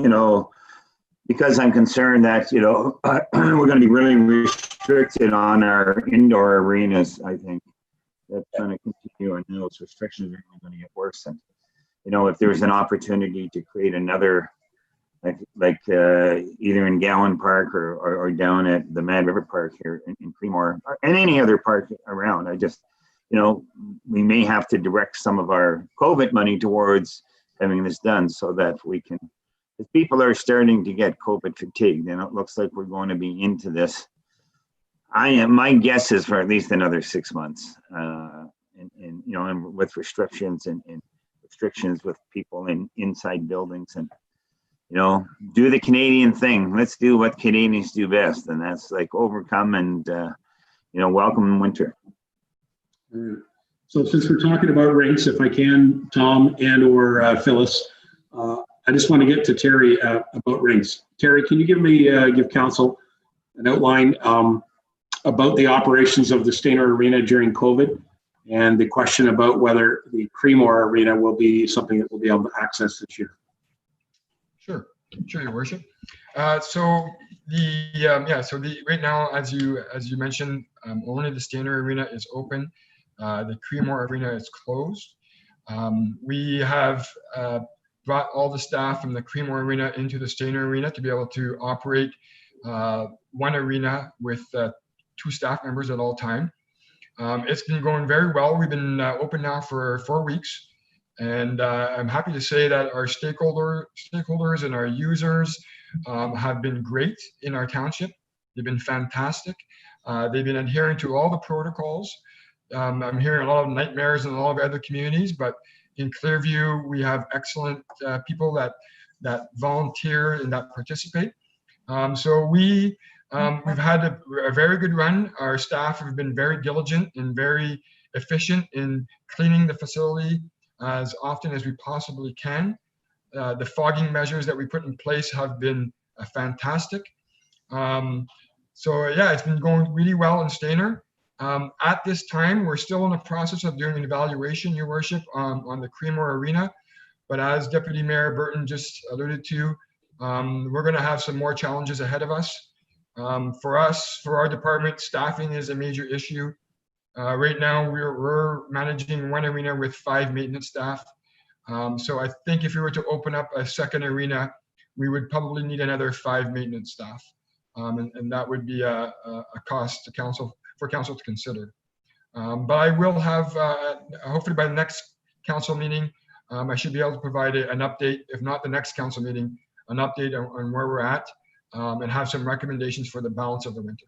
because I'm concerned that, we're going to be really restricted on our indoor arenas. I think that's going to continue, and those restrictions are going to get worse. And, if there's an opportunity to create another, like either in Gowan Park or down at the Mad River Park here in Creemore, and any other park around, I just, we may have to direct some of our COVID money towards having this done so that we can, if people are starting to get COVID fatigued, and it looks like we're going to be into this. My guess is for at least another 6 months, and with restrictions and restrictions with people in inside buildings, and do the Canadian thing. Let's do what Canadians do best, and that's like overcome and welcome winter. All right. So since we're talking about rinks, if I can, Tom and or Phyllis, I just want to get to Terry about rinks. Terry, can you give council an outline about the operations of the Stainer Arena during COVID, and the question about whether the Creemore Arena will be something that we'll be able to access this year? Sure, Your Worship. So right now, as you mentioned, only the Stainer Arena is open. The Creemore Arena is closed. We have brought all the staff from the Creemore Arena into the Stainer Arena to be able to operate one arena with 2 staff members at all time. It's been going very well. We've been open now for 4 weeks, and I'm happy to say that our stakeholders and our users have been great in our township. They've been fantastic. They've been adhering to all the protocols. I'm hearing a lot of nightmares in a lot of other communities, but in Clearview, we have excellent people that volunteer and that participate. So we've had a very good run. Our staff have been very diligent and very efficient in cleaning the facility as often as we possibly can. The fogging measures that we put in place have been fantastic. It's been going really well in Stainer. At this time, we're still in the process of doing an evaluation, Your Worship, on the Creemore Arena. But as Deputy Mayor Burton just alluded to, we're going to have some more challenges ahead of us. For our department, staffing is a major issue. Right now, we're managing one arena with 5 maintenance staff. So I think if we were to open up a second arena, we would probably need another 5 maintenance staff. And that would be a cost to council, for council to consider. But I will have, hopefully by the next council meeting, I should be able to provide an update, if not the next council meeting, an update on where we're at, and have some recommendations for the balance of the winter.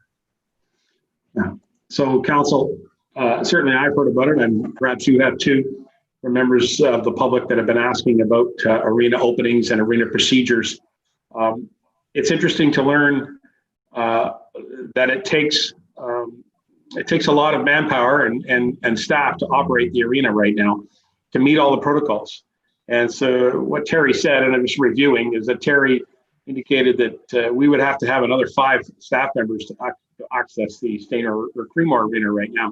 Yeah. So council, certainly I've heard about it, and perhaps you have too, for members of the public that have been asking about arena openings and arena procedures. It's interesting to learn that it takes a lot of manpower and staff to operate the arena right now to meet all the protocols. And so what Terry said, and I'm just reviewing, is that Terry indicated that we would have to have another 5 staff members to access the Stainer or Creemore Arena right now.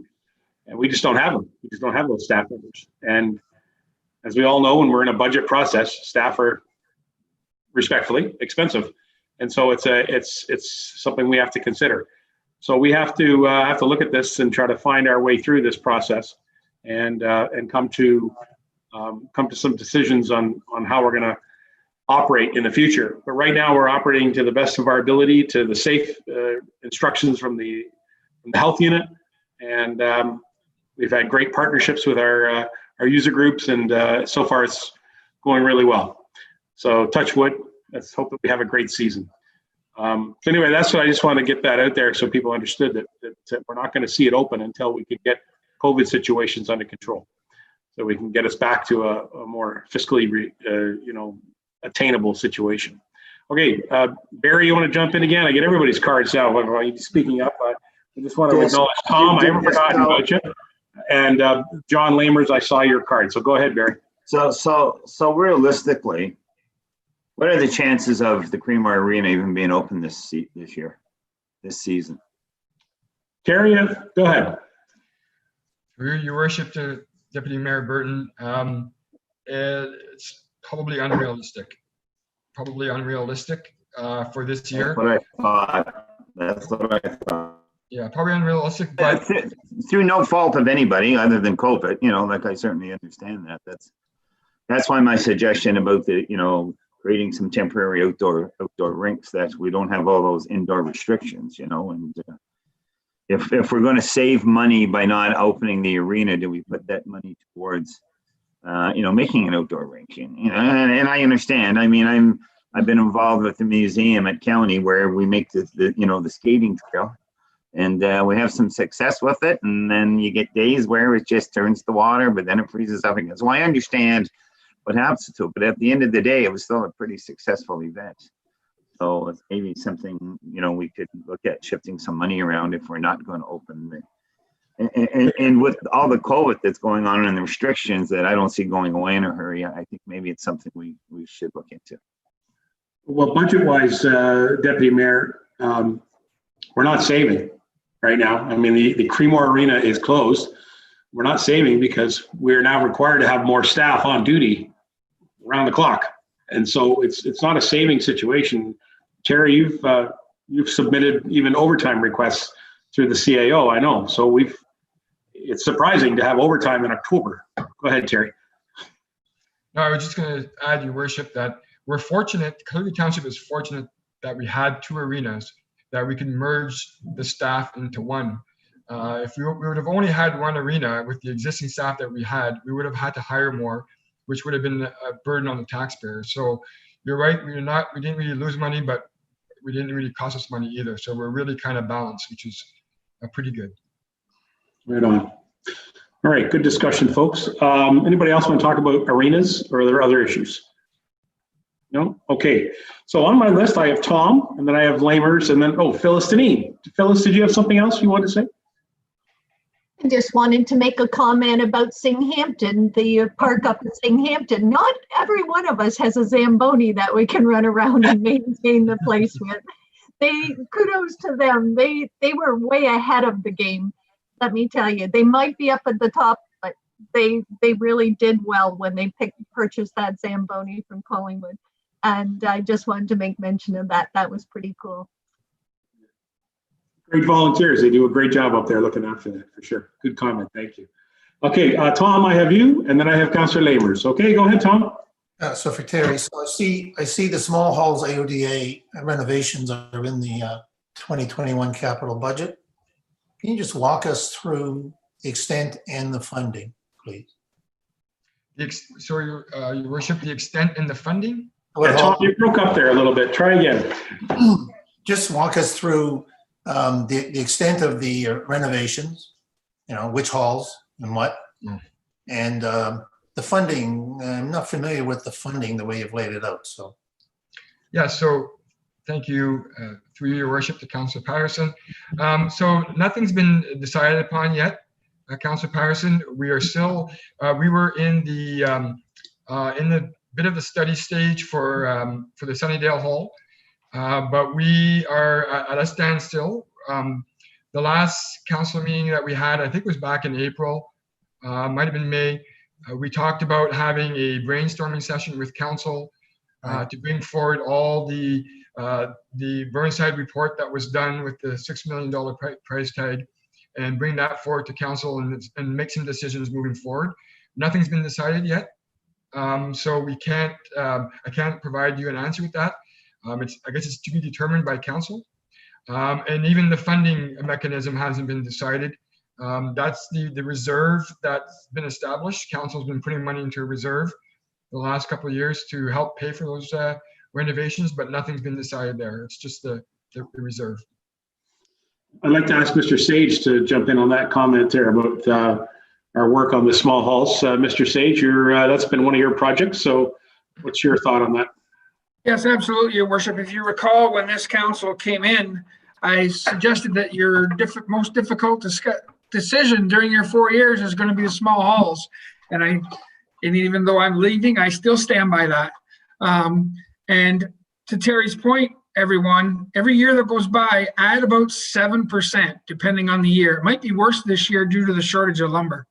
And we just don't have them. We just don't have those staff members. And as we all know, when we're in a budget process, staff are respectfully expensive. And so it's something we have to consider. So we have to look at this and try to find our way through this process, and come to some decisions on how we're going to operate in the future. But right now, we're operating to the best of our ability, to the safe instructions from the health unit, and we've had great partnerships with our user groups, and so far it's going really well. So touch wood. Let's hope that we have a great season. So anyway, that's what I just want to get that out there so people understood that we're not going to see it open until we can get COVID situations under control, so we can get us back to a more fiscally, attainable situation. Okay, Barry, you want to jump in again? I get everybody's cards now while you're speaking up. I just want to acknowledge Tom. I haven't forgotten about you. And John Lamers, I saw your card. So go ahead, Barry. So realistically, what are the chances of the Creamery Arena even being open this season? Terry, go ahead. Your Worship, to Deputy Mayor Burton, it's probably unrealistic. For this year. That's what I thought. Yeah, probably unrealistic, but through no fault of anybody other than COVID, like I certainly understand that. That's why my suggestion about creating some temporary outdoor rinks, that we don't have all those indoor restrictions, and if we're going to save money by not opening the arena, do we put that money towards making an outdoor rink? And I understand. I mean, I've been involved with the museum at County where we make the skating trail, and we have some success with it. And then you get days where it just turns to water, but then it freezes up again. So I understand what happens to it, but at the end of the day, it was still a pretty successful event. So it's maybe something we could look at shifting some money around if we're not going to open the. And with all the COVID that's going on and the restrictions that I don't see going away in a hurry, I think maybe it's something we should look into. Well, budget-wise, Deputy Mayor, we're not saving right now. I mean, the Creamery Arena is closed. We're not saving because we're now required to have more staff on duty around the clock, and so it's not a saving situation. Terry, you've submitted even overtime requests through the CAO. I know, so it's surprising to have overtime in October. Go ahead, Terry. No, I was just going to add, Your Worship, that we're fortunate, Collingwood Township is fortunate that we had two arenas, that we can merge the staff into one. If we would have only had one arena with the existing staff that we would have had to hire more, which would have been a burden on the taxpayer. So you're right, we didn't really lose money, but we didn't really cost us money either. So we're really kind of balanced, which is pretty good. Right on. All right, good discussion, folks. Anybody else want to talk about arenas, or are there other issues? No? Okay. So on my list, I have Tom, and then I have Lamers, and then, Phyllis Deneen. Phyllis, did you have something else you wanted to say? I just wanted to make a comment about Singhampton, the park up at Singhampton. Not every one of us has a Zamboni that we can run around and maintain the place with. Kudos to them. They were way ahead of the game. Let me tell you, they might be up at the top, but they really did well when they purchased that Zamboni from Collingwood. And I just wanted to make mention of that. That was pretty cool. Great volunteers. They do a great job up there looking after that, for sure. Good comment. Thank you. Okay, Tom, I have you, and then I have Councillor Lamers. Okay, go ahead, Tom. So for Terry, so I see the small halls AODA renovations are in the 2021 capital budget. Can you just walk us through the extent and the funding, please? Sorry, Your Worship, the extent and the funding? Yeah, Tom, you broke up there a little bit. Try again. Just walk us through the extent of the renovations, which halls and what, and the funding. I'm not familiar with the funding the way you've laid it out. So, yeah. So, thank you, through Your Worship, to Councillor Patterson. So nothing's been decided upon yet, Councillor Patterson. We are still. We were in the bit of the study stage for the Sunnydale Hall. But we are at a standstill. The last council meeting that we had, I think, was back in April, might have been May. We talked about having a brainstorming session with council to bring forward all the Burnside report that was done with the $6 million price tag, and bring that forward to council and make some decisions moving forward. Nothing's been decided yet, so we can't. I can't provide you an answer with that. I guess it's to be determined by council, and even the funding mechanism hasn't been decided. That's the reserve that's been established. Council's been putting money into a reserve the last couple of years to help pay for those renovations, but nothing's been decided there. It's just the reserve. I'd like to ask Mr. Sage to jump in on that comment there about our work on the small halls. Mr. Sage, that's been one of your projects. So what's your thought on that? Yes, absolutely, Your Worship. If you recall, when this council came in, I suggested that your most difficult decision during your 4 years is going to be the small halls. And even though I'm leaving, I still stand by that. And to Terry's point, everyone, every year that goes by, add about 7%, depending on the year. It might be worse this year due to the shortage of lumber.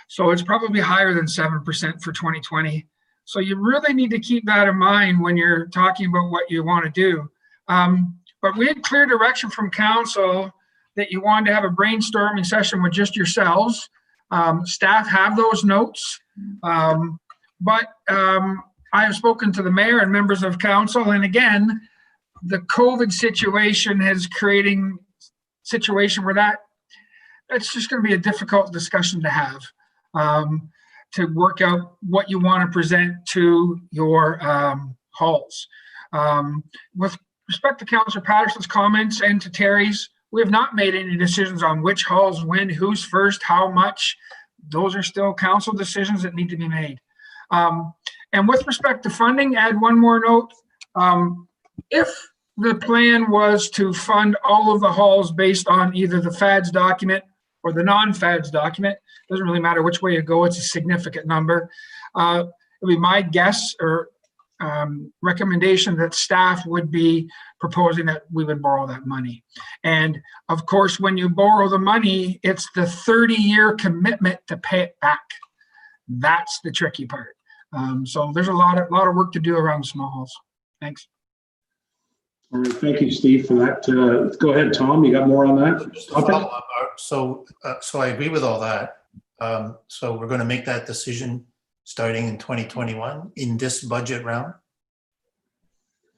So it's probably higher than 7% for 2020. So you really need to keep that in mind when you're talking about what you want to do. But we had clear direction from council that you wanted to have a brainstorming session with just yourselves. Staff have those notes. But I have spoken to the mayor and members of council, and again, the COVID situation is creating a situation where that's just going to be a difficult discussion to have, to work out what you want to present to your halls. With respect to Councillor Patterson's comments and to Terry's, we have not made any decisions on which halls win, who's first, how much. Those are still council decisions that need to be made. And with respect to funding, add one more note. If the plan was to fund all of the halls based on either the FADS document or the non-FADS document, doesn't really matter which way you go, it's a significant number. It would be my guess or recommendation that staff would be proposing that we would borrow that money. And of course, when you borrow the money, it's the 30-year commitment to pay it back. That's the tricky part. So there's a lot of work to do around the small halls. Thanks. All right, thank you, Steve, for that. Go ahead, Tom. You got more on that? Just to follow up, so I agree with all that. So we're going to make that decision starting in 2021 in this budget round.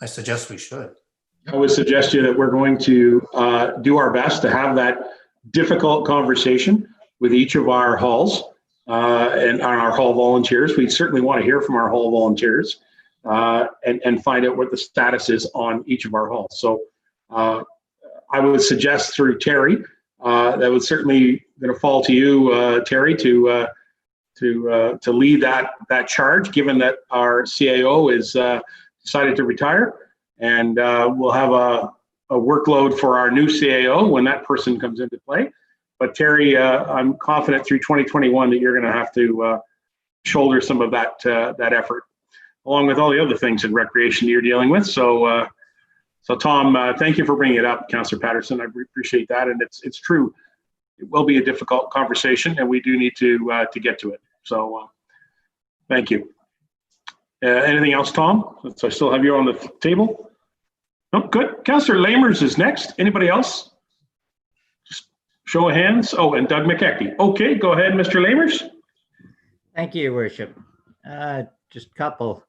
I suggest we should. I would suggest to you that we're going to do our best to have that difficult conversation with each of our halls. And our hall volunteers. We certainly want to hear from our hall volunteers and find out what the status is on each of our halls. So I would suggest through Terry, that would certainly going to fall to you, Terry, to lead that charge, given that our CAO is decided to retire, and we'll have a workload for our new CAO when that person comes into play. But Terry, I'm confident through 2021 that you're going to have to shoulder some of that effort, along with all the other things in recreation you're dealing with. So, Tom, thank you for bringing it up, Councillor Patterson. I appreciate that, and it's true. It will be a difficult conversation, and we do need to get to it. So, thank you. Anything else, Tom? So I still have you on the table. Oh, good. Councillor Lamers is next. Anybody else? Show of hands. Oh, and Doug Mckechnie. Okay, go ahead, Mr. Lamers. Thank you, Your Worship. Just a couple.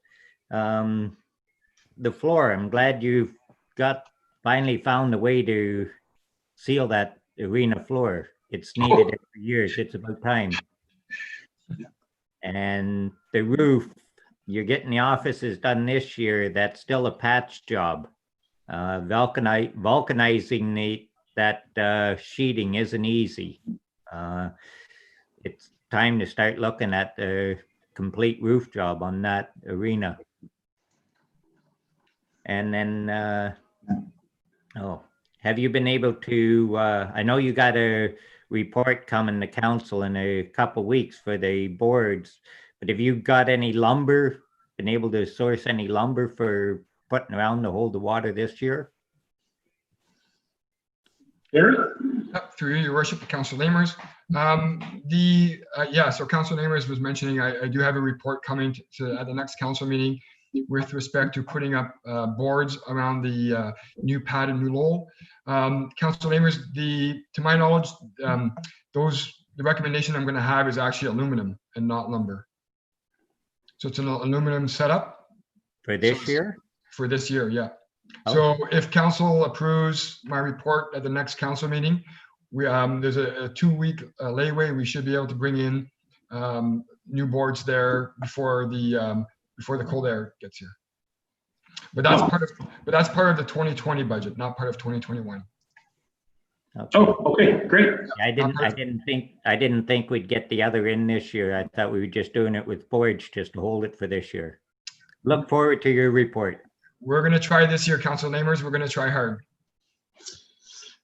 The floor, I'm glad you've finally found a way to seal that arena floor. It's needed it for years. It's about time. And the roof, you're getting the offices done this year. That's still a patch job. Vulcanizing that sheeting isn't easy. It's time to start looking at the complete roof job on that arena. And then, have you been able to, I know you got a report coming to council in a couple weeks for the boards, but have you got any lumber, been able to source any lumber for putting around to hold the water this year? Through Your Worship, Councillor Lamers. So Councillor Lamers was mentioning I do have a report coming to at the next council meeting with respect to putting up boards around the new pad and new lowell. Council members, to my knowledge, the recommendation I'm going to have is actually aluminum and not lumber. So it's an aluminum setup. For this year? For this year, yeah. Oh. So if council approves my report at the next council meeting, there's a 2-week layway. We should be able to bring in new boards there before the cold air gets here. But that's part of the 2020 budget, not part of 2021. Okay. Oh, okay, great. I didn't think we'd get the other in this year. I thought we were just doing it with forage just to hold it for this year. Look forward to your report. We're going to try this year, council namers. We're going to try hard.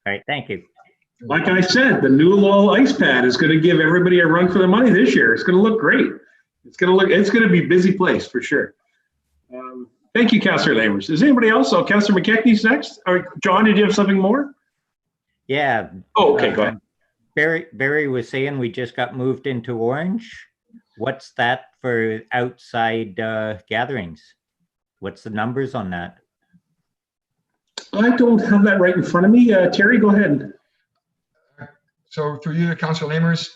All right, thank you. Like I said, the new Lowell ice pad is going to give everybody a run for the money this year. It's going to look great. It's going to be a busy place for sure. Thank you, Councillor Lamers. Is anybody else? Oh, Councillor Mckechnie's next. Or John, did you have something more? Yeah. Oh, okay, go ahead. Barry was saying we just got moved into orange. What's that for outside gatherings? What's the numbers on that? I don't have that right in front of me. Terry, go ahead. So through you, Councillor Lamers,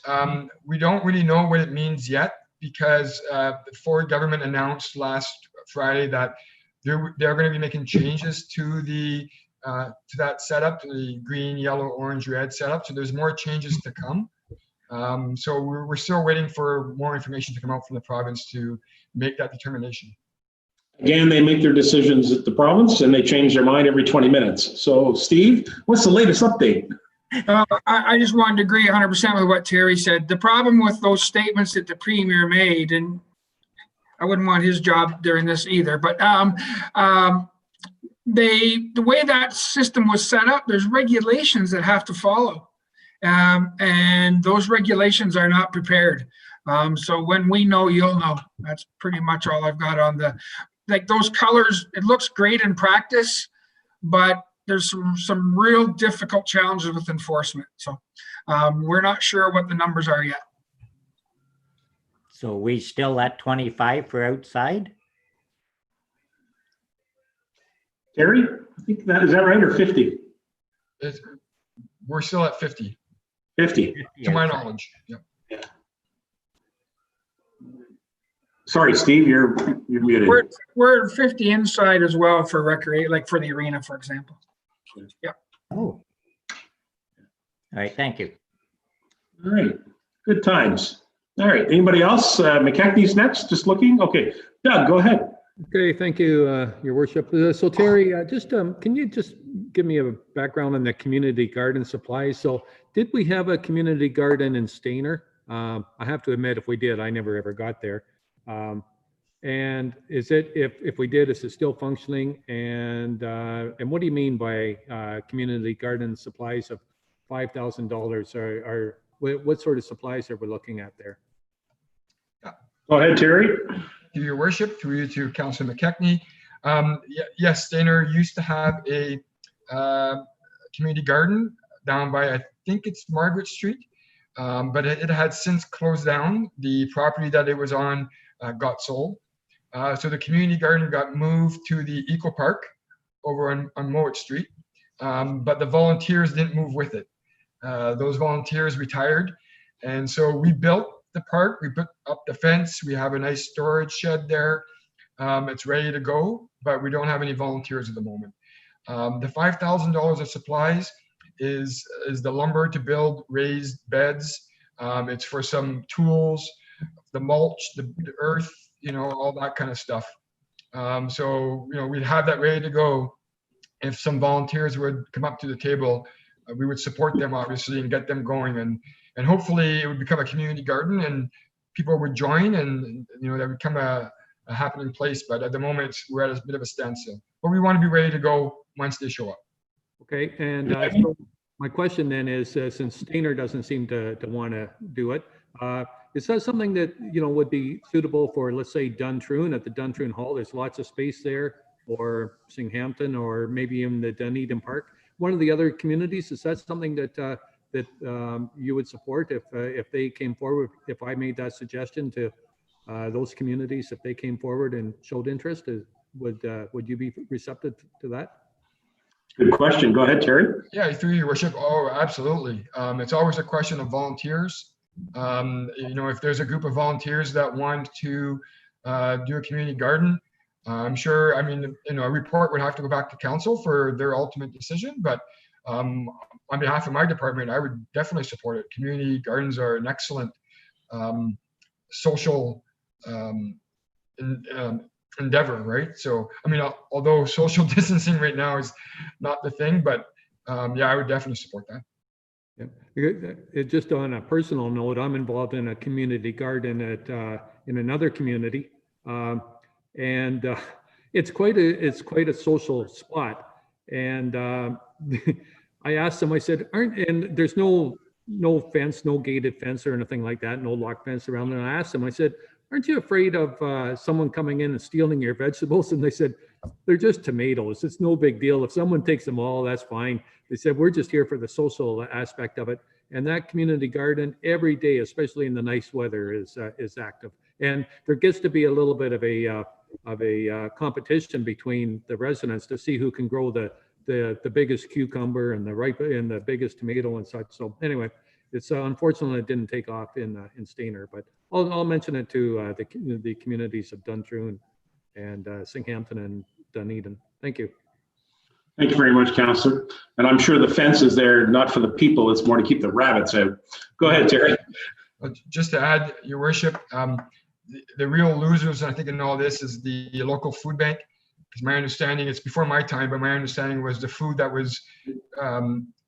we don't really know what it means yet because the Ford government announced last Friday that they're going to be making changes to that setup, to the green, yellow, orange, red setup. So there's more changes to come. So we're still waiting for more information to come out from the province to make that determination. Again, they make their decisions at the province and they change their mind every 20 minutes. So Steve, what's the latest update? I just wanted to agree 100% with what Terry said. The problem with those statements that the Premier made, and I wouldn't want his job during this either, but the way that system was set up, there's regulations that have to follow. And those regulations are not prepared. So when we know, you'll know. That's pretty much all I've got on like those colors. It looks great in practice, but there's some real difficult challenges with enforcement. So we're not sure what the numbers are yet. So we still at 25 for outside? Terry, I think is that right, or 50? We're still at 50. 50. To my knowledge. Yep. Yeah. Sorry, Steve, you're muted. We're 50 inside as well for recreate, like for the arena, for example. Yeah. Oh. All right, thank you. All right, good times. All right, anybody else? Mckechnie's next, just looking. Okay, Doug, go ahead. Okay, thank you, Your Worship. So Terry, can you just give me a background on the community garden supplies? So did we have a community garden in Stainer? I have to admit, if we did, I never ever got there. And is it, if we did, is it still functioning? And what do you mean by community garden supplies of $5,000? Or what sort of supplies are we looking at there? Go ahead, Terry. Through Your Worship, through you to Councillor Mckechnie. Yes, Stainer used to have a community garden down by, I think it's Margaret Street, but it had since closed down. The property that it was on got sold. So the community garden got moved to the Eco Park over on Mowat Street, but the volunteers didn't move with it. Those volunteers retired, and so we built the park. We put up the fence. We have a nice storage shed there. It's ready to go, but we don't have any volunteers at the moment. The $5,000 of supplies is the lumber to build raised beds. It's for some tools, the mulch, the earth, all that kind of stuff. So, we'd have that ready to go. If some volunteers would come up to the table, we would support them obviously and get them going, and hopefully it would become a community garden and people would join, and that would become a happening place. But at the moment we're at a bit of a standstill, but we want to be ready to go once they show up. Okay, and so my question then is, since Stainer doesn't seem to want to do it, is that something that would be suitable for, let's say, Duntroon, at the Duntroon Hall? There's lots of space there, or Singhampton, or maybe in the Dunedin Park. One of the other communities, is that something that you would support if they came forward, if I made that suggestion to those communities, if they came forward and showed interest, would you be receptive to that? Good question. Go ahead, Terry. Yeah, through your worship. Oh, absolutely. It's always a question of volunteers. If there's a group of volunteers that want to do a community garden, I'm sure, a report would have to go back to council for their ultimate decision, but on behalf of my department, I would definitely support it. Community gardens are an excellent social endeavor, right? So, although social distancing right now is not the thing, but yeah, I would definitely support that. Yeah. Just on a personal note, I'm involved in a community garden in another community, and it's quite a social spot. And I asked them, I said, and there's no fence, no gated fence or anything like that, no lock fence around it. And I asked them, I said, aren't you afraid of someone coming in and stealing your vegetables? And they said, they're just tomatoes. It's no big deal. If someone takes them all, that's fine. They said, we're just here for the social aspect of it. And that community garden every day, especially in the nice weather, is active. And there gets to be a little bit of a competition between the residents to see who can grow the biggest cucumber and the biggest tomato and such. So anyway, it's unfortunately it didn't take off in Stayner, but I'll mention it to the communities of Duntroon and Singhampton and Dunedin. Thank you. Thank you very much, Councillor. And I'm sure the fence is there not for the people, it's more to keep the rabbits out. Go ahead, Terry. Just to add, your worship, the real losers, I think, in all this is the local food bank. Because my understanding, it's before my time, but my understanding was the food that was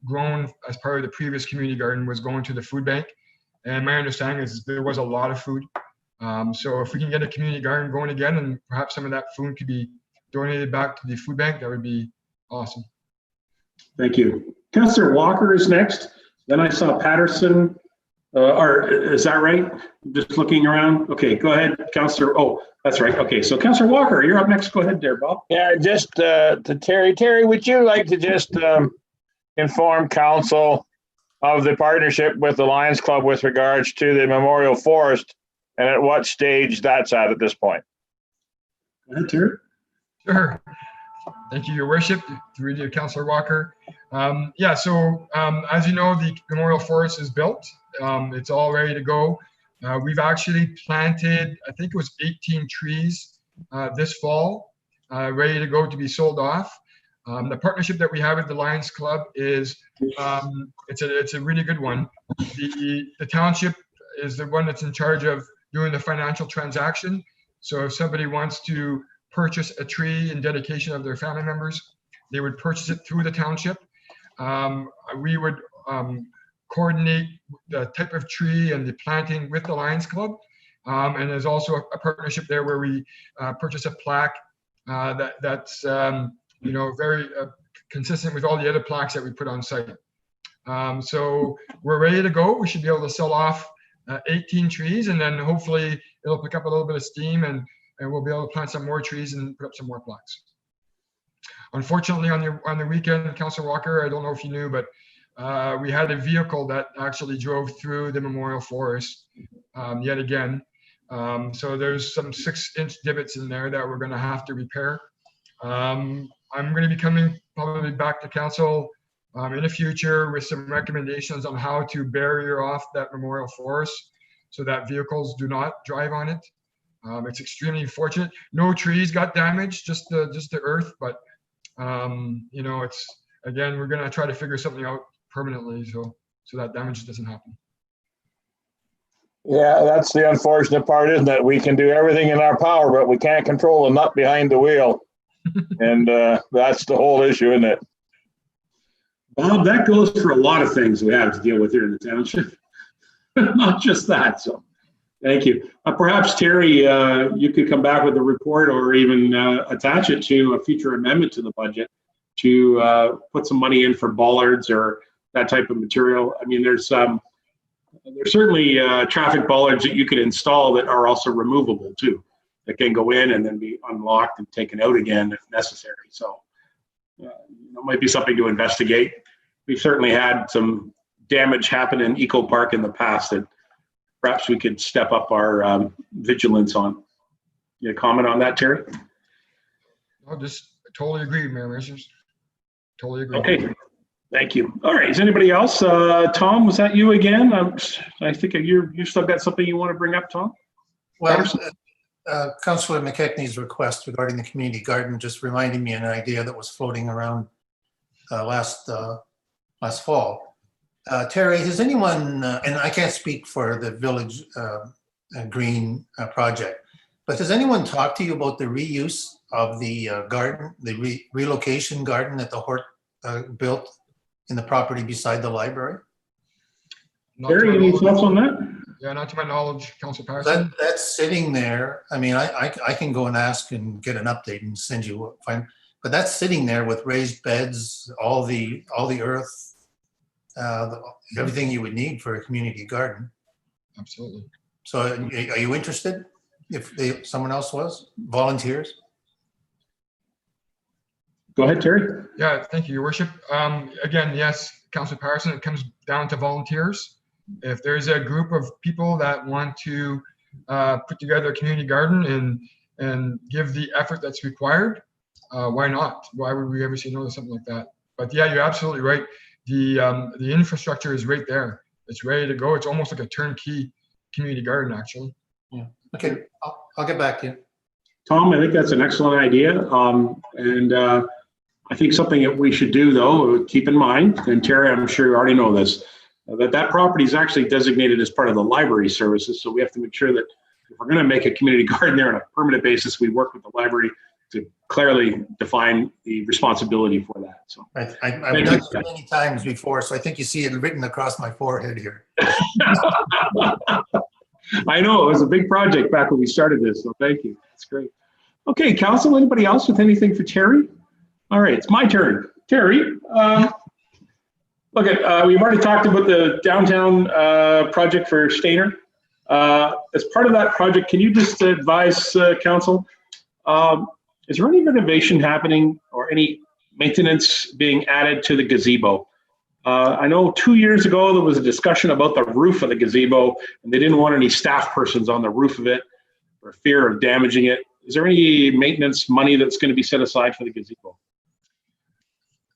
grown as part of the previous community garden was going to the food bank. And my understanding is there was a lot of food. So if we can get a community garden going again, and perhaps some of that food could be donated back to the food bank, that would be awesome. Thank you. Councillor Walker is next. Then I saw Patterson. Or is that right? Just looking around. Okay, go ahead, Councillor. Oh, that's right. Okay, so Councillor Walker, you're up next. Go ahead there, Bob. Yeah, just to Terry. Terry, would you like to just inform council of the partnership with the Lions Club with regards to the Memorial Forest and at what stage that's at this point? Go ahead, Terry. Sure. Thank you, your worship, through you, Councillor Walker. Yeah, so as you know, the Memorial Forest is built. It's all ready to go. We've actually planted, I think it was 18 trees this fall, ready to go to be sold off. The partnership that we have with the Lions Club is, it's a really good one. The township is the one that's in charge of doing the financial transaction. So if somebody wants to purchase a tree in dedication of their family members, they would purchase it through the township. We would coordinate the type of tree and the planting with the Lions Club. And there's also a partnership there where we purchase a plaque that's very consistent with all the other plaques that we put on site. So we're ready to go. We should be able to sell off 18 trees, and then hopefully it'll pick up a little bit of steam, and we'll be able to plant some more trees and put up some more plaques. Unfortunately, on the weekend, Councillor Walker, I don't know if you knew, but we had a vehicle that actually drove through the Memorial Forest yet again. So there's some 6-inch divots in there that we're going to have to repair. I'm going to be coming probably back to council in the future with some recommendations on how to barrier off that Memorial Forest so that vehicles do not drive on it. It's extremely unfortunate. No trees got damaged, just the earth, but it's, again, we're going to try to figure something out permanently so that damage doesn't happen. Yeah, that's the unfortunate part, isn't it? We can do everything in our power, but we can't control the nut behind the wheel. And that's the whole issue, isn't it? Bob, that goes for a lot of things we have to deal with here in the township. Not just that, so thank you. Perhaps, Terry, you could come back with a report or even attach it to a future amendment to the budget to put some money in for bollards or that type of material. I mean, there's certainly traffic bollards that you could install that are also removable too, that can go in and then be unlocked and taken out again if necessary. So it might be something to investigate. We've certainly had some damage happen in Eco Park in the past that perhaps we could step up our vigilance on. You comment on that, Terry? I'll just totally agree, Mayor Measures. Totally agree. Okay, thank you. All right, is anybody else? Tom, was that you again? I think you still got something you want to bring up, Tom? Well, Councillor Mckechnie's request regarding the community garden just reminded me of an idea that was floating around last fall. Terry, has anyone, and I can't speak for the Village Green project, but has anyone talked to you about the reuse of the garden, the relocation garden that the Hort built in the property beside the library? Terry, any thoughts on that? Yeah, not to my knowledge, Councillor Patterson. That's sitting there. I mean, I can go and ask and get an update and send you fine, but that's sitting there with raised beds, all the earth, everything you would need for a community garden. Absolutely. So, are you interested? If someone else was volunteers. Go ahead, Terry. Yeah, thank you, Your Worship. Again, yes, Councillor Patterson, it comes down to volunteers. If there's a group of people that want to put together a community garden and give the effort that's required, why not? Why would we ever say no to something like that? But yeah, you're absolutely right. The infrastructure is right there. It's ready to go. It's almost like a turnkey community garden, actually. Yeah. Okay, I'll get back to you. Tom, I think that's an excellent idea. I think something that we should do, though, keep in mind, and Terry, I'm sure you already know this, that property is actually designated as part of the library services. So we have to make sure that if we're going to make a community garden there on a permanent basis, we work with the library to clearly define the responsibility for that. So I've done it many times before, so I think you see it written across my forehead here. I know it was a big project back when we started this, so thank you. That's great. Okay, Council, anybody else with anything for Terry? All right, it's my turn. Terry, we've already talked about the downtown project for Stainer. As part of that project, can you just advise Council, is there any renovation happening or any maintenance being added to the gazebo? I know 2 years ago there was a discussion about the roof of the gazebo, and they didn't want any staff persons on the roof of it for fear of damaging it. Is there any maintenance money that's going to be set aside for the gazebo?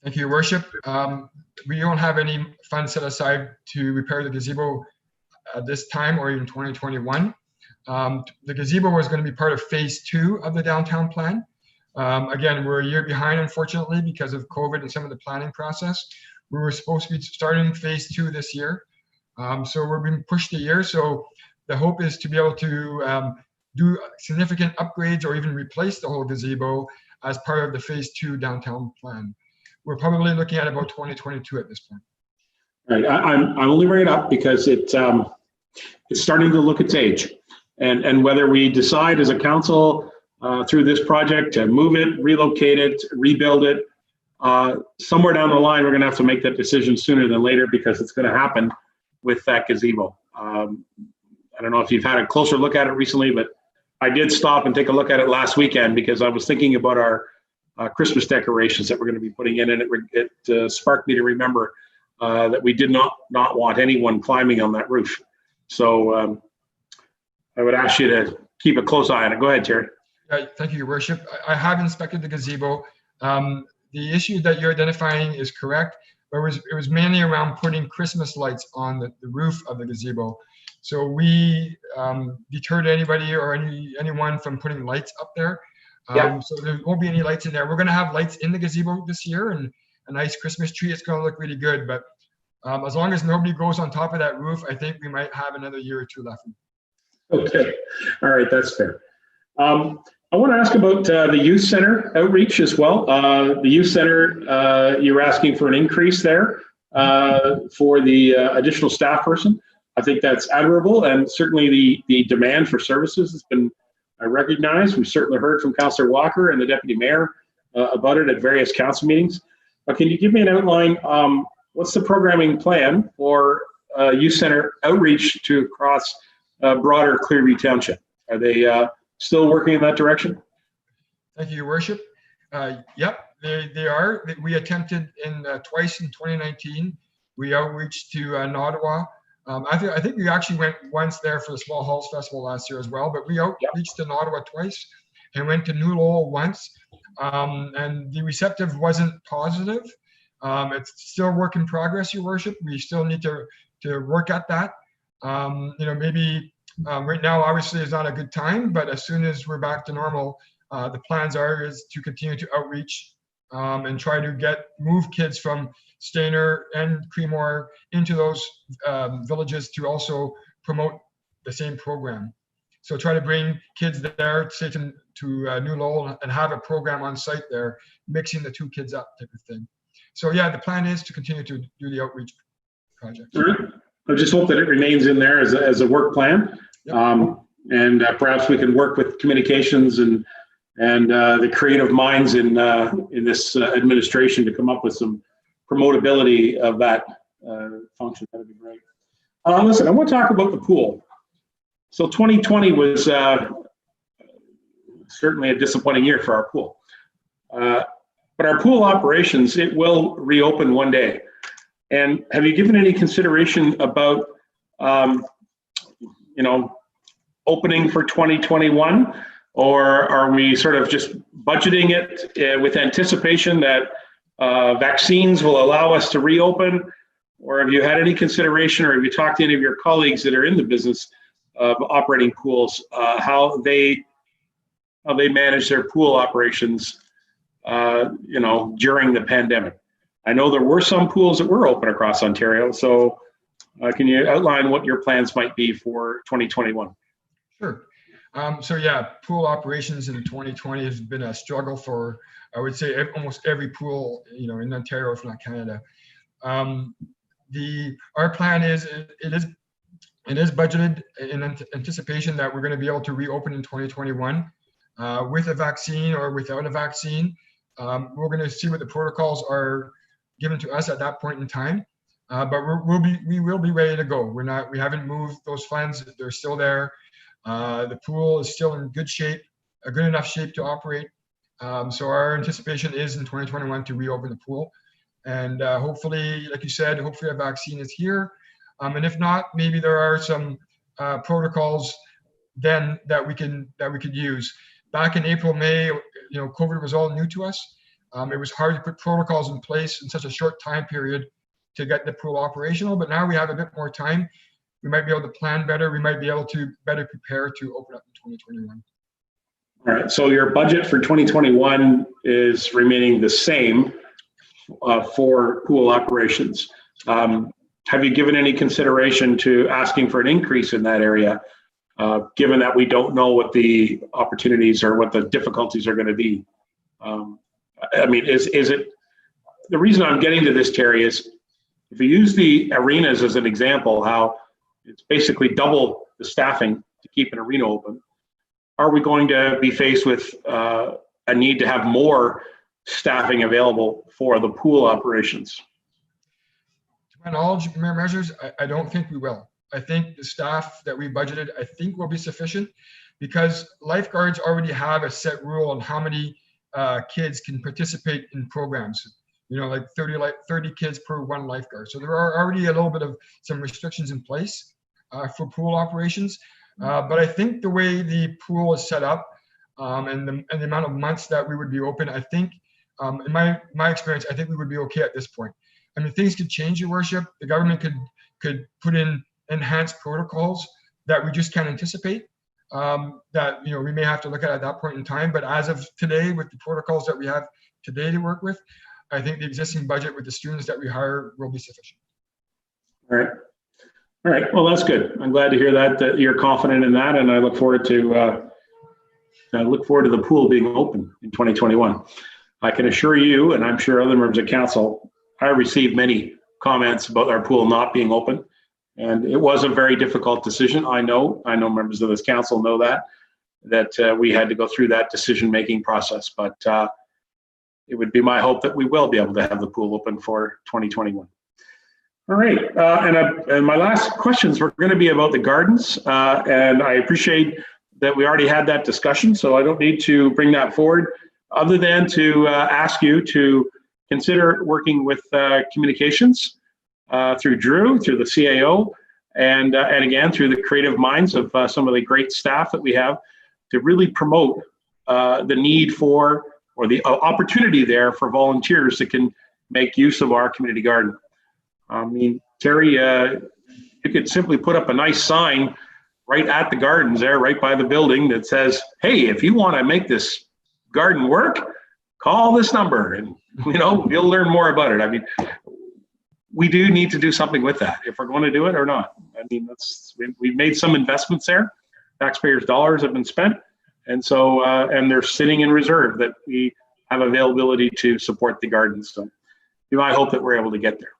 Thank you, Your Worship. We don't have any funds set aside to repair the gazebo at this time or in 2021. The gazebo was going to be part of phase 2 of the downtown plan. Again, we're a year behind, unfortunately, because of COVID and some of the planning process. We were supposed to be starting phase 2 this year. So we're being pushed a year. So the hope is to be able to do significant upgrades or even replace the whole gazebo as part of the phase 2 downtown plan. We're probably looking at about 2022 at this point. Right, I'm only bringing it up because it's starting to look its age, and whether we decide as a council through this project to move it, relocate it, rebuild it, somewhere down the line we're going to have to make that decision sooner than later because it's going to happen with that gazebo. I don't know if you've had a closer look at it recently, but I did stop and take a look at it last weekend because I was thinking about our Christmas decorations that we're going to be putting in, and it sparked me to remember that we did not want anyone climbing on that roof. So I would ask you to keep a close eye on it. Go ahead, Terry. Thank you, Your Worship. I have inspected the gazebo. The issue that you're identifying is correct, but it was mainly around putting Christmas lights on the roof of the gazebo. So we deterred anybody or anyone from putting lights up there. So there won't be any lights in there. We're going to have lights in the gazebo this year and a nice Christmas tree. It's going to look really good. But as long as nobody goes on top of that roof, I think we might have another year or two left. Okay. All right. That's fair. I want to ask about the youth center outreach as well. The youth center, you're asking for an increase there for the additional staff person. I think that's admirable, and certainly the demand for services has been recognized. We've certainly heard from Councillor Walker and the Deputy Mayor about it at various council meetings. Can you give me an outline? What's the programming plan for youth center outreach to across broader Clearview Township? Are they still working in that direction? Thank you, Your Worship. Yep, they are. We attempted twice in 2019. We outreached to Nottawa, I think we actually went once there for the Small Halls Festival last year as well, but we outreached in Ottawa twice and went to New Lowell once, and the receptive wasn't positive. It's still work in progress, Your Worship. We still need to work at that. Maybe right now, obviously, is not a good time, but as soon as we're back to normal, the plans is to continue to outreach and try to move kids from Stayner and Creemore into those villages to also promote the same program. So try to bring kids there, say to New Lowell, and have a program on site there, mixing the two kids up type of thing. So yeah, the plan is to continue to do the outreach project. I just hope that it remains in there as a work plan. Yep. And perhaps we can work with communications and the creative minds in this administration to come up with some promotability of that function. That would be great. Listen, I want to talk about the pool. So 2020 was certainly a disappointing year for our pool. But our pool operations, it will reopen one day. And have you given any consideration about, opening for 2021? Or are we sort of just budgeting it with anticipation that vaccines will allow us to reopen? Or have you had any consideration, or have you talked to any of your colleagues that are in the business of operating pools, how they manage their pool operations, during the pandemic? I know there were some pools that were open across Ontario, so can you outline what your plans might be for 2021? Sure. So yeah, pool operations in 2020 has been a struggle for, I would say, almost every pool, in Ontario, if not Canada. Our plan is it is budgeted in anticipation that we're going to be able to reopen in 2021 with a vaccine or without a vaccine. We're going to see what the protocols are given to us at that point in time, but we will be ready to go. We haven't moved those funds; they're still there. The pool is still in good shape, a good enough shape to operate. So our anticipation is in 2021 to reopen the pool, and hopefully, like you said, hopefully a vaccine is here. And if not, maybe there are some protocols then that we could use. Back in April, May, COVID was all new to us. It was hard to put protocols in place in such a short time period to get the pool operational, but now we have a bit more time. We might be able to plan better. We might be able to better prepare to open up in 2021. All right, so your budget for 2021 is remaining the same for pool operations. Have you given any consideration to asking for an increase in that area, given that we don't know what the opportunities or what the difficulties are going to be? Is it, the reason I'm getting to this, Terry, is if you use the arenas as an example, how it's basically double the staffing to keep an arena open, are we going to be faced with a need to have more staffing available for the pool operations? To my knowledge, measures, I don't think we will. I think the staff that we budgeted, I think will be sufficient, because lifeguards already have a set rule on how many kids can participate in programs. Like 30 kids per one lifeguard. So there are already a little bit of some restrictions in place for pool operations. But I think the way the pool is set up and the amount of months that we would be open, I think, in my experience, I think we would be okay at this point. Things could change, Your Worship. The government could put in enhanced protocols that we just can't anticipate. That we may have to look at that point in time. But as of today, with the protocols that we have today to work with, I think the existing budget with the students that we hire will be sufficient. All right. Well, that's good. I'm glad to hear that you're confident in that, and I look forward to the pool being open in 2021. I can assure you, and I'm sure other members of council, I received many comments about our pool not being open, and it was a very difficult decision. I know members of this council know that we had to go through that decision-making process, but it would be my hope that we will be able to have the pool open for 2021. All right, and my last questions were going to be about the gardens, and I appreciate that we already had that discussion, so I don't need to bring that forward, other than to ask you to consider working with communications through Drew, through the CAO, and again, through the creative minds of some of the great staff that we have, to really promote the need for, or the opportunity there for volunteers that can make use of our community garden. I mean, Terry, you could simply put up a nice sign right at the gardens there, right by the building, that says, hey, if you want to make this garden work, call this number, and you'll learn more about it. I mean, we do need to do something with that, if we're going to do it or not. I mean, we've made some investments there. Taxpayers' dollars have been spent, and so and they're sitting in reserve that we have availability to support the gardens. So, I hope that we're able to get there.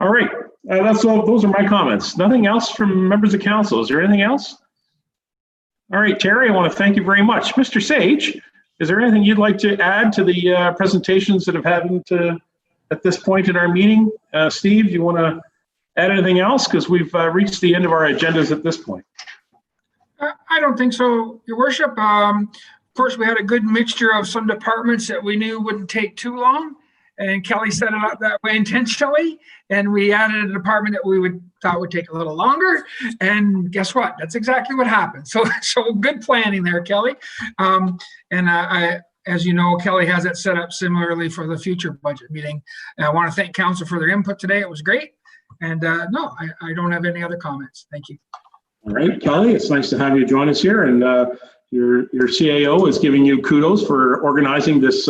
All right, that's all. Those are my comments. Nothing else from members of council. Is there anything else? All right, Terry, I want to thank you very much. Mr. Sage, is there anything you'd like to add to the presentations that have happened at this point in our meeting? Steve, do you want to add anything else? Because we've reached the end of our agendas at this point. I don't think so, Your Worship. Of course, we had a good mixture of some departments that we knew wouldn't take too long, and Kelly set it up that way intentionally. And we added a department that we thought would take a little longer, and guess what? That's exactly what happened. So good planning there, Kelly. As you know, Kelly has it set up similarly for the future budget meeting. And I want to thank council for their input today. It was great. And no, I don't have any other comments. Thank you. All right, Kelly, it's nice to have you join us here. And your CAO is giving you kudos for organizing this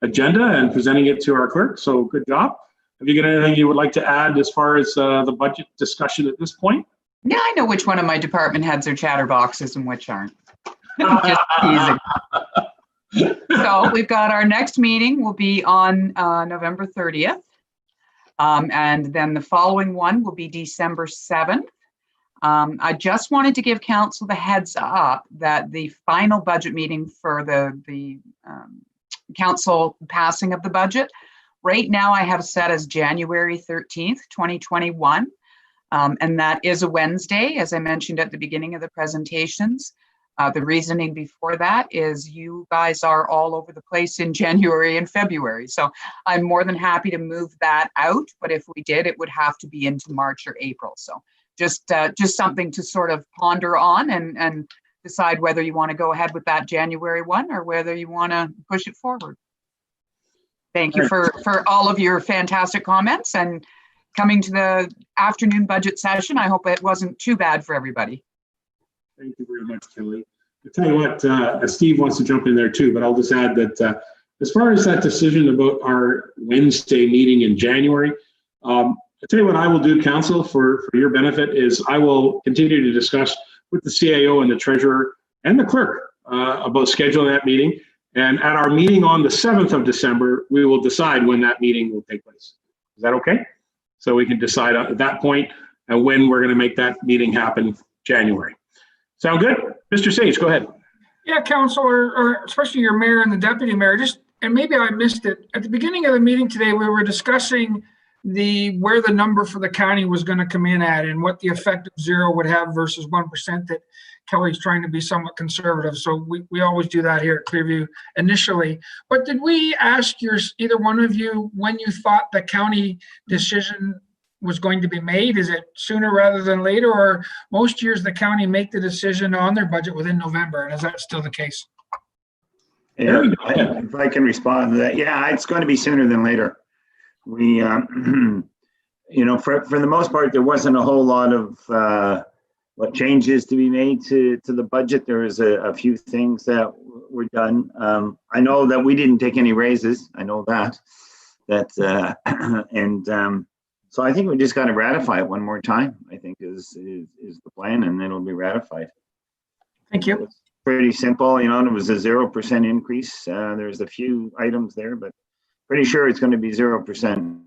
agenda and presenting it to our clerk. So good job. Have you got anything you would like to add as far as the budget discussion at this point? Yeah, I know which one of my department heads are chatterboxes and which aren't. Just teasing. So we've got our next meeting will be on November 30th. And then the following one will be December 7th. I just wanted to give council the heads up that the final budget meeting for the council passing of the budget, right now I have set as January 13th, 2021. And that is a Wednesday, as I mentioned at the beginning of the presentations. The reasoning before that is you guys are all over the place in January and February. So I'm more than happy to move that out. But if we did, it would have to be into March or April. So just something to sort of ponder on and decide whether you want to go ahead with that January one or whether you want to push it forward. Thank you for all of your fantastic comments and coming to the afternoon budget session. I hope it wasn't too bad for everybody. Thank you very much, Kelly. I'll tell you what, Steve wants to jump in there too, but I'll just add that as far as that decision about our Wednesday meeting in January, I'll tell you what I will do, council, for your benefit is I will continue to discuss with the CAO and the treasurer and the clerk about scheduling that meeting. And at our meeting on the 7th of December, we will decide when that meeting will take place. Is that okay? So we can decide at that point when we're going to make that meeting happen January. Sound good? Mr. Sage, go ahead. Yeah, Councilor, or especially your mayor and the deputy mayor, and maybe I missed it. At the beginning of the meeting today, we were discussing where the number for the county was going to come in at and what the effect of zero would have versus 1% that Kelly's trying to be somewhat conservative. So we always do that here at Clearview initially. But did we ask either one of you when you thought the county decision was going to be made? Is it sooner rather than later, or most years the county make the decision on their budget within November? And is that still the case? Yeah, if I can respond to that. Yeah, it's going to be sooner than later. We, for the most part, there wasn't a whole lot of changes to be made to the budget. There was a few things that were done. I know that we didn't take any raises. I know that. So I think we just got to ratify it one more time, I think is the plan, and then it'll be ratified. Thank you. It's pretty simple. It was a 0% increase. There's a few items there, but pretty sure it's going to be 0%.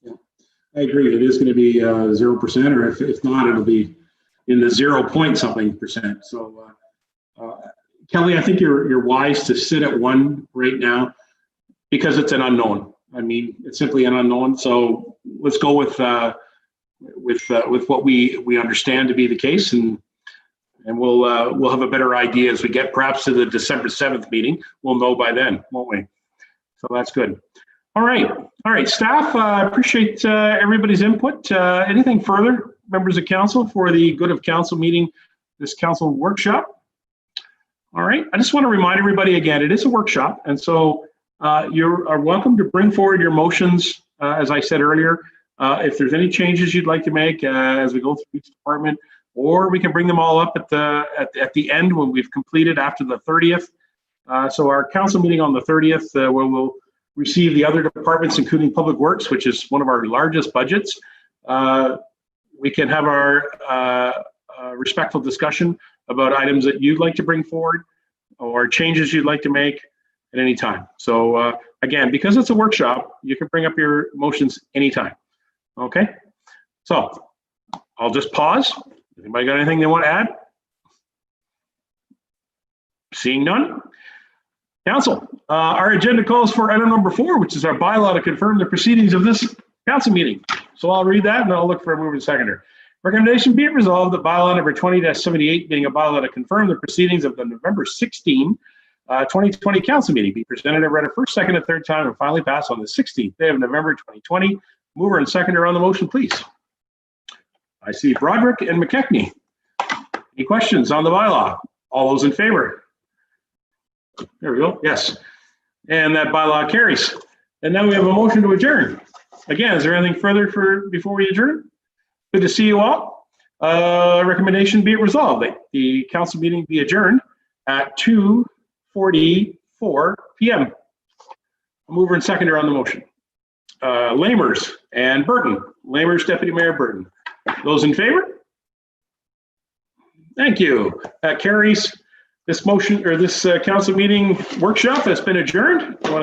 Yeah, I agree. It is going to be 0%, or if not, it'll be in the 0 point something percent. So, Kelly, I think you're wise to sit at 1 right now because it's an unknown. I mean, it's simply an unknown. So let's go with what we understand to be the case, and we'll have a better idea as we get perhaps to the December 7th meeting. We'll know by then, won't we? So that's good. All right, staff. Appreciate everybody's input. Anything further members of council, for the Good of Council meeting, this council workshop. All right, I just want to remind everybody again, it is a workshop, and so you are welcome to bring forward your motions, as I said earlier. If there's any changes you'd like to make as we go through each department, or we can bring them all up at the end when we've completed after the 30th. So our council meeting on the 30th, where we'll receive the other departments, including Public Works, which is one of our largest budgets. We can have our respectful discussion about items that you'd like to bring forward or changes you'd like to make at any time. So again, because it's a workshop, you can bring up your motions anytime. Okay, so I'll just pause. Anybody got anything they want to add? Seeing none. Council, our agenda calls for item number 4, which is our bylaw to confirm the proceedings of this council meeting. So I'll read that and I'll look for a mover and seconder. Recommendation be it resolved that bylaw number 20-78, being a bylaw to confirm the proceedings of the November 16, 2020 council meeting, be presented and read a first, second, and third time and finally passed on the 16th day of November 2020. Mover and seconder on the motion, please. I see Broderick and Mckechnie. Any questions on the bylaw? All those in favor? There we go. Yes. And that bylaw carries. And now we have a motion to adjourn. Again, is there anything further before we adjourn? Good to see you all. Recommendation be it resolved that the council meeting be adjourned at 2:44 p.m. Mover and seconder on the motion. Lamers and Burton. Lamers, Deputy Mayor Burton. Those in favor? Thank you. That carries. This motion, or this council meeting workshop has been adjourned.